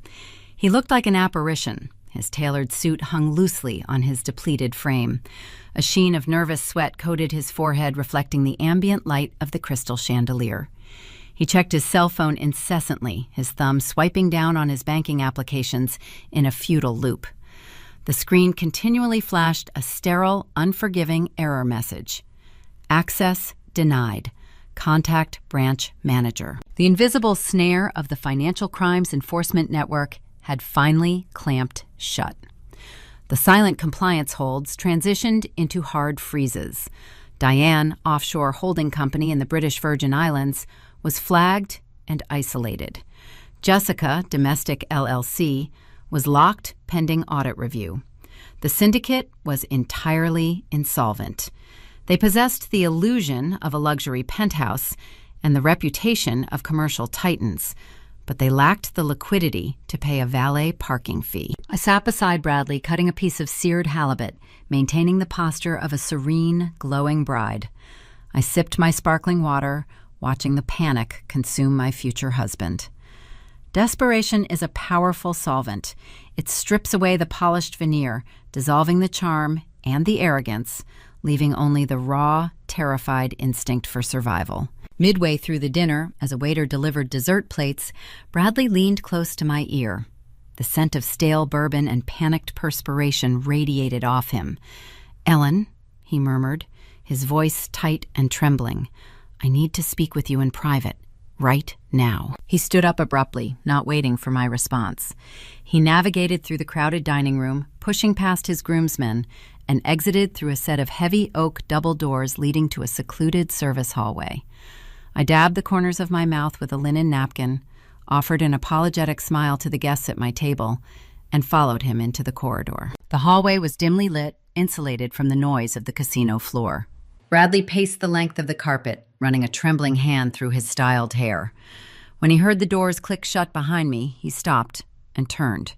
He looked like an apparition. His tailored suit hung loosely on his depleted frame. A sheen of nervous sweat coated his forehead, reflecting the ambient light of the crystal chandelier. He checked his cell phone incessantly, his thumb swiping down on his banking applications in a futile loop. The screen continually flashed a sterile, unforgiving error message. Access denied. Contact branch manager. The invisible snare of the Financial Crimes Enforcement Network had finally clamped shut. The silent compliance holds transitioned into hard freezes. Diane, offshore holding company in the British Virgin Islands, was flagged and isolated. Jessica, domestic LLC, was locked pending audit review. The syndicate was entirely insolvent. They possessed the illusion of a luxury penthouse and the reputation of commercial titans, but they lacked the liquidity to pay a valet parking fee. I sat beside Bradley, cutting a piece of seared halibut, maintaining the posture of a serene, glowing bride. I sipped my sparkling water, watching the panic consume my future husband. Desperation is a powerful solvent. It strips away the polished veneer, dissolving the charm and the arrogance, leaving only the raw, terrified instinct for survival. Midway through the dinner, as a waiter delivered dessert plates, Bradley leaned close to my ear. The scent of stale bourbon and panicked perspiration radiated off him. "Ellen," he murmured, his voice tight and trembling, "I need to speak with you in private, right now." He stood up abruptly, not waiting for my response. He navigated through the crowded dining room, pushing past his groomsmen, and exited through a set of heavy oak double doors leading to a secluded service hallway. I dabbed the corners of my mouth with a linen napkin, offered an apologetic smile to the guests at my table, and followed him into the corridor. The hallway was dimly lit, insulated from the noise of the casino floor. Bradley paced the length of the carpet, running a trembling hand through his styled hair. When he heard the doors click shut behind me, he stopped and turned.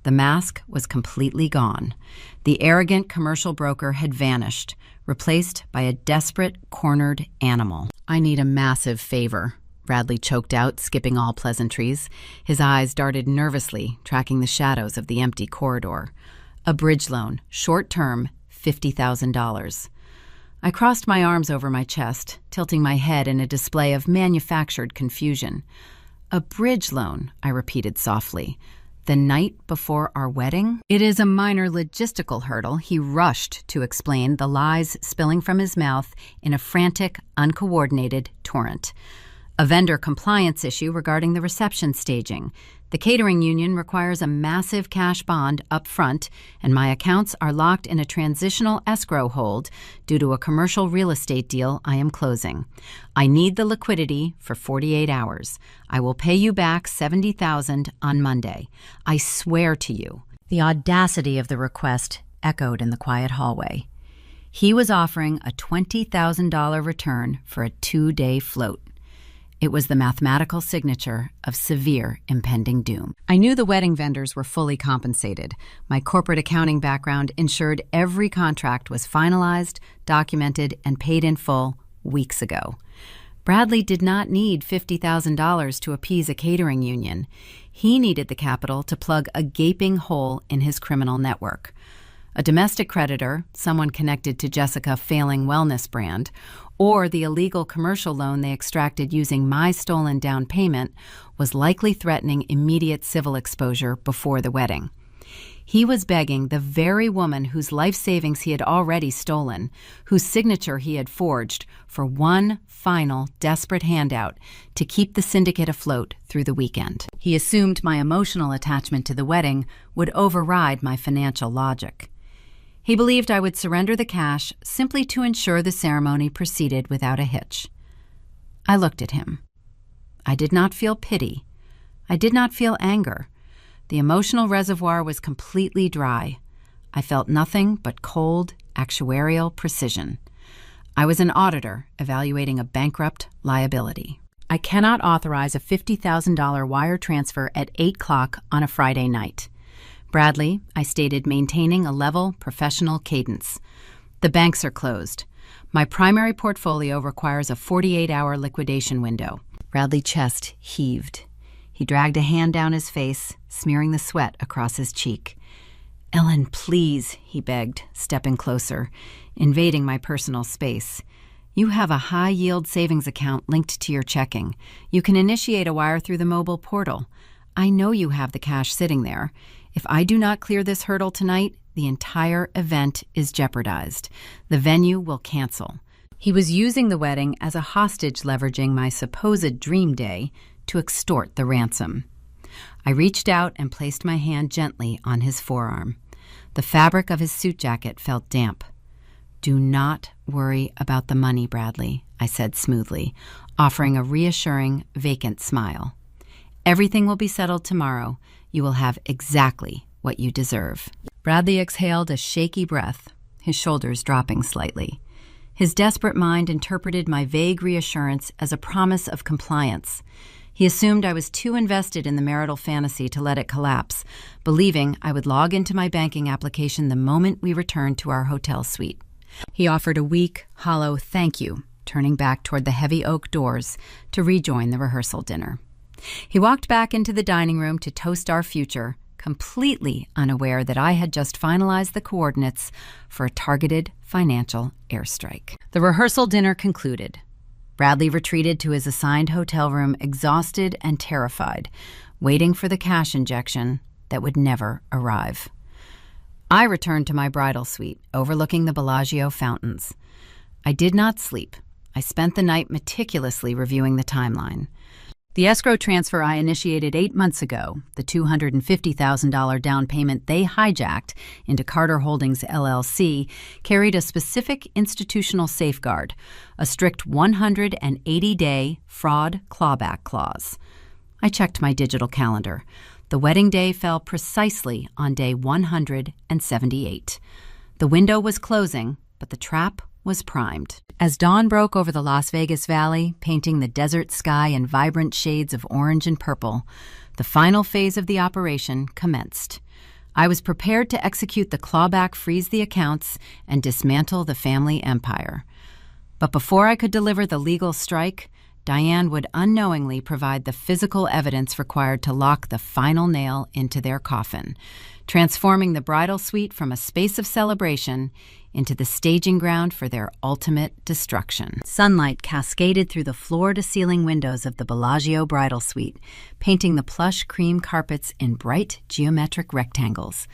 The mask was completely gone. The arrogant commercial broker had vanished, replaced by a desperate, cornered animal. "I need a massive favor," Bradley choked out, skipping all pleasantries. His eyes darted nervously, tracking the shadows of the empty corridor. "A bridge loan, short-term, $50,000. I crossed my arms over my chest, tilting my head in a display of manufactured confusion. A bridge loan, I repeated softly. The night before our wedding? It is a minor logistical hurdle, he rushed to explain, the lies spilling from his mouth in a frantic, uncoordinated torrent. A vendor compliance issue regarding the reception staging. The catering union requires a massive cash bond up front, and my accounts are locked in a transitional escrow hold due to a commercial real estate deal I am closing. I need the liquidity for 48 hours. I will pay you back $70,000 on Monday. I swear to you. The audacity of the request echoed in the quiet hallway. He was offering a $20,000 return for a 2-day float. It was the mathematical signature of severe impending doom. I knew the wedding vendors were fully compensated. My corporate accounting background ensured every contract was finalized, documented, and paid in full weeks ago. Bradley did not need $50,000 to appease a catering union. He needed the capital to plug a gaping hole in his criminal network. A domestic creditor, someone connected to Jessica failing wellness brand, or the illegal commercial loan they extracted using my stolen down payment, was likely threatening immediate civil exposure before the wedding. He was begging the very woman whose life savings he had already stolen, whose signature he had forged, for one final desperate handout to keep the syndicate afloat through the weekend. He assumed my emotional attachment to the wedding would override my financial logic. He believed I would surrender the cash simply to ensure the ceremony proceeded without a hitch. I looked at him. I did not feel pity. I did not feel anger. The emotional reservoir was completely dry. I felt nothing but cold, actuarial precision. I was an auditor evaluating a bankrupt liability. I cannot authorize a $50,000 wire transfer at 8 o'clock on a Friday night. Bradley, I stated, maintaining a level, professional cadence. The banks are closed. My primary portfolio requires a 48-hour liquidation window. Bradley's chest heaved. He dragged a hand down his face, smearing the sweat across his cheek. "Ellen, please," he begged, stepping closer, invading my personal space. "You have a high-yield savings account linked to your checking. You can initiate a wire through the mobile portal. I know you have the cash sitting there. If I do not clear this hurdle tonight, the entire event is jeopardized. The venue will cancel." He was using the wedding as a hostage, leveraging my supposed dream day to extort the ransom. I reached out and placed my hand gently on his forearm. The fabric of his suit jacket felt damp. "Do not worry about the money, Bradley," I said smoothly, offering a reassuring, vacant smile. "Everything will be settled tomorrow. You will have exactly what you deserve." Bradley exhaled a shaky breath, his shoulders dropping slightly. His desperate mind interpreted my vague reassurance as a promise of compliance. He assumed I was too invested in the marital fantasy to let it collapse, believing I would log into my banking application the moment we returned to our hotel suite. He offered a weak, hollow thank you, turning back toward the heavy oak doors to rejoin the rehearsal dinner. He walked back into the dining room to toast our future, completely unaware that I had just finalized the coordinates for a targeted financial airstrike. The rehearsal dinner concluded. Bradley retreated to his assigned hotel room, exhausted and terrified, waiting for the cash injection that would never arrive. I returned to my bridal suite, overlooking the Bellagio fountains. I did not sleep. I spent the night meticulously reviewing the timeline. The escrow transfer I initiated 8 months ago, the $250,000 down payment they hijacked into Carter Holdings LLC, carried a specific institutional safeguard, a strict 180-day fraud clawback clause. I checked my digital calendar. The wedding day fell precisely on day 178. The window was closing, but the trap was primed. As dawn broke over the Las Vegas Valley, painting the desert sky in vibrant shades of orange and purple, the final phase of the operation commenced. I was prepared to execute the clawback, freeze the accounts, and dismantle the family empire. But before I could deliver the legal strike, Diane would unknowingly provide the physical evidence required to lock the final nail into their coffin, transforming the bridal suite from a space of celebration into the staging ground for their ultimate destruction. Sunlight cascaded through the floor-to-ceiling windows of the Bellagio bridal suite, painting the plush cream carpets in bright geometric rectangles.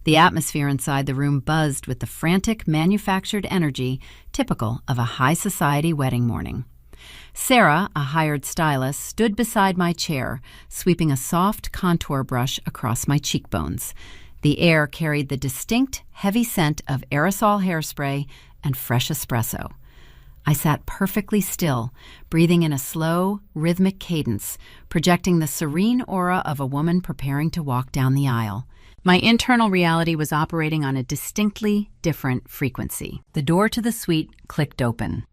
The atmosphere inside the room buzzed with the frantic, manufactured energy typical of a high-society wedding morning. Sarah, a hired stylist, stood beside my chair, sweeping a soft contour brush across my cheekbones. The air carried the distinct, heavy scent of aerosol hairspray and fresh espresso. I sat perfectly still, breathing in a slow, rhythmic cadence, projecting the serene aura of a woman preparing to walk down the aisle. My internal reality was operating on a distinctly different frequency. The door to the suite clicked open.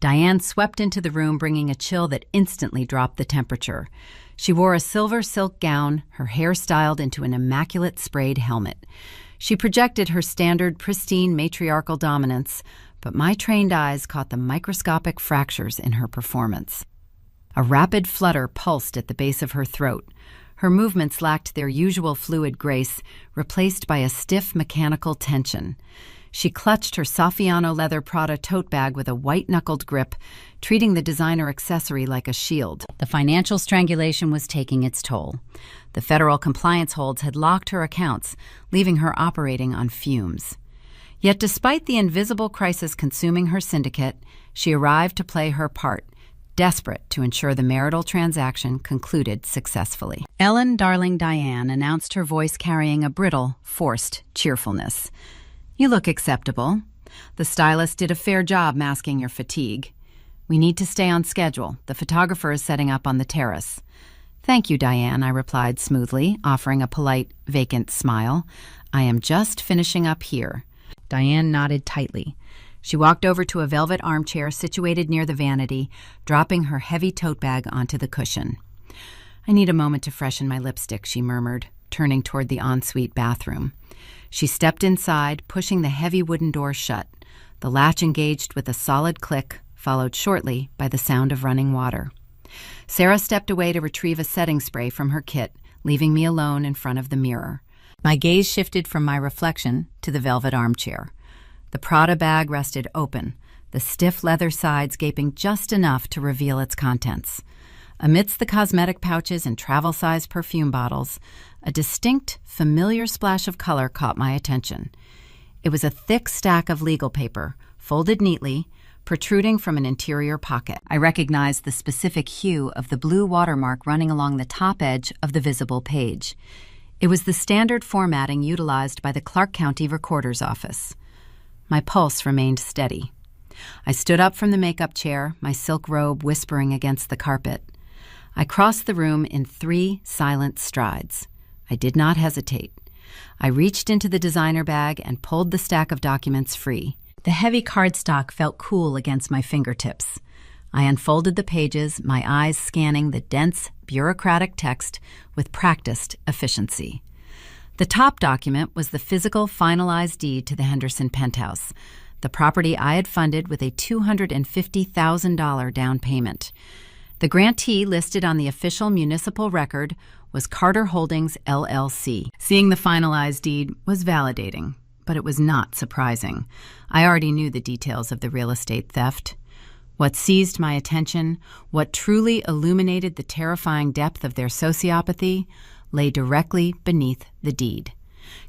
Diane swept into the room, bringing a chill that instantly dropped the temperature. She wore a silver silk gown, her hair styled into an immaculate sprayed helmet. She projected her standard, pristine matriarchal dominance, but my trained eyes caught the microscopic fractures in her performance. A rapid flutter pulsed at the base of her throat. Her movements lacked their usual fluid grace, replaced by a stiff mechanical tension. She clutched her Saffiano leather Prada tote bag with a white-knuckled grip, treating the designer accessory like a shield. The financial strangulation was taking its toll. The federal compliance holds had locked her accounts, leaving her operating on fumes. Yet despite the invisible crisis consuming her syndicate, she arrived to play her part, desperate to ensure the marital transaction concluded successfully. Ellen Darling Diane announced, her voice carrying a brittle, forced cheerfulness. "You look acceptable. The stylist did a fair job masking your fatigue. We need to stay on schedule. The photographer is setting up on the terrace." "Thank you, Diane," I replied smoothly, offering a polite, vacant smile. "I am just finishing up here." Diane nodded tightly. She walked over to a velvet armchair situated near the vanity, dropping her heavy tote bag onto the cushion. "I need a moment to freshen my lipstick," she murmured, turning toward the ensuite bathroom. She stepped inside, pushing the heavy wooden door shut. The latch engaged with a solid click, followed shortly by the sound of running water. Sarah stepped away to retrieve a setting spray from her kit, leaving me alone in front of the mirror. My gaze shifted from my reflection to the velvet armchair. The Prada bag rested open, the stiff leather sides gaping just enough to reveal its contents. Amidst the cosmetic pouches and travel-sized perfume bottles, a distinct, familiar splash of color caught my attention. It was a thick stack of legal paper, folded neatly, protruding from an interior pocket. I recognized the specific hue of the blue watermark running along the top edge of the visible page. It was the standard formatting utilized by the Clark County Recorder's Office. My pulse remained steady. I stood up from the makeup chair, my silk robe whispering against the carpet. I crossed the room in 3 silent strides. I did not hesitate. I reached into the designer bag and pulled the stack of documents free. The heavy cardstock felt cool against my fingertips. I unfolded the pages, my eyes scanning the dense, bureaucratic text with practiced efficiency. The top document was the physical finalized deed to the Henderson penthouse, the property I had funded with a $250,000 down payment. The grantee listed on the official municipal record was Carter Holdings, LLC. Seeing the finalized deed was validating, but it was not surprising. I already knew the details of the real estate theft. What seized my attention, what truly illuminated the terrifying depth of their sociopathy, lay directly beneath the deed.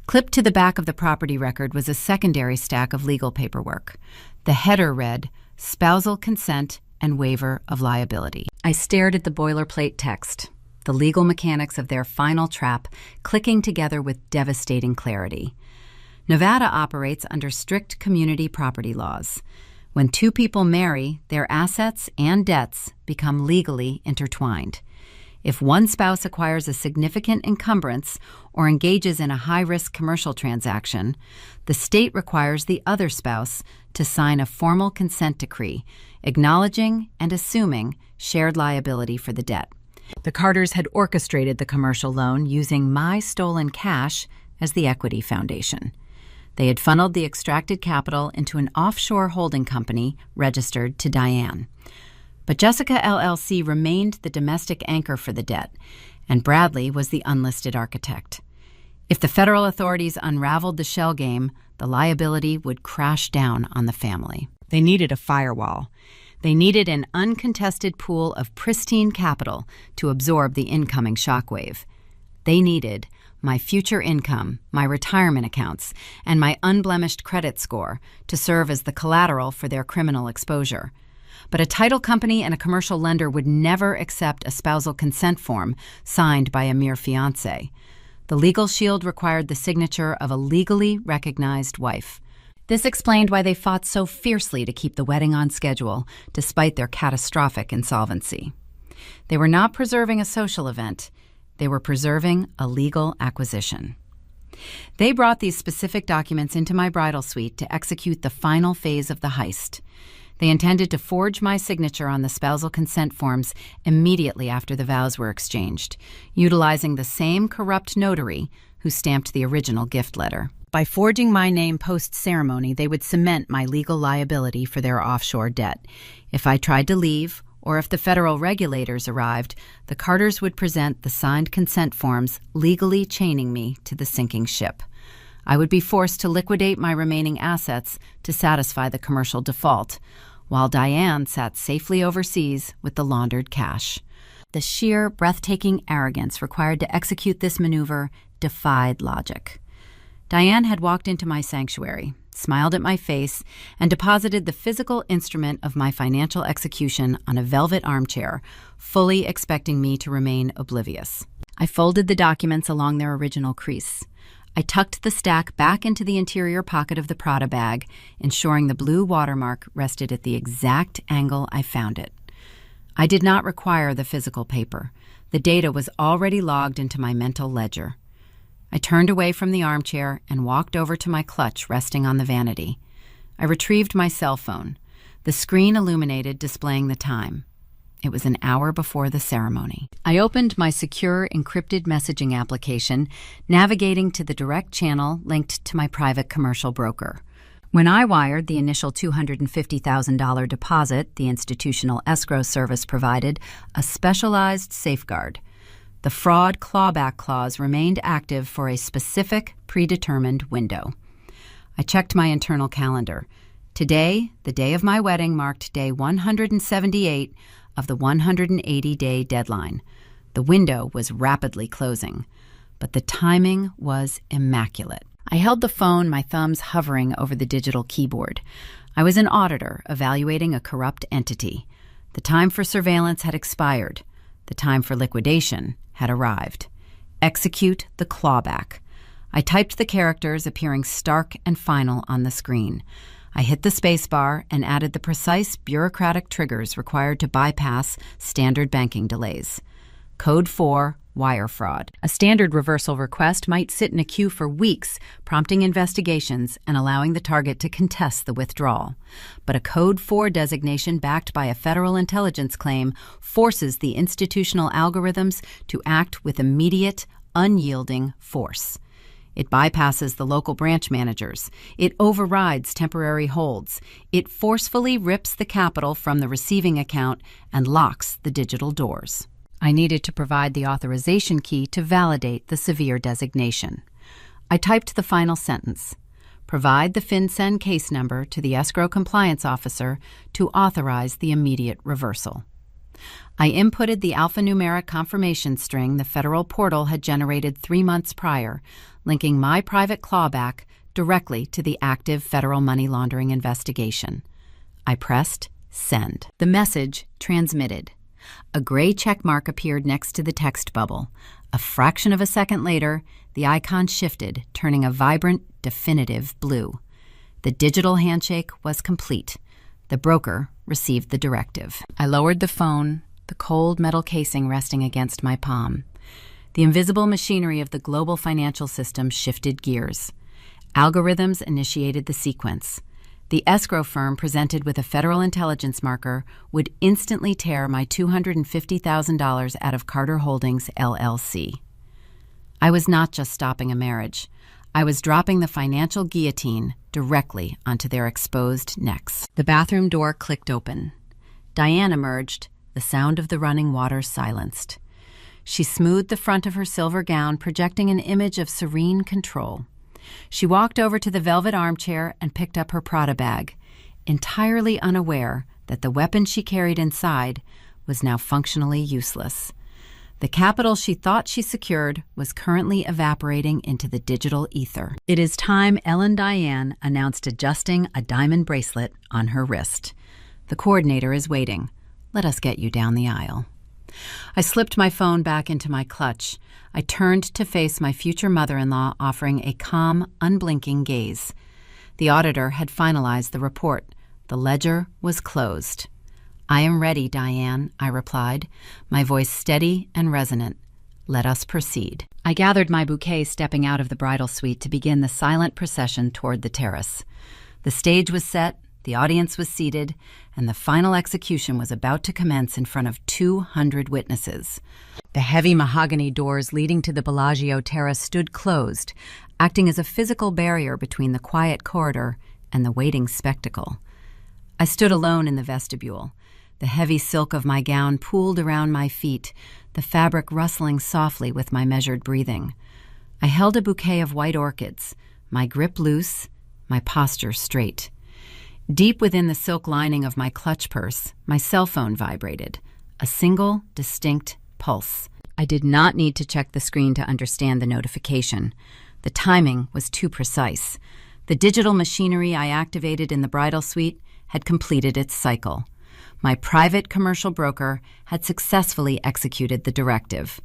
Clipped to the back of the property record was a secondary stack of legal paperwork. The header read, "Spousal consent and waiver of liability." I stared at the boilerplate text, the legal mechanics of their final trap clicking together with devastating clarity. Nevada operates under strict community property laws. When 2 people marry, their assets and debts become legally intertwined. If one spouse acquires a significant encumbrance or engages in a high-risk commercial transaction, the state requires the other spouse to sign a formal consent decree, acknowledging and assuming shared liability for the debt. The Carters had orchestrated the commercial loan using my stolen cash as the equity foundation. They had funneled the extracted capital into an offshore holding company registered to Diane. But Jessica LLC remained the domestic anchor for the debt, and Bradley was the unlisted architect. If the federal authorities unraveled the shell game, the the liability would crash down on the family. They needed a firewall. They needed an uncontested pool of pristine capital to absorb the incoming shockwave. They needed my future income, my retirement accounts, and my unblemished credit score to serve as the collateral for their criminal exposure. But a title company and a commercial lender would never accept a spousal consent form signed by a mere fiancé. The legal shield required the signature of a legally recognized wife. This explained why they fought so fiercely to keep the wedding on schedule, despite their catastrophic insolvency. They were not preserving a social event. They were preserving a legal acquisition. They brought these specific documents into my bridal suite to execute the final phase of the heist. They intended to forge my signature on the spousal consent forms immediately after the vows were exchanged, utilizing the same corrupt notary who stamped the original gift letter. By forging my name post-ceremony, they would cement my legal liability for their offshore debt. If I tried to leave, or if the federal regulators arrived, the Carters would present the signed consent forms legally chaining me to the sinking ship. I would be forced to liquidate my remaining assets to satisfy the commercial default, while Diane sat safely overseas with the laundered cash. The sheer, breathtaking arrogance required to execute this maneuver defied logic. Diane had walked into my sanctuary, smiled at my face, and deposited the physical instrument of my financial execution on a velvet armchair, fully expecting me to remain oblivious. I folded the documents along their original crease. I tucked the stack back into the interior pocket of the Prada bag, ensuring the blue watermark rested at the exact angle I found it. I did not require the physical paper. The data was already logged into my mental ledger. I turned away from the armchair and walked over to my clutch resting on the vanity. I retrieved my cell phone. The screen illuminated, displaying the time. It was an hour before the ceremony. I opened my secure encrypted messaging application, navigating to the direct channel linked to my private commercial broker. When I wired the initial $250,000 deposit the institutional escrow service provided, a specialized safeguard. The fraud clawback clause remained active for a specific, predetermined window. I checked my internal calendar. Today, the day of my wedding, marked day 178 of the 180-day deadline. The window was rapidly closing, but the timing was immaculate. I held the phone, my thumbs hovering over the digital keyboard. I was an auditor evaluating a corrupt entity. The time for surveillance had expired. The time for liquidation had arrived. Execute the clawback. I typed the characters appearing stark and final on the screen. I hit the spacebar and added the precise bureaucratic triggers required to bypass standard banking delays. Code 4, wire fraud. A standard reversal request might sit in a queue for weeks, prompting investigations and allowing the target to contest the withdrawal. But a Code 4 designation backed by a federal intelligence claim forces the institutional algorithms to act with immediate, unyielding force. It bypasses the local branch managers. It overrides temporary holds. It forcefully rips the capital from the receiving account and locks the digital doors. I needed to provide the authorization key to validate the severe designation. I typed the final sentence. Provide the FinCEN case number to the escrow compliance officer to authorize the immediate reversal. I inputted the alphanumeric confirmation string the federal portal had generated 3 months prior, linking my private clawback directly to the active federal money laundering investigation. I pressed send. The message transmitted. A gray check mark appeared next to the text bubble. A fraction of a second later, the icon shifted, turning a vibrant, definitive blue. The digital handshake was complete. The broker received the directive. I lowered the phone, the cold metal casing resting against my palm. The invisible machinery of the global financial system shifted gears. Algorithms initiated the sequence. The escrow firm presented with a federal intelligence marker would instantly tear my $250,000 out of Carter Holdings, LLC. I was not just stopping a marriage. I was dropping the financial guillotine directly onto their exposed necks. The bathroom door clicked open. Diane emerged, the sound of the running water silenced. She smoothed the front of her silver gown, projecting an image of serene control. She walked over to the velvet armchair and picked up her Prada bag, entirely unaware that the weapon she carried inside was now functionally useless. The capital she thought she secured was currently evaporating into the digital ether. It is time Ellen Diane announced adjusting a diamond bracelet on her wrist. The coordinator is waiting. Let us get you down the aisle. I slipped my phone back into my clutch. I turned to face my future mother-in-law, offering a calm, unblinking gaze. The auditor had finalized the report. The ledger was closed. "I am ready, Diane," I replied, my voice steady and resonant. "Let us proceed." I gathered my bouquet, stepping out of the bridal suite to begin the silent procession toward the terrace. The stage was set, the audience was seated, and the final execution was about to commence in front of 200 witnesses. The heavy mahogany doors leading to the Bellagio terrace stood closed, acting as a physical barrier between the quiet corridor and the waiting spectacle. I stood alone in the vestibule. The heavy silk of my gown pooled around my feet, the fabric rustling softly with my measured breathing. I held a bouquet of white orchids, my grip loose, my posture straight. Deep within the silk lining of my clutch purse, my cell phone vibrated, a single, distinct pulse. I did not need to check the screen to understand the notification. The timing was too precise. The digital machinery I activated in the bridal suite had completed its cycle. My private commercial broker had successfully executed the directive.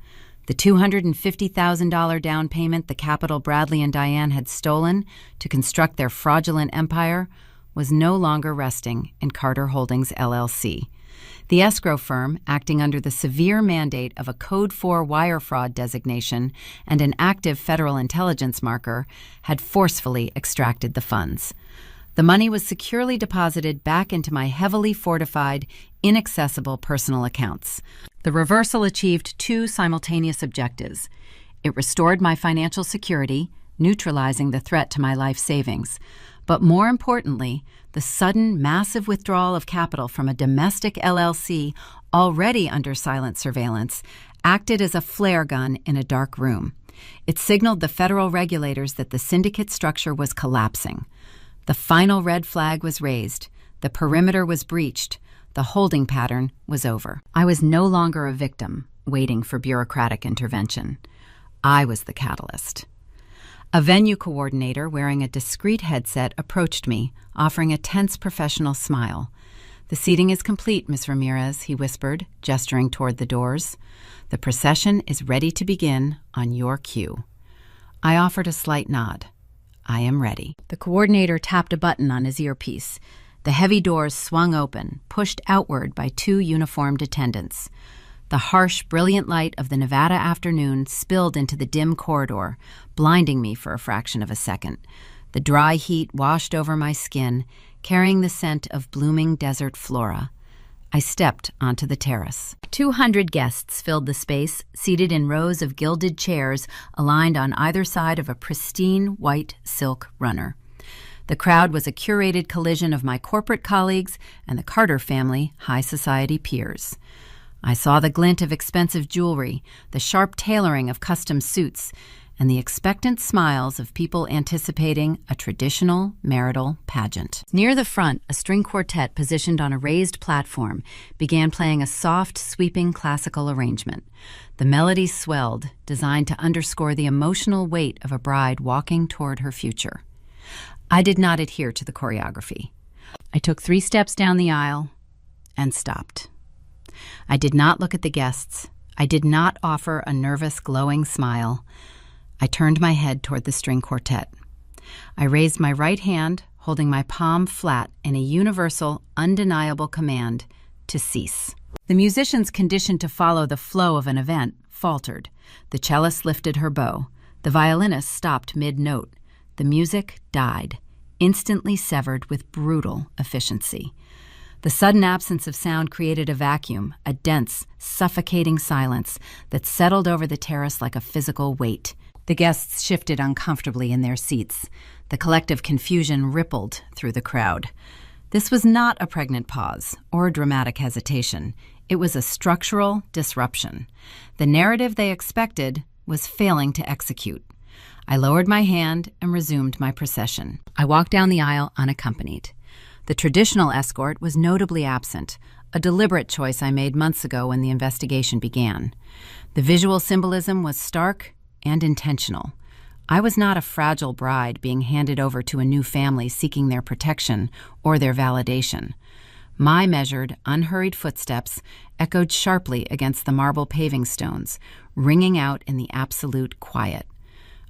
The $250,000 down payment the capital Bradley and Diane had stolen to construct their fraudulent empire was no longer resting in Carter Holdings, LLC. The escrow firm, acting under the severe mandate of a Code 4 wire fraud designation and an active federal intelligence marker, had forcefully extracted the funds. The money was securely deposited back into my heavily fortified, inaccessible personal accounts. The reversal achieved two simultaneous objectives. It restored my financial security, neutralizing the threat to my life savings. But more importantly, the sudden, massive withdrawal of capital from a domestic LLC already under silent surveillance acted as a flare gun in a dark room. It signaled the federal regulators that the syndicate structure was collapsing. The final red flag was raised. The perimeter was breached. The holding pattern was over. I was no longer a victim, waiting for bureaucratic intervention. I was the catalyst. A venue coordinator wearing a discreet headset approached me, offering a tense professional smile. "The seating is complete, Miss Ramirez," he whispered, gesturing toward the doors. "The procession is ready to begin on your cue." I offered a slight nod. "I am ready." The coordinator tapped a button on his earpiece. The heavy doors swung open, pushed outward by two uniformed attendants. The harsh, brilliant light of the Nevada afternoon spilled into the dim corridor, blinding me for a fraction of a second. The dry heat washed over my skin, carrying the scent of blooming desert flora. I stepped onto the terrace. 200 guests filled the space, seated in rows of gilded chairs aligned on either side of a pristine white silk runner. The crowd was a curated collision of my corporate colleagues and the Carter family high society peers. I saw the glint of expensive jewelry, the sharp tailoring of custom suits, and the expectant smiles of people anticipating a traditional marital pageant. Near the front, a string quartet positioned on a raised platform began playing a soft, sweeping classical arrangement. The melody swelled, designed to underscore the emotional weight of a bride walking toward her future. I did not adhere to the choreography. I took 3 steps down the aisle and stopped. I did not look at the guests. I did not offer a nervous, glowing smile. I turned my head toward the string quartet. I raised my right hand, holding my palm flat in a universal, undeniable command to cease. The musicians, conditioned to follow the flow of an event, faltered. The cellist lifted her bow. The violinist stopped mid-note. The music died, instantly severed with brutal efficiency. The sudden absence of sound created a vacuum, a dense, suffocating silence that settled over the terrace like a physical weight. The guests shifted uncomfortably in their seats. The collective confusion rippled through the crowd. This was not a pregnant pause or a dramatic hesitation. It was a structural disruption. The narrative they expected was failing to execute. I lowered my hand and resumed my procession. I walked down the aisle unaccompanied. The traditional escort was notably absent, a deliberate choice I made months ago when the investigation began. The visual symbolism was stark and intentional. I was not a fragile bride being handed over to a new family seeking their protection or their validation. My measured, unhurried footsteps echoed sharply against the marble paving stones, ringing out in the absolute quiet.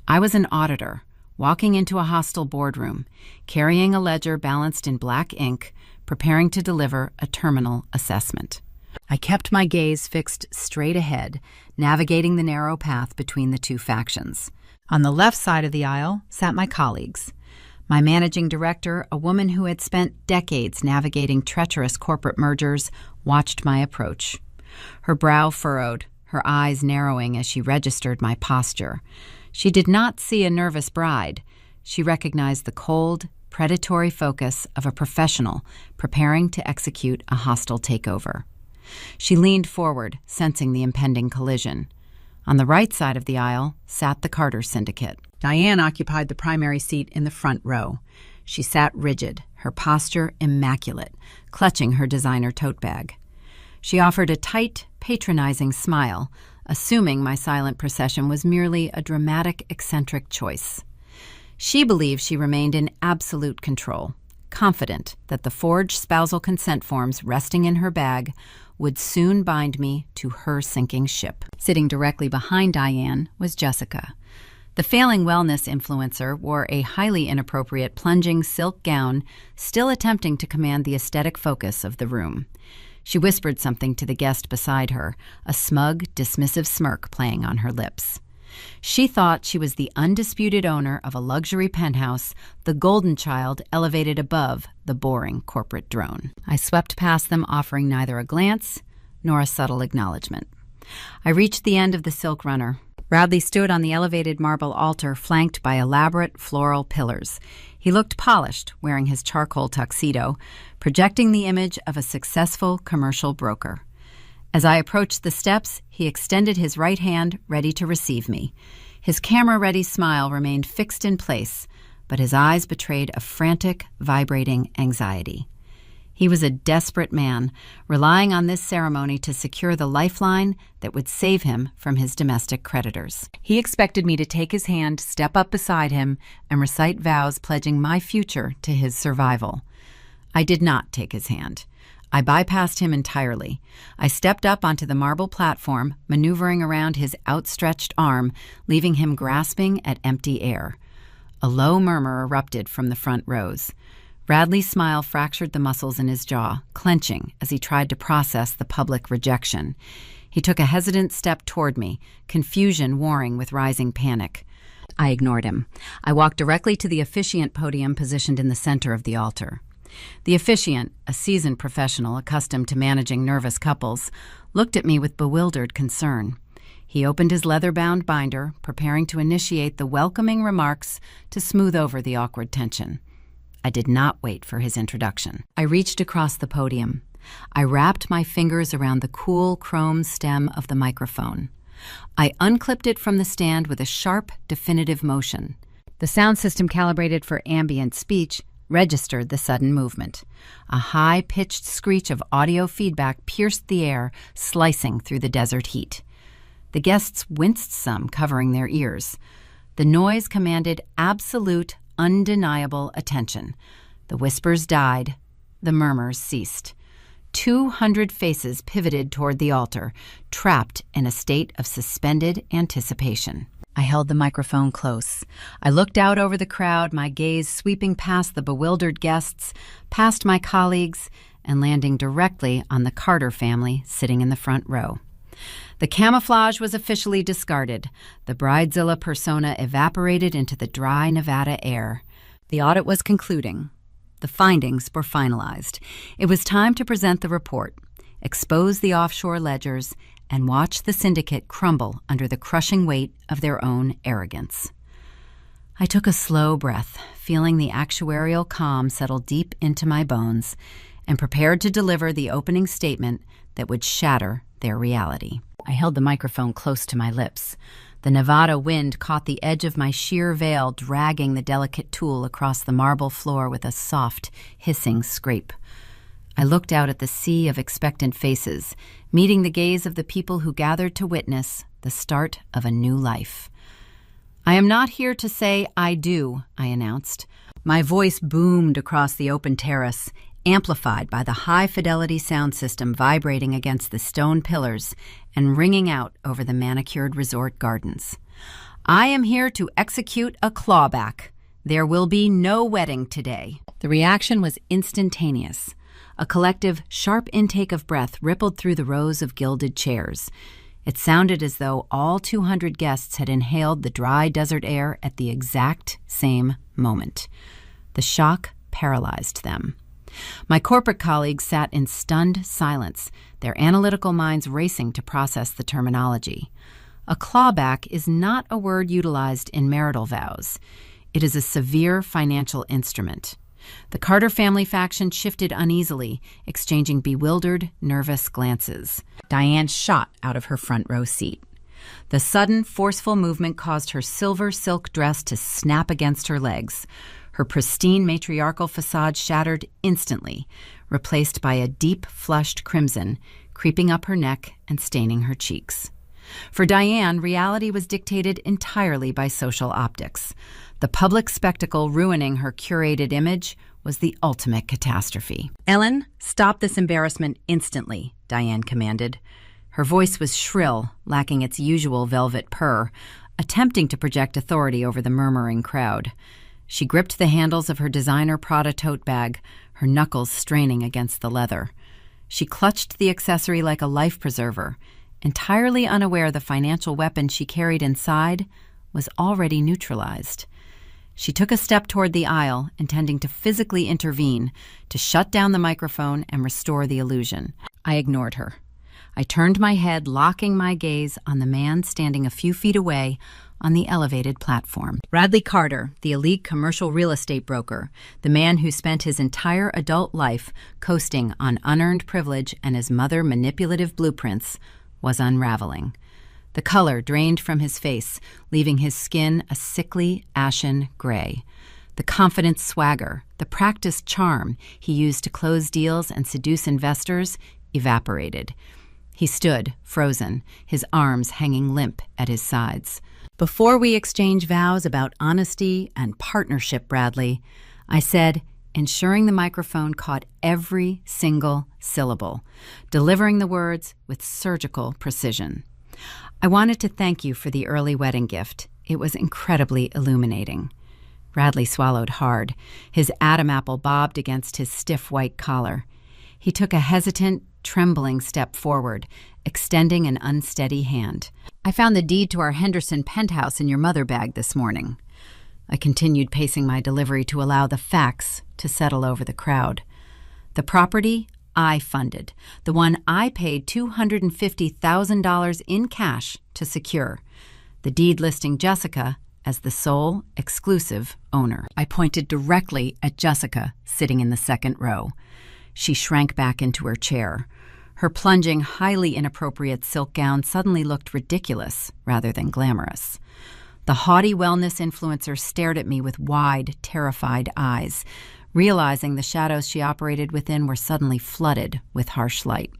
I was an auditor, walking into a hostile boardroom, carrying a ledger balanced in black ink, preparing to deliver a terminal assessment. I kept my gaze fixed straight ahead, navigating the narrow path between the two factions. On the left side of the aisle sat my colleagues. My managing director, a woman who had spent decades navigating treacherous corporate mergers, watched my approach. Her brow furrowed, her eyes narrowing as she registered my posture. She did not see a nervous bride. She recognized the cold, predatory focus of a professional preparing to execute a hostile takeover. She leaned forward, sensing the impending collision. On the right side of the aisle sat the Carter Syndicate. Diane occupied the primary seat in the front row. She sat rigid, her posture immaculate, clutching her designer tote bag. She offered a tight, patronizing smile, assuming my silent procession was merely a dramatic, eccentric choice. She believed she remained in absolute control, confident that the forged spousal consent forms resting in her bag would soon bind me to her sinking ship. Sitting directly behind Diane was Jessica. The failing wellness influencer wore a highly inappropriate plunging silk gown, still attempting to command the aesthetic focus of the room. She whispered something to the guest beside her, a smug, dismissive smirk playing on her lips. She thought she was the undisputed owner of a luxury penthouse, the golden child elevated above the boring corporate drone. I swept past them, offering neither a glance nor a subtle acknowledgement. I reached the end of the silk runner. Radley stood on the elevated marble altar flanked by elaborate floral pillars. He looked polished, wearing his charcoal tuxedo, projecting the image of a successful commercial broker. As I approached the steps, he extended his right hand, ready to receive me. His camera-ready smile remained fixed in place, but his eyes betrayed a frantic, vibrating anxiety. He was a desperate man, relying on this ceremony to secure the lifeline that would save him from his domestic creditors. He expected me to take his hand, step up beside him, and recite vows pledging my future to his survival. I did not take his hand. I bypassed him entirely. I stepped up onto the marble platform, maneuvering around his outstretched arm, leaving him grasping at empty air. A low murmur erupted from the front rows. Radley's smile fractured the muscles in his jaw, clenching as he tried to process the public rejection. He took a hesitant step toward me, confusion warring with rising panic. I ignored him. I walked directly to the officiant podium positioned in the center of the altar. The officiant, a seasoned professional accustomed to managing nervous couples, looked at me with bewildered concern. He opened his leather-bound binder, preparing to initiate the welcoming remarks to smooth over the awkward tension. I did not wait for his introduction. I reached across the podium. I wrapped my fingers around the cool chrome stem of the microphone. I unclipped it from the stand with a sharp, definitive motion. The sound system calibrated for ambient speech registered the sudden movement. A high-pitched screech of audio feedback pierced the air, slicing through the desert heat. The guests winced some, covering their ears. The noise commanded absolute, undeniable attention. The whispers died. The murmurs ceased. 200 faces pivoted toward the altar, trapped in a state of suspended anticipation. I held the microphone close. I looked out over the crowd, my gaze sweeping past the bewildered guests, past my colleagues, and landing directly on the Carter family sitting in the front row. The camouflage was officially discarded. The Bridezilla persona evaporated into the dry Nevada air. The audit was concluding. The findings were finalized. It was time to present the report, expose the offshore ledgers, and watch the syndicate crumble under the crushing weight of their own arrogance. I took a slow breath, feeling the actuarial calm settle deep into my bones, and prepared to deliver the opening statement that would shatter their reality. I held the microphone close to my lips. The Nevada wind caught the edge of my sheer veil, dragging the delicate tool across the marble floor with a soft, hissing scrape. I looked out at the sea of expectant faces, meeting the gaze of the people who gathered to witness the start of a new life. "I am not here to say I do," I announced. My voice boomed across the open terrace, amplified by the high-fidelity sound system vibrating against the stone pillars and ringing out over the manicured resort gardens. "I am here to execute a clawback. There will be no wedding today." The reaction was instantaneous. A collective, sharp intake of breath rippled through the rows of gilded chairs. It sounded as though all 200 guests had inhaled the dry desert air at the exact same moment. The shock paralyzed them. My corporate colleagues sat in stunned silence, their analytical minds racing to process the terminology. A clawback is not a word utilized in marital vows. It is a severe financial instrument. The Carter family faction shifted uneasily, exchanging bewildered, nervous glances. Diane shot out of her front row seat. The sudden, forceful movement caused her silver silk dress to snap against her legs. Her pristine matriarchal facade shattered instantly, replaced by a deep, flushed crimson, creeping up her neck and staining her cheeks. For Diane, reality was dictated entirely by social optics. The public spectacle ruining her curated image was the ultimate catastrophe. "Ellen, stop this embarrassment instantly," Diane commanded. Her voice was shrill, lacking its usual velvet purr, attempting to project authority over the murmuring crowd. She gripped the handles of her designer Prada tote bag, her knuckles straining against the leather. She clutched the accessory like a life preserver, entirely unaware the financial weapon she carried inside was already neutralized. She took a step toward the aisle, intending to physically intervene, to shut down the microphone and restore the illusion. I ignored her. I turned my head, locking my gaze on the man standing a few feet away on the elevated platform. Bradley Carter, the elite commercial real estate broker, the man who spent his entire adult life coasting on unearned privilege and his mother manipulative blueprints, was unraveling. The color drained from his face, leaving his skin a sickly, ashen gray. The confident swagger, the practiced charm he used to close deals and seduce investors, evaporated. He stood, frozen, his arms hanging limp at his sides. "Before we exchange vows about honesty and partnership, Bradley," I said, ensuring the microphone caught every single syllable, delivering the words with surgical precision. "I wanted to thank you for the early wedding gift. It was incredibly illuminating." Bradley swallowed hard. His Adam apple bobbed against his stiff white collar. He took a hesitant, trembling step forward, extending an unsteady hand. "I found the deed to our Henderson penthouse in your mother bag this morning." I continued pacing my delivery to allow the facts to settle over the crowd. "The property I funded, the one I paid $250,000 in cash to secure, the deed listing Jessica as the sole, exclusive owner." I pointed directly at Jessica, sitting in the second row. She shrank back into her chair. Her plunging, highly inappropriate silk gown suddenly looked ridiculous rather than glamorous. The haughty wellness influencer stared at me with wide, terrified eyes, realizing the shadows she operated within were suddenly flooded with harsh light.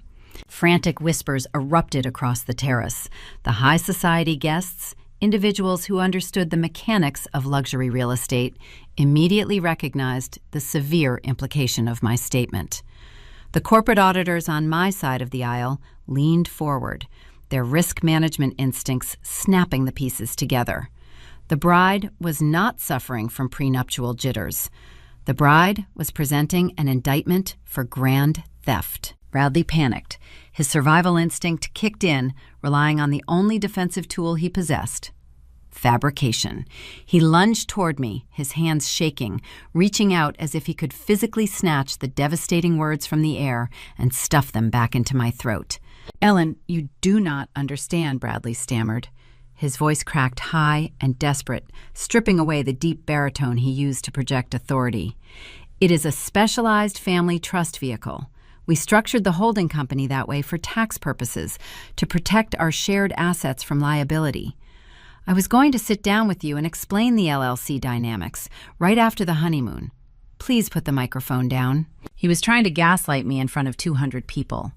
Frantic whispers erupted across the terrace. The high society guests, individuals who understood the mechanics of luxury real estate, immediately recognized the severe implication of my statement. The corporate auditors on my side of the aisle leaned forward, their risk management instincts snapping the pieces together. The bride was not suffering from prenuptial jitters. The bride was presenting an indictment for grand theft. Bradley panicked. His survival instinct kicked in, relying on the only defensive tool he possessed: fabrication. He lunged toward me, his hands shaking, reaching out as if he could physically snatch the devastating words from the air and stuff them back into my throat. "Ellen, you do not understand," Bradley stammered. His voice cracked high and desperate, stripping away the deep baritone he used to project authority. "It is a specialized family trust vehicle. We structured the holding company that way for tax purposes, to protect our shared assets from liability. I was going to sit down with you and explain the LLC dynamics right after the honeymoon. Please put the microphone down. He was trying to gaslight me in front of 200 people.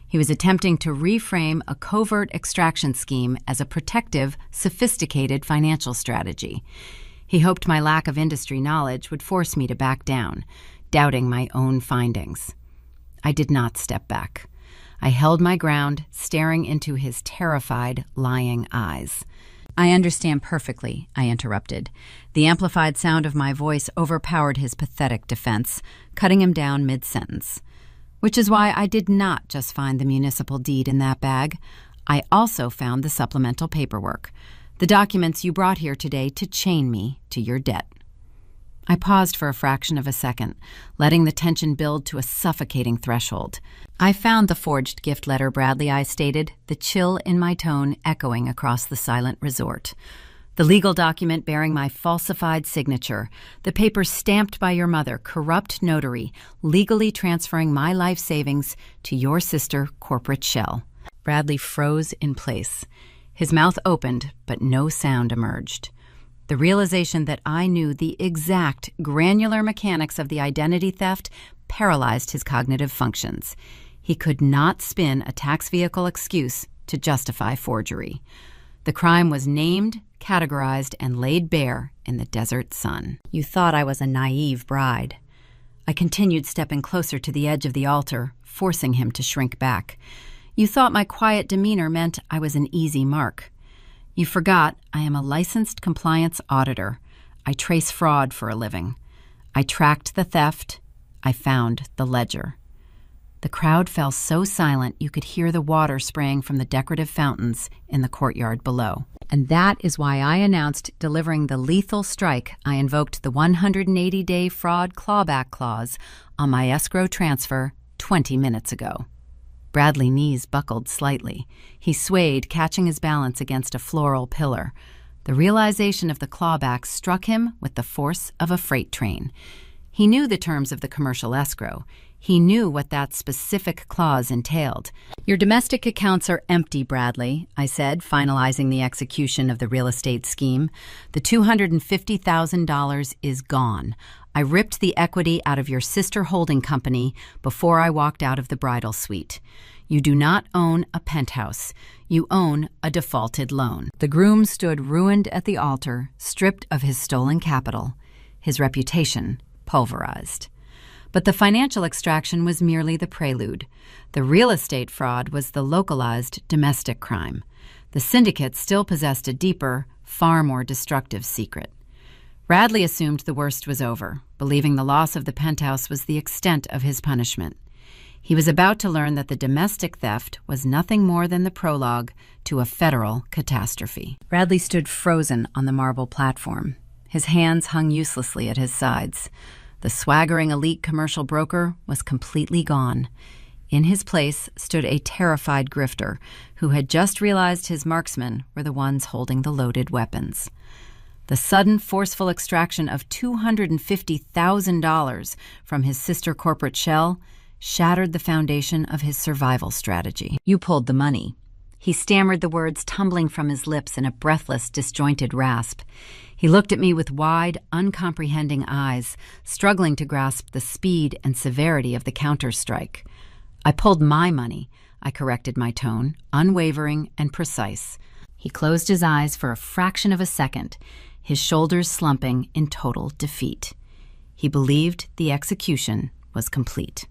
He was attempting to reframe a covert extraction scheme as a protective, sophisticated financial strategy. He hoped my lack of industry knowledge would force me to back down, doubting my own findings. I did not step back. I held my ground, staring into his terrified, lying eyes. I understand perfectly, I interrupted. The amplified sound of my voice overpowered his pathetic defense, cutting him down mid-sentence. Which is why I did not just find the municipal deed in that bag. I also found the supplemental paperwork, the documents you brought here today to chain me to your debt. I paused for a fraction of a second, letting the tension build to a suffocating threshold. I found the forged gift letter, Bradley, I stated, the chill in my tone echoing across the silent resort. The legal document bearing my falsified signature, the paper stamped by your mother, corrupt notary, legally transferring my life savings to your sister corporate shell. Bradley froze in place. His mouth opened, but no sound emerged. The realization that I knew the exact granular mechanics of the identity theft paralyzed his cognitive functions. He could not spin a tax vehicle excuse to justify forgery. The crime was named, categorized, and laid bare in the desert sun. You thought I was a naive bride. I continued stepping closer to the edge of the altar, forcing him to shrink back. You thought my quiet demeanor meant I was an easy mark. You forgot I am a licensed compliance auditor. I trace fraud for a living. I tracked the theft. I found the ledger. The crowd fell so silent you could hear the water spraying from the decorative fountains in the courtyard below. And that is why I announced delivering the lethal strike. I invoked the 180-day fraud clawback clause on my escrow transfer 20 minutes ago. Bradley's knees buckled slightly. He swayed, catching his balance against a floral pillar. The realization of the clawback struck him with the force of a freight train. He knew the terms of the commercial escrow. He knew what that specific clause entailed. Your domestic accounts are empty, Bradley, I said, finalizing the execution of the real estate scheme. The $250,000 is gone. I ripped the equity out of your sister holding company before I walked out of the bridal suite. You do not own a penthouse. You own a defaulted loan. The groom stood ruined at the altar, stripped of his stolen capital, his reputation pulverized. But the financial extraction was merely the prelude. The real estate fraud was the localized domestic crime. The syndicate still possessed a deeper, far more destructive secret. Bradley assumed the worst was over, believing the loss of the penthouse was the extent of his punishment. He was about to learn that the domestic theft was nothing more than the prologue to a federal catastrophe. Bradley stood frozen on the marble platform. His hands hung uselessly at his sides. The swaggering elite commercial broker was completely gone. In his place stood a terrified grifter who had just realized his marksmen were the ones holding the loaded weapons. The sudden, forceful extraction of $250,000 from his sister corporate shell shattered the foundation of his survival strategy. You pulled the money. He stammered the words tumbling from his lips in a breathless, disjointed rasp. He looked at me with wide, uncomprehending eyes, struggling to grasp the speed and severity of the counterstrike. I pulled my money, I corrected my tone, unwavering and precise. He closed his eyes for a fraction of a second, his shoulders slumping in total defeat. He believed the execution was complete.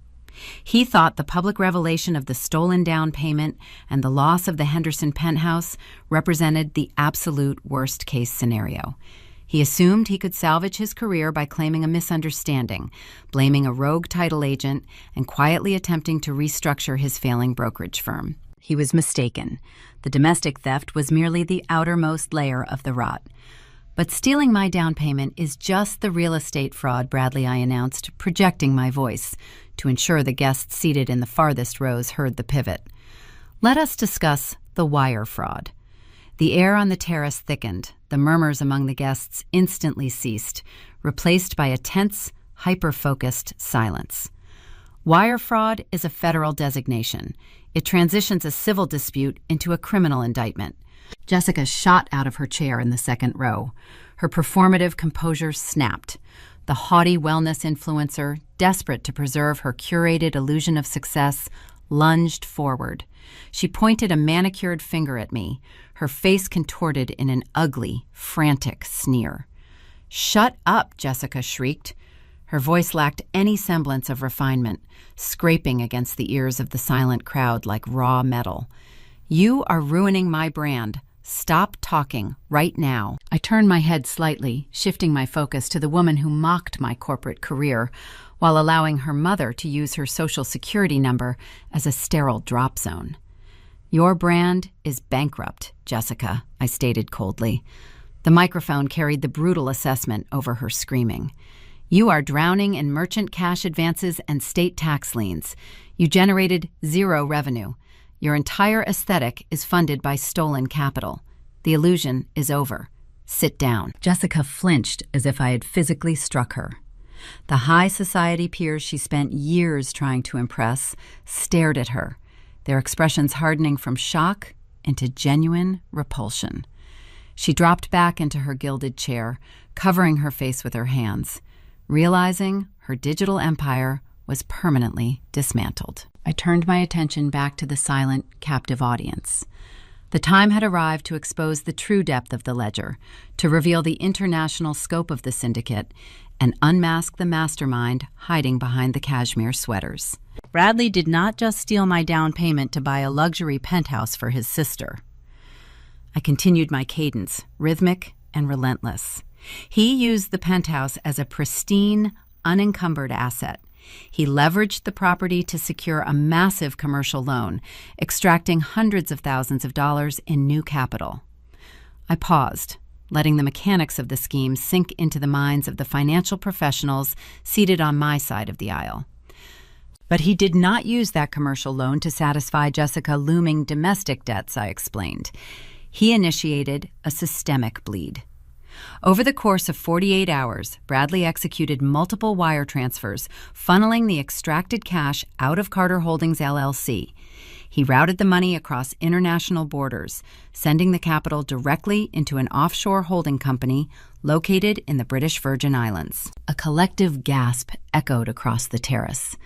He thought the public revelation of the stolen down payment and the loss of the Henderson penthouse represented the absolute worst-case scenario. He assumed he could salvage his career by claiming a misunderstanding, blaming a rogue title agent, and quietly attempting to restructure his failing brokerage firm. He was mistaken. The domestic theft was merely the outermost layer of the rot. But stealing my down payment is just the real estate fraud, Bradley, I announced, projecting my voice to ensure the guests seated in the farthest rows heard the pivot. Let us discuss the wire fraud. The air on the terrace thickened. The murmurs among the guests instantly ceased, replaced by a tense, hyper-focused silence. Wire fraud is a federal designation. It transitions a civil dispute into a criminal indictment. Jessica shot out of her chair in the second row. Her performative composure snapped. The haughty wellness influencer, desperate to preserve her curated illusion of success, lunged forward. She pointed a manicured finger at me, her face contorted in an ugly, frantic sneer. "Shut up," Jessica shrieked. Her voice lacked any semblance of refinement, scraping against the ears of the silent crowd like raw metal. "You are ruining my brand. Stop talking right now." I turned my head slightly, shifting my focus to the woman who mocked my corporate career while allowing her mother to use her social security number as a sterile drop zone. "Your brand is bankrupt, Jessica," I stated coldly. The microphone carried the brutal assessment over her screaming. "You are drowning in merchant cash advances and state tax liens. You generated zero revenue. Your entire aesthetic is funded by stolen capital. The illusion is over. Sit down." Jessica flinched as if I had physically struck her. The high society peers she spent years trying to impress stared at her, their expressions hardening from shock into genuine repulsion. She dropped back into her gilded chair, covering her face with her hands, realizing her digital empire was permanently dismantled. I turned my attention back to the silent, captive audience. The time had arrived to expose the true depth of the ledger, to reveal the international scope of the syndicate, and unmask the mastermind hiding behind the cashmere sweaters. Bradley did not just steal my down payment to buy a luxury penthouse for his sister. I continued my cadence, rhythmic and relentless. He used the penthouse as a pristine, unencumbered asset. He leveraged the property to secure a massive commercial loan, extracting hundreds of thousands of dollars in new capital. I paused, letting the mechanics of the scheme sink into the minds of the financial professionals seated on my side of the aisle. But he did not use that commercial loan to satisfy Jessica's looming domestic debts, I explained. He initiated a systemic bleed. Over the course of 48 hours, Bradley executed multiple wire transfers, funneling the extracted cash out of Carter Holdings LLC. He routed the money across international borders, sending the capital directly into an offshore holding company located in the British Virgin Islands. A collective gasp echoed across the terrace.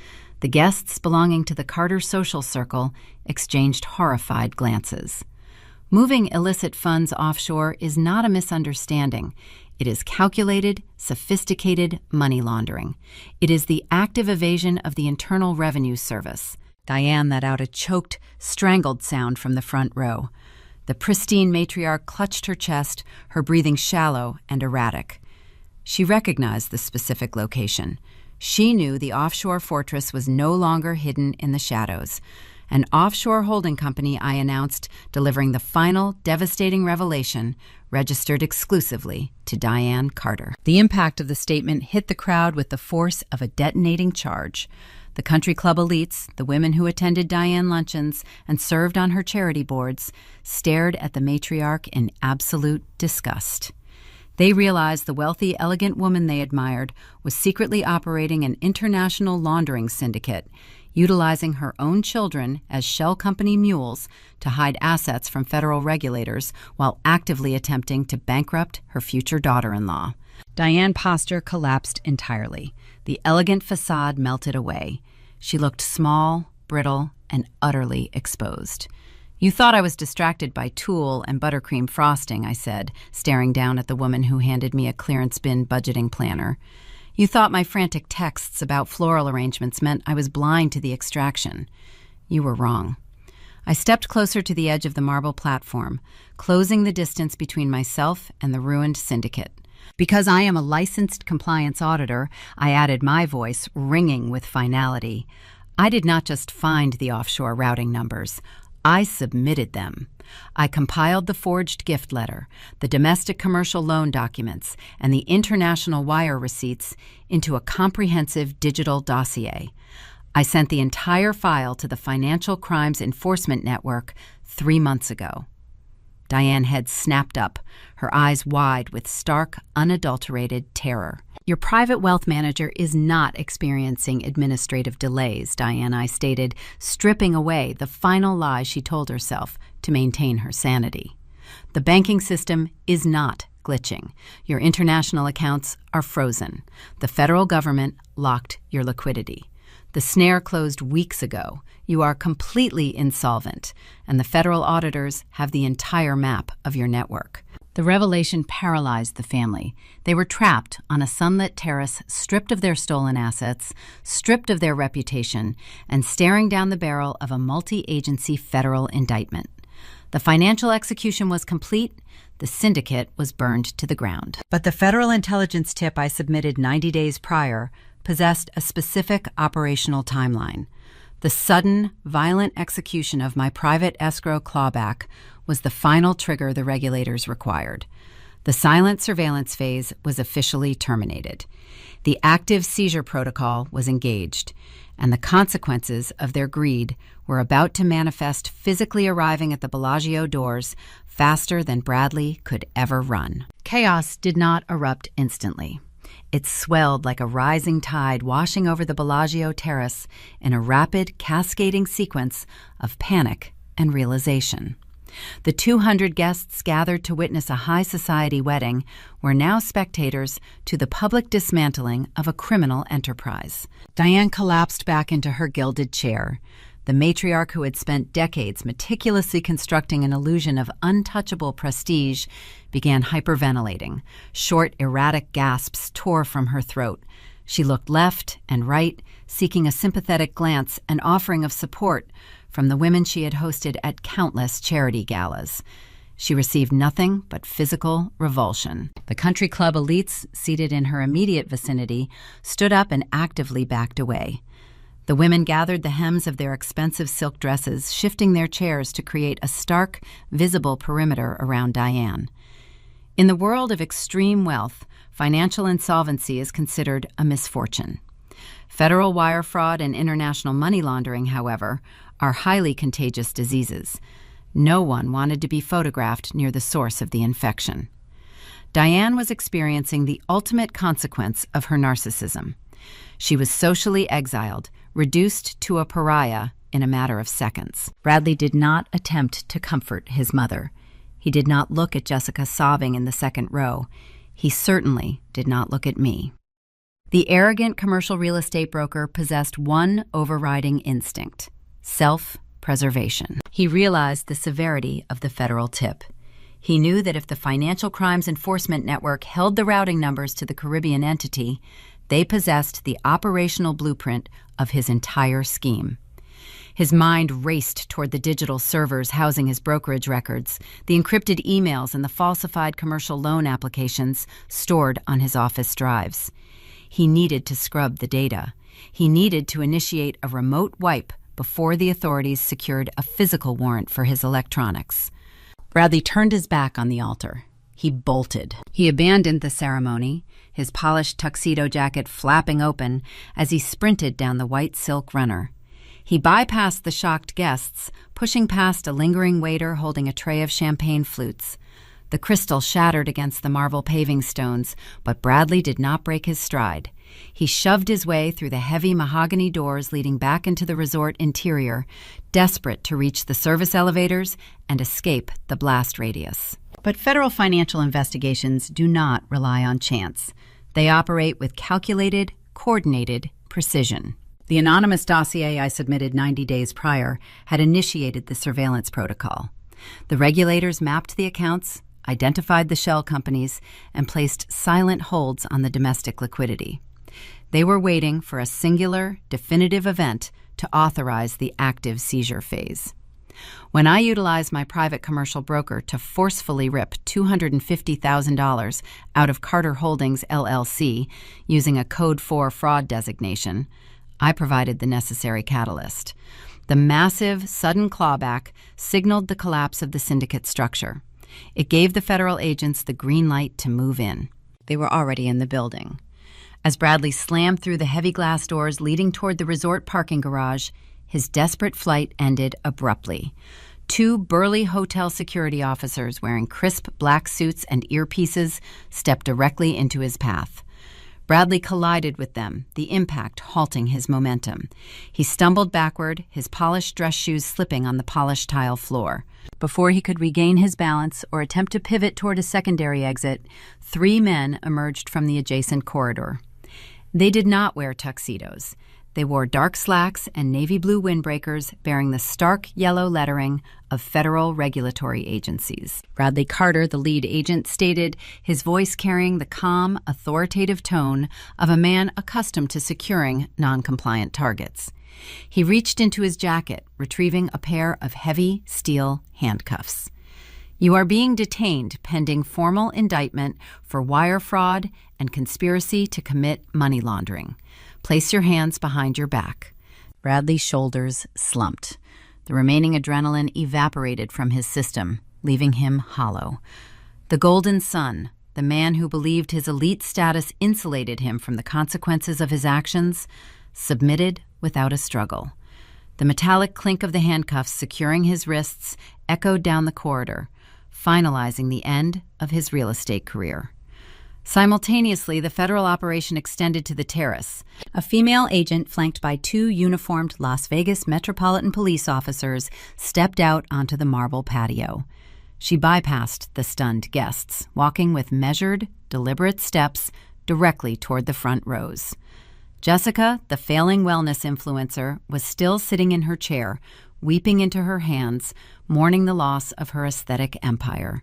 The guests belonging to the Carter social circle exchanged horrified glances. Moving illicit funds offshore is not a misunderstanding. It is calculated, sophisticated money laundering. It is the active evasion of the Internal Revenue Service. Diane let out a choked, strangled sound from the front row. The pristine matriarch clutched her chest, her breathing shallow and erratic. She recognized the specific location. She knew the offshore fortress was no longer hidden in the shadows. An offshore holding company, I announced, delivering the final devastating revelation, registered exclusively to Diane Carter. The impact of the statement hit the crowd with the force of a detonating charge. The country club elites, the women who attended Diane luncheons and served on her charity boards, stared at the matriarch in absolute disgust. They realized the wealthy, elegant woman they admired was secretly operating an international laundering syndicate, utilizing her own children as shell company mules to hide assets from federal regulators while actively attempting to bankrupt her future daughter-in-law. Diane's posture collapsed entirely. The elegant facade melted away. She looked small, brittle, and utterly exposed. "You thought I was distracted by tulle and buttercream frosting," I said, staring down at the woman who handed me a clearance bin budgeting planner. "You thought my frantic texts about floral arrangements meant I was blind to the extraction. You were wrong." I stepped closer to the edge of the marble platform, closing the distance between myself and the ruined syndicate. Because I am a licensed compliance auditor, I added my voice, ringing with finality. I did not just find the offshore routing numbers. I submitted them. I compiled the forged gift letter, the domestic commercial loan documents, and the international wire receipts into a comprehensive digital dossier. I sent the entire file to the Financial Crimes Enforcement Network 3 months ago. Diane's head snapped up, her eyes wide with stark, unadulterated terror. Your private wealth manager is not experiencing administrative delays, Diane stated, stripping away the final lie she told herself to maintain her sanity. The banking system is not glitching. Your international accounts are frozen. The federal government locked your liquidity. The snare closed weeks ago. You are completely insolvent, and the federal auditors have the entire map of your network. The revelation paralyzed the family. They were trapped on a sunlit terrace, stripped of their stolen assets, stripped of their reputation, and staring down the barrel of a multi-agency federal indictment. The financial execution was complete. The syndicate was burned to the ground. But the federal intelligence tip I submitted 90 days prior possessed a specific operational timeline. The sudden, violent execution of my private escrow clawback was the final trigger the regulators required. The silent surveillance phase was officially terminated. The active seizure protocol was engaged, and the consequences of their greed were about to manifest, physically arriving at the Bellagio doors faster than Bradley could ever run. Chaos did not erupt instantly. It swelled like a rising tide, washing over the Bellagio terrace in a rapid, cascading sequence of panic and realization. The 200 guests gathered to witness a high society wedding were now spectators to the public dismantling of a criminal enterprise. Diane collapsed back into her gilded chair. The matriarch who had spent decades meticulously constructing an illusion of untouchable prestige began hyperventilating. Short, erratic gasps tore from her throat. She looked left and right, seeking a sympathetic glance and offering of support from the women she had hosted at countless charity galas. She received nothing but physical revulsion. The country club elites seated in her immediate vicinity stood up and actively backed away. The women gathered the hems of their expensive silk dresses, shifting their chairs to create a stark, visible perimeter around Diane. In the world of extreme wealth, financial insolvency is considered a misfortune. Federal wire fraud and international money laundering, however, are highly contagious diseases. No one wanted to be photographed near the source of the infection. Diane was experiencing the ultimate consequence of her narcissism. She was socially exiled, reduced to a pariah in a matter of seconds. Bradley did not attempt to comfort his mother. He did not look at Jessica sobbing in the second row. He certainly did not look at me. The arrogant commercial real estate broker possessed one overriding instinct: self-preservation. He realized the severity of the federal tip. He knew that if the Financial Crimes Enforcement Network held the routing numbers to the Caribbean entity, they possessed the operational blueprint of his entire scheme. His mind raced toward the digital servers housing his brokerage records, the encrypted emails and the falsified commercial loan applications stored on his office drives. He needed to scrub the data. He needed to initiate a remote wipe before the authorities secured a physical warrant for his electronics. Bradley turned his back on the altar. He bolted. He abandoned the ceremony, his polished tuxedo jacket flapping open as he sprinted down the white silk runner. He bypassed the shocked guests, pushing past a lingering waiter holding a tray of champagne flutes. The crystal shattered against the marble paving stones, but Bradley did not break his stride. He shoved his way through the heavy mahogany doors leading back into the resort interior, desperate to reach the service elevators and escape the blast radius. But federal financial investigations do not rely on chance. They operate with calculated, coordinated precision. The anonymous dossier I submitted 90 days prior had initiated the surveillance protocol. The regulators mapped the accounts, identified the shell companies, and placed silent holds on the domestic liquidity. They were waiting for a singular, definitive event to authorize the active seizure phase. When I utilized my private commercial broker to forcefully rip $250,000 out of Carter Holdings, LLC, using a Code 4 fraud designation, I provided the necessary catalyst. The massive, sudden clawback signaled the collapse of the syndicate structure. It gave the federal agents the green light to move in. They were already in the building. As Bradley slammed through the heavy glass doors leading toward the resort parking garage, his desperate flight ended abruptly. Two burly hotel security officers wearing crisp black suits and earpieces stepped directly into his path. Bradley collided with them, the impact halting his momentum. He stumbled backward, his polished dress shoes slipping on the polished tile floor. Before he could regain his balance or attempt to pivot toward a secondary exit, 3 men emerged from the adjacent corridor. They did not wear tuxedos. They wore dark slacks and navy blue windbreakers bearing the stark yellow lettering of federal regulatory agencies. Bradley Carter, the lead agent, stated, his voice carrying the calm, authoritative tone of a man accustomed to securing non-compliant targets. He reached into his jacket, retrieving a pair of heavy steel handcuffs. You are being detained pending formal indictment for wire fraud and conspiracy to commit money laundering. Place your hands behind your back. Bradley's shoulders slumped. The remaining adrenaline evaporated from his system, leaving him hollow. The Golden Sun, the man who believed his elite status insulated him from the consequences of his actions, submitted without a struggle. The metallic clink of the handcuffs securing his wrists echoed down the corridor, finalizing the end of his real estate career. Simultaneously, the federal operation extended to the terrace. A female agent flanked by 2 uniformed Las Vegas Metropolitan Police officers stepped out onto the marble patio. She bypassed the stunned guests, walking with measured, deliberate steps directly toward the front rows. Jessica, the failing wellness influencer, was still sitting in her chair, weeping into her hands, mourning the loss of her aesthetic empire.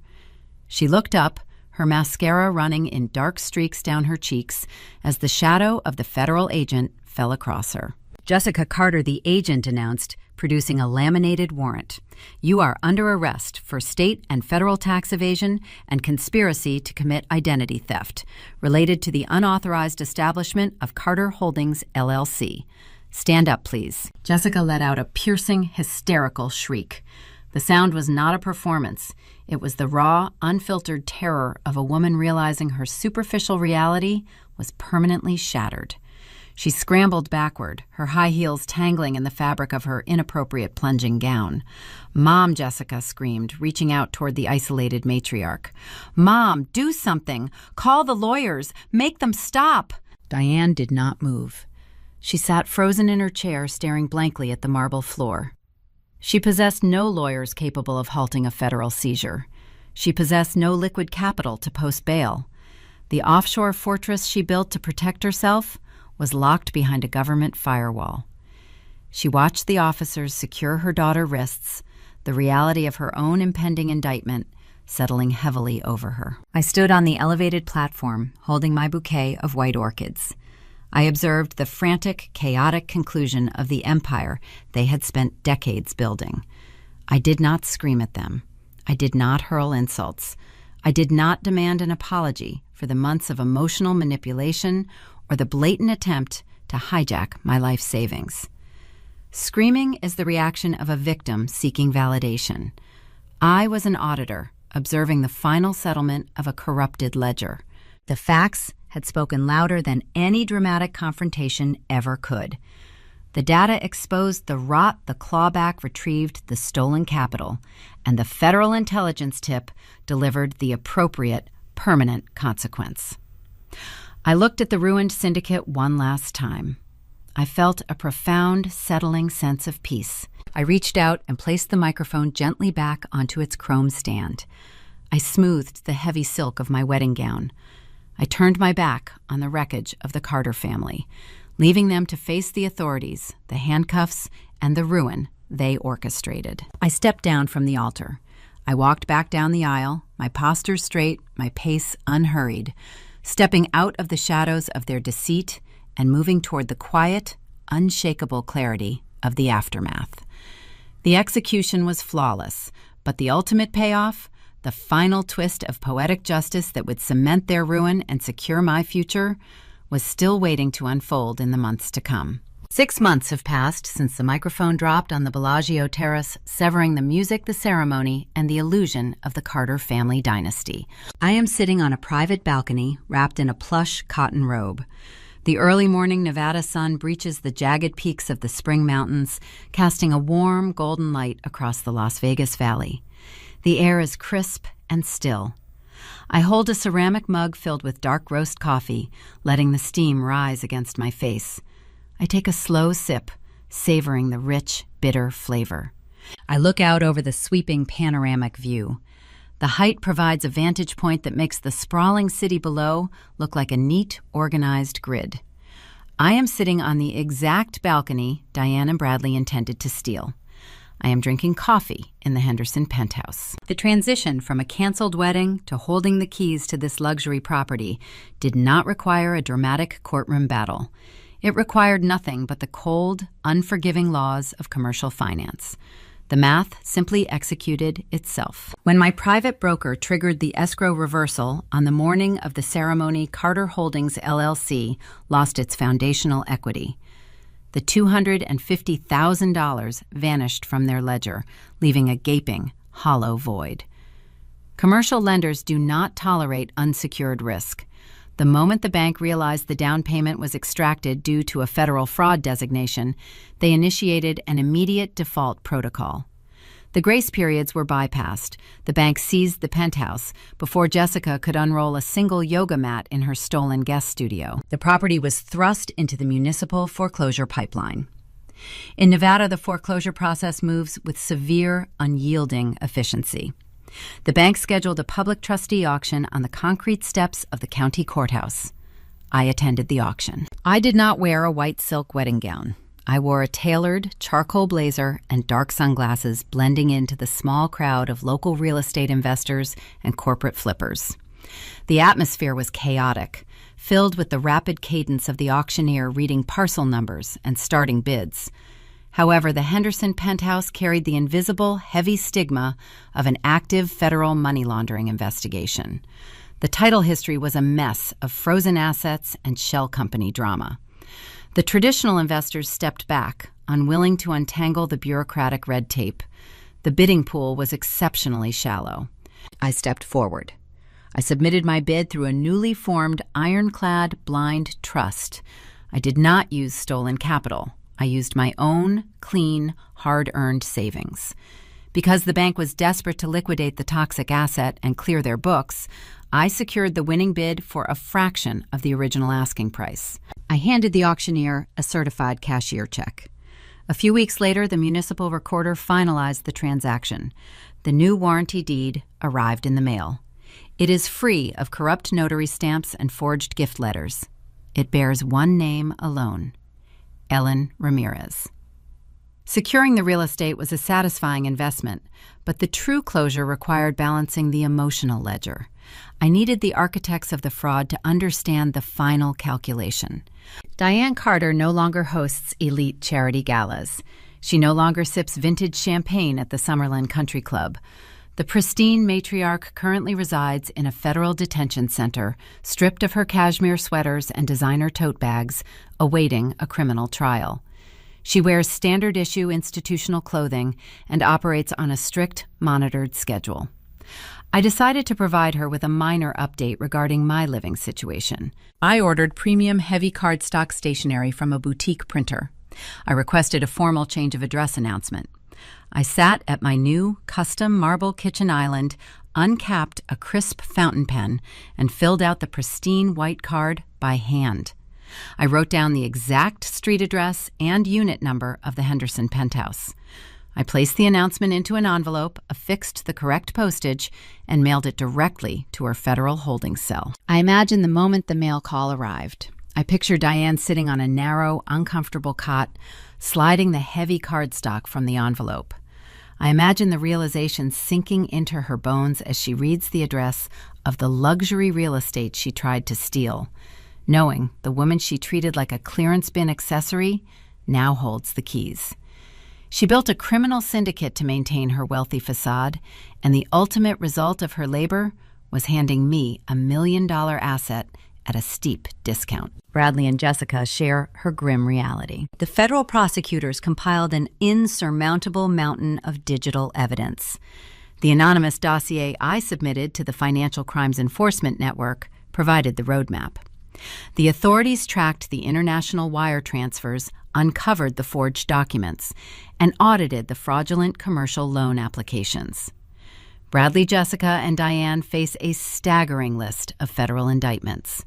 She looked up, her mascara running in dark streaks down her cheeks as the shadow of the federal agent fell across her. Jessica Carter, the agent, announced, producing a laminated warrant. You are under arrest for state and federal tax evasion and conspiracy to commit identity theft related to the unauthorized establishment of Carter Holdings, LLC. Stand up, please. Jessica let out a piercing, hysterical shriek. The sound was not a performance. It was the raw, unfiltered terror of a woman realizing her superficial reality was permanently shattered. She scrambled backward, her high heels tangling in the fabric of her inappropriate plunging gown. "Mom," Jessica screamed, reaching out toward the isolated matriarch. "Mom, do something! Call the lawyers! Make them stop!" Diane did not move. She sat frozen in her chair, staring blankly at the marble floor. She possessed no lawyers capable of halting a federal seizure. She possessed no liquid capital to post bail. The offshore fortress she built to protect herself was locked behind a government firewall. She watched the officers secure her daughter's wrists, the reality of her own impending indictment settling heavily over her. I stood on the elevated platform, holding my bouquet of white orchids. I observed the frantic, chaotic conclusion of the empire they had spent decades building. I did not scream at them. I did not hurl insults. I did not demand an apology for the months of emotional manipulation or the blatant attempt to hijack my life savings. Screaming is the reaction of a victim seeking validation. I was an auditor, observing the final settlement of a corrupted ledger. The facts had spoken louder than any dramatic confrontation ever could. The data exposed the rot the clawback retrieved the stolen capital, and the federal intelligence tip delivered the appropriate, permanent consequence. I looked at the ruined syndicate one last time. I felt a profound, settling sense of peace. I reached out and placed the microphone gently back onto its chrome stand. I smoothed the heavy silk of my wedding gown. I turned my back on the wreckage of the Carter family, leaving them to face the authorities, the handcuffs, and the ruin they orchestrated. I stepped down from the altar. I walked back down the aisle, my posture straight, my pace unhurried, stepping out of the shadows of their deceit and moving toward the quiet, unshakable clarity of the aftermath. The execution was flawless, but the ultimate payoff, the final twist of poetic justice that would cement their ruin and secure my future, was still waiting to unfold in the months to come. 6 months have passed since the microphone dropped on the Bellagio terrace, severing the music, the ceremony, and the illusion of the Carter family dynasty. I am sitting on a private balcony, wrapped in a plush cotton robe. The early morning Nevada sun breaches the jagged peaks of the Spring Mountains, casting a warm, golden light across the Las Vegas Valley. The air is crisp and still. I hold a ceramic mug filled with dark roast coffee, letting the steam rise against my face. I take a slow sip, savoring the rich, bitter flavor. I look out over the sweeping panoramic view. The height provides a vantage point that makes the sprawling city below look like a neat, organized grid. I am sitting on the exact balcony Diane and Bradley intended to steal. I am drinking coffee in the Henderson penthouse. The transition from a canceled wedding to holding the keys to this luxury property did not require a dramatic courtroom battle. It required nothing but the cold, unforgiving laws of commercial finance. The math simply executed itself. When my private broker triggered the escrow reversal on the morning of the ceremony, Carter Holdings LLC lost its foundational equity. The $250,000 vanished from their ledger, leaving a gaping, hollow void. Commercial lenders do not tolerate unsecured risk. The moment the bank realized the down payment was extracted due to a federal fraud designation, they initiated an immediate default protocol. The grace periods were bypassed. The bank seized the penthouse before Jessica could unroll a single yoga mat in her stolen guest studio. The property was thrust into the municipal foreclosure pipeline. In Nevada, the foreclosure process moves with severe, unyielding efficiency. The bank scheduled a public trustee auction on the concrete steps of the county courthouse. I attended the auction. I did not wear a white silk wedding gown. I wore a tailored charcoal blazer and dark sunglasses, blending into the small crowd of local real estate investors and corporate flippers. The atmosphere was chaotic, filled with the rapid cadence of the auctioneer reading parcel numbers and starting bids. However, the Henderson penthouse carried the invisible, heavy stigma of an active federal money laundering investigation. The title history was a mess of frozen assets and shell company drama. The traditional investors stepped back, unwilling to untangle the bureaucratic red tape. The bidding pool was exceptionally shallow. I stepped forward. I submitted my bid through a newly formed ironclad blind trust. I did not use stolen capital. I used my own, clean, hard-earned savings. Because the bank was desperate to liquidate the toxic asset and clear their books, I secured the winning bid for a fraction of the original asking price. I handed the auctioneer a certified cashier check. A few weeks later, the municipal recorder finalized the transaction. The new warranty deed arrived in the mail. It is free of corrupt notary stamps and forged gift letters. It bears one name alone: Ellen Ramirez. Securing the real estate was a satisfying investment, but the true closure required balancing the emotional ledger. I needed the architects of the fraud to understand the final calculation. Diane Carter no longer hosts elite charity galas. She no longer sips vintage champagne at the Summerlin Country Club. The pristine matriarch currently resides in a federal detention center, stripped of her cashmere sweaters and designer tote bags, awaiting a criminal trial. She wears standard-issue institutional clothing and operates on a strict, monitored schedule. I decided to provide her with a minor update regarding my living situation. I ordered premium heavy cardstock stationery from a boutique printer. I requested a formal change of address announcement. I sat at my new custom marble kitchen island, uncapped a crisp fountain pen, and filled out the pristine white card by hand. I wrote down the exact street address and unit number of the Henderson penthouse. I placed the announcement into an envelope, affixed the correct postage, and mailed it directly to her federal holding cell. I imagined the moment the mail call arrived. I pictured Diane sitting on a narrow, uncomfortable cot, sliding the heavy cardstock from the envelope. I imagine the realization sinking into her bones as she reads the address of the luxury real estate she tried to steal, knowing the woman she treated like a clearance bin accessory now holds the keys. She built a criminal syndicate to maintain her wealthy facade, and the ultimate result of her labor was handing me a $1 million asset at a steep discount. Bradley and Jessica share her grim reality. The federal prosecutors compiled an insurmountable mountain of digital evidence. The anonymous dossier I submitted to the Financial Crimes Enforcement Network provided the roadmap. The authorities tracked the international wire transfers, uncovered the forged documents, and audited the fraudulent commercial loan applications. Bradley, Jessica, and Diane face a staggering list of federal indictments: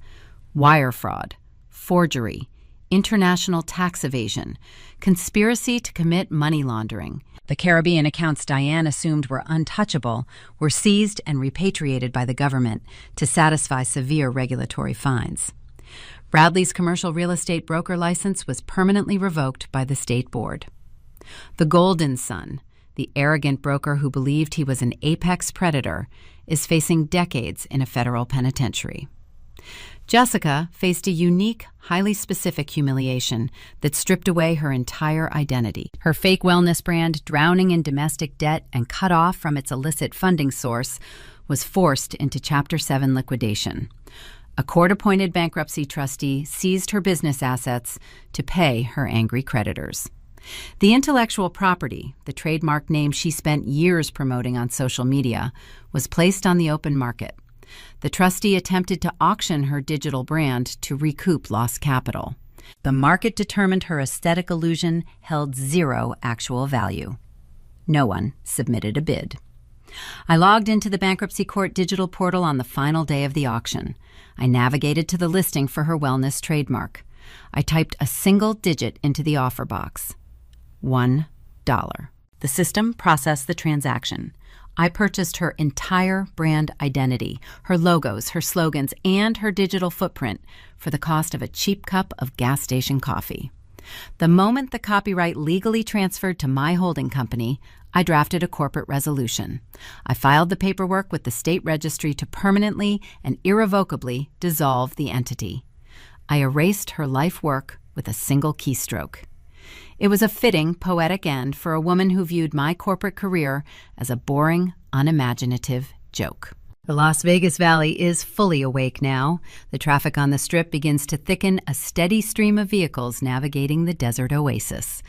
wire fraud, forgery, international tax evasion, conspiracy to commit money laundering. The Caribbean accounts Diane assumed were untouchable were seized and repatriated by the government to satisfy severe regulatory fines. Bradley's commercial real estate broker license was permanently revoked by the state board. The Golden Son, the arrogant broker who believed he was an apex predator, is facing decades in a federal penitentiary. Jessica faced a unique, highly specific humiliation that stripped away her entire identity. Her fake wellness brand, drowning in domestic debt and cut off from its illicit funding source, was forced into Chapter 7 liquidation. A court-appointed bankruptcy trustee seized her business assets to pay her angry creditors. The intellectual property, the trademark name she spent years promoting on social media, was placed on the open market. The trustee attempted to auction her digital brand to recoup lost capital. The market determined her aesthetic illusion held zero actual value. No one submitted a bid. I logged into the bankruptcy court digital portal on the final day of the auction. I navigated to the listing for her wellness trademark. I typed a single digit into the offer box: $1. The system processed the transaction. I purchased her entire brand identity, her logos, her slogans, and her digital footprint for the cost of a cheap cup of gas station coffee. The moment the copyright legally transferred to my holding company, I drafted a corporate resolution. I filed the paperwork with the state registry to permanently and irrevocably dissolve the entity. I erased her life work with a single keystroke. It was a fitting, poetic end for a woman who viewed my corporate career as a boring, unimaginative joke. The Las Vegas Valley is fully awake now. The traffic on the Strip begins to thicken, a steady stream of vehicles navigating the desert oasis.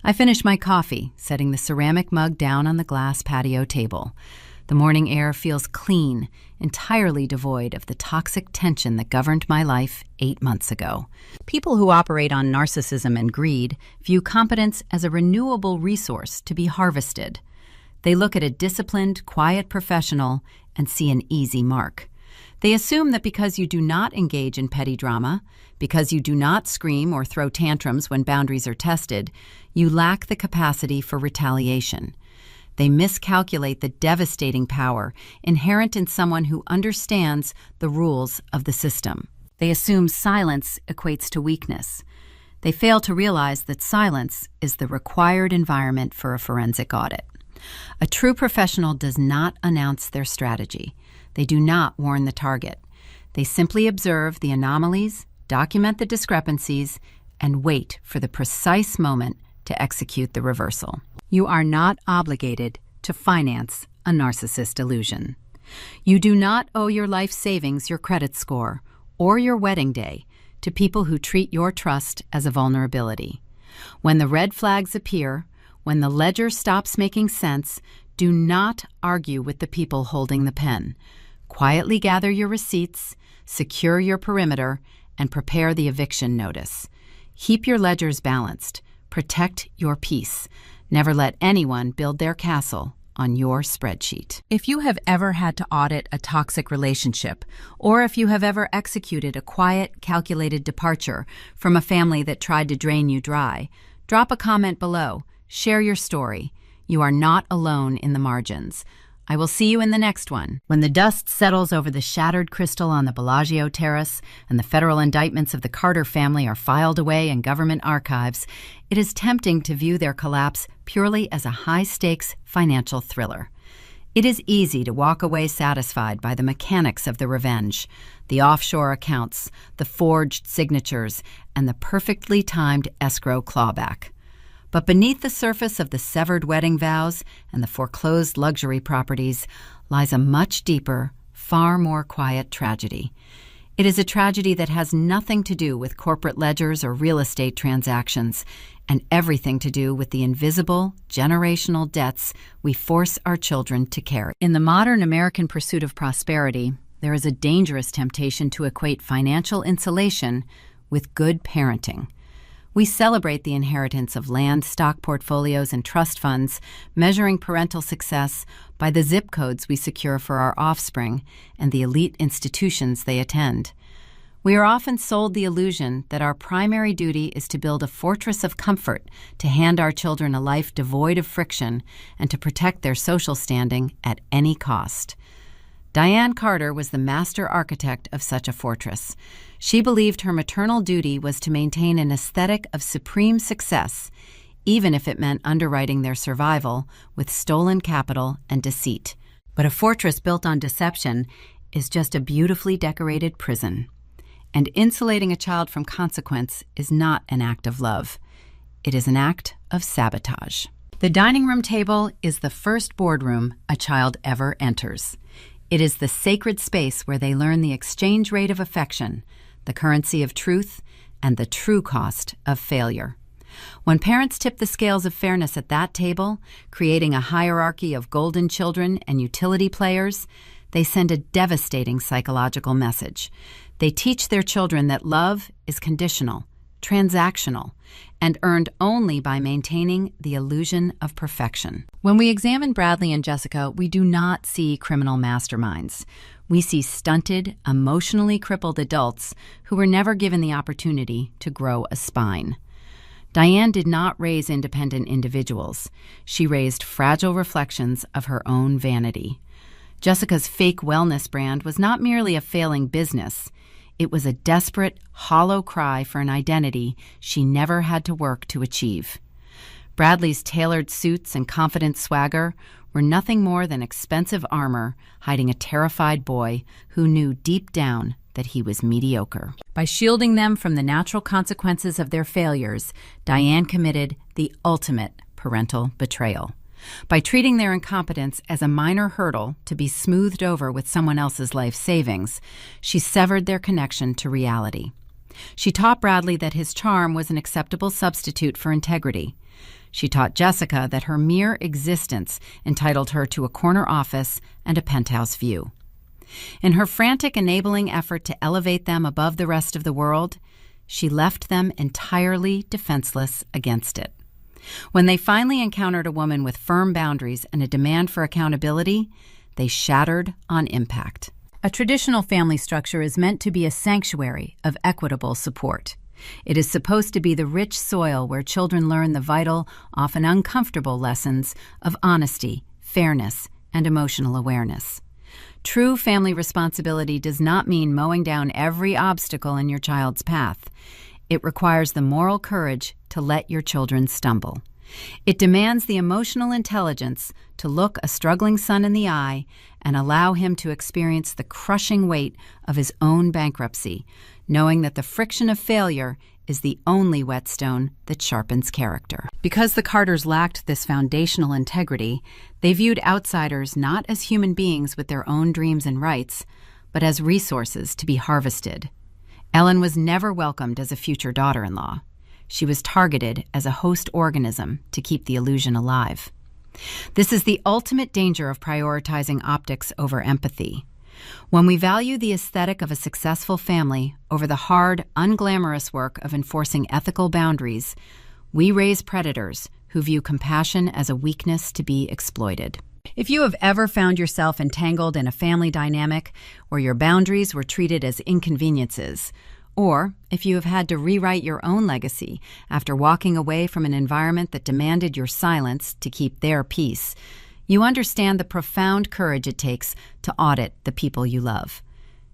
I finish my coffee, setting the ceramic mug down on the glass patio table. The morning air feels clean, entirely devoid of the toxic tension that governed my life 8 months ago. People who operate on narcissism and greed view competence as a renewable resource to be harvested. They look at a disciplined, quiet professional and see an easy mark. They assume that because you do not engage in petty drama, because you do not scream or throw tantrums when boundaries are tested, you lack the capacity for retaliation. They miscalculate the devastating power inherent in someone who understands the rules of the system. They assume silence equates to weakness. They fail to realize that silence is the required environment for a forensic audit. A true professional does not announce their strategy. They do not warn the target. They simply observe the anomalies, document the discrepancies, and wait for the precise moment to execute the reversal. You are not obligated to finance a narcissist illusion. You do not owe your life savings, your credit score, or your wedding day to people who treat your trust as a vulnerability. When the red flags appear, when the ledger stops making sense, do not argue with the people holding the pen. Quietly gather your receipts, secure your perimeter, and prepare the eviction notice. Keep your ledgers balanced. Protect your peace. Never let anyone build their castle on your spreadsheet. If you have ever had to audit a toxic relationship, or if you have ever executed a quiet, calculated departure from a family that tried to drain you dry, drop a comment below. Share your story. You are not alone in the margins. I will see you in the next one. When the dust settles over the shattered crystal on the Bellagio terrace and the federal indictments of the Carter family are filed away in government archives, it is tempting to view their collapse purely as a high-stakes financial thriller. It is easy to walk away satisfied by the mechanics of the revenge, the offshore accounts, the forged signatures, and the perfectly timed escrow clawback. But beneath the surface of the severed wedding vows and the foreclosed luxury properties lies a much deeper, far more quiet tragedy. It is a tragedy that has nothing to do with corporate ledgers or real estate transactions, and everything to do with the invisible, generational debts we force our children to carry. In the modern American pursuit of prosperity, there is a dangerous temptation to equate financial insulation with good parenting. We celebrate the inheritance of land, stock portfolios, and trust funds, measuring parental success by the zip codes we secure for our offspring and the elite institutions they attend. We are often sold the illusion that our primary duty is to build a fortress of comfort, to hand our children a life devoid of friction, and to protect their social standing at any cost. Diane Carter was the master architect of such a fortress. She believed her maternal duty was to maintain an aesthetic of supreme success, even if it meant underwriting their survival with stolen capital and deceit. But a fortress built on deception is just a beautifully decorated prison. And insulating a child from consequence is not an act of love. It is an act of sabotage. The dining room table is the first boardroom a child ever enters. It is the sacred space where they learn the exchange rate of affection, the currency of truth, and the true cost of failure. When parents tip the scales of fairness at that table, creating a hierarchy of golden children and utility players, they send a devastating psychological message. They teach their children that love is conditional, transactional, and earned only by maintaining the illusion of perfection. When we examine Bradley and Jessica, we do not see criminal masterminds. We see stunted, emotionally crippled adults who were never given the opportunity to grow a spine. Diane did not raise independent individuals. She raised fragile reflections of her own vanity. Jessica's fake wellness brand was not merely a failing business. It was a desperate, hollow cry for an identity she never had to work to achieve. Bradley's tailored suits and confident swagger were nothing more than expensive armor hiding a terrified boy who knew deep down that he was mediocre. By shielding them from the natural consequences of their failures, Diane committed the ultimate parental betrayal. By treating their incompetence as a minor hurdle to be smoothed over with someone else's life savings, she severed their connection to reality. She taught Bradley that his charm was an acceptable substitute for integrity. She taught Jessica that her mere existence entitled her to a corner office and a penthouse view. In her frantic enabling effort to elevate them above the rest of the world, she left them entirely defenseless against it. When they finally encountered a woman with firm boundaries and a demand for accountability, they shattered on impact. A traditional family structure is meant to be a sanctuary of equitable support. It is supposed to be the rich soil where children learn the vital, often uncomfortable lessons of honesty, fairness, and emotional awareness. True family responsibility does not mean mowing down every obstacle in your child's path. It requires the moral courage to let your children stumble. It demands the emotional intelligence to look a struggling son in the eye and allow him to experience the crushing weight of his own bankruptcy, knowing that the friction of failure is the only whetstone that sharpens character. Because the Carters lacked this foundational integrity, they viewed outsiders not as human beings with their own dreams and rights, but as resources to be harvested. Ellen was never welcomed as a future daughter-in-law. She was targeted as a host organism to keep the illusion alive. This is the ultimate danger of prioritizing optics over empathy. When we value the aesthetic of a successful family over the hard, unglamorous work of enforcing ethical boundaries, we raise predators who view compassion as a weakness to be exploited. If you have ever found yourself entangled in a family dynamic where your boundaries were treated as inconveniences, or if you have had to rewrite your own legacy after walking away from an environment that demanded your silence to keep their peace, you understand the profound courage it takes to audit the people you love.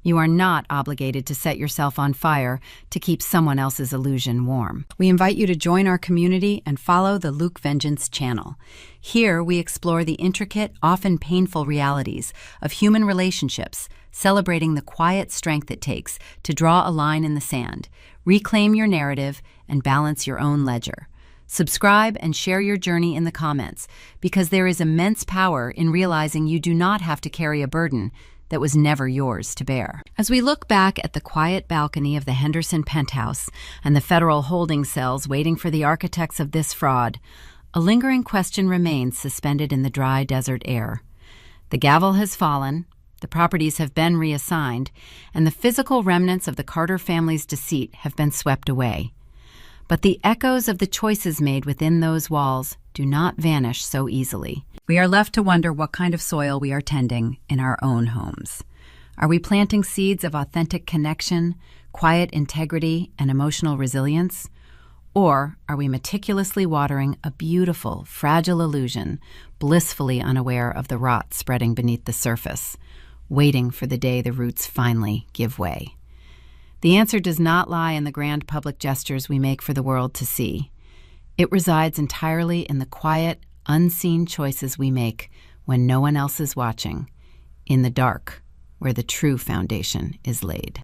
You are not obligated to set yourself on fire to keep someone else's illusion warm. We invite you to join our community and follow the Luke Vengeance channel. Here we explore the intricate, often painful realities of human relationships, celebrating the quiet strength it takes to draw a line in the sand, reclaim your narrative, and balance your own ledger. Subscribe and share your journey in the comments, because there is immense power in realizing you do not have to carry a burden that was never yours to bear. As we look back at the quiet balcony of the Henderson penthouse and the federal holding cells waiting for the architects of this fraud, a lingering question remains suspended in the dry desert air. The gavel has fallen, The properties have been reassigned, and the physical remnants of the Carter family's deceit have been swept away. But the echoes of the choices made within those walls do not vanish so easily. We are left to wonder what kind of soil we are tending in our own homes. Are we planting seeds of authentic connection, quiet integrity, and emotional resilience? Or are we meticulously watering a beautiful, fragile illusion, blissfully unaware of the rot spreading beneath the surface, waiting for the day the roots finally give way? The answer does not lie in the grand public gestures we make for the world to see. It resides entirely in the quiet, unseen choices we make when no one else is watching, in the dark, where the true foundation is laid.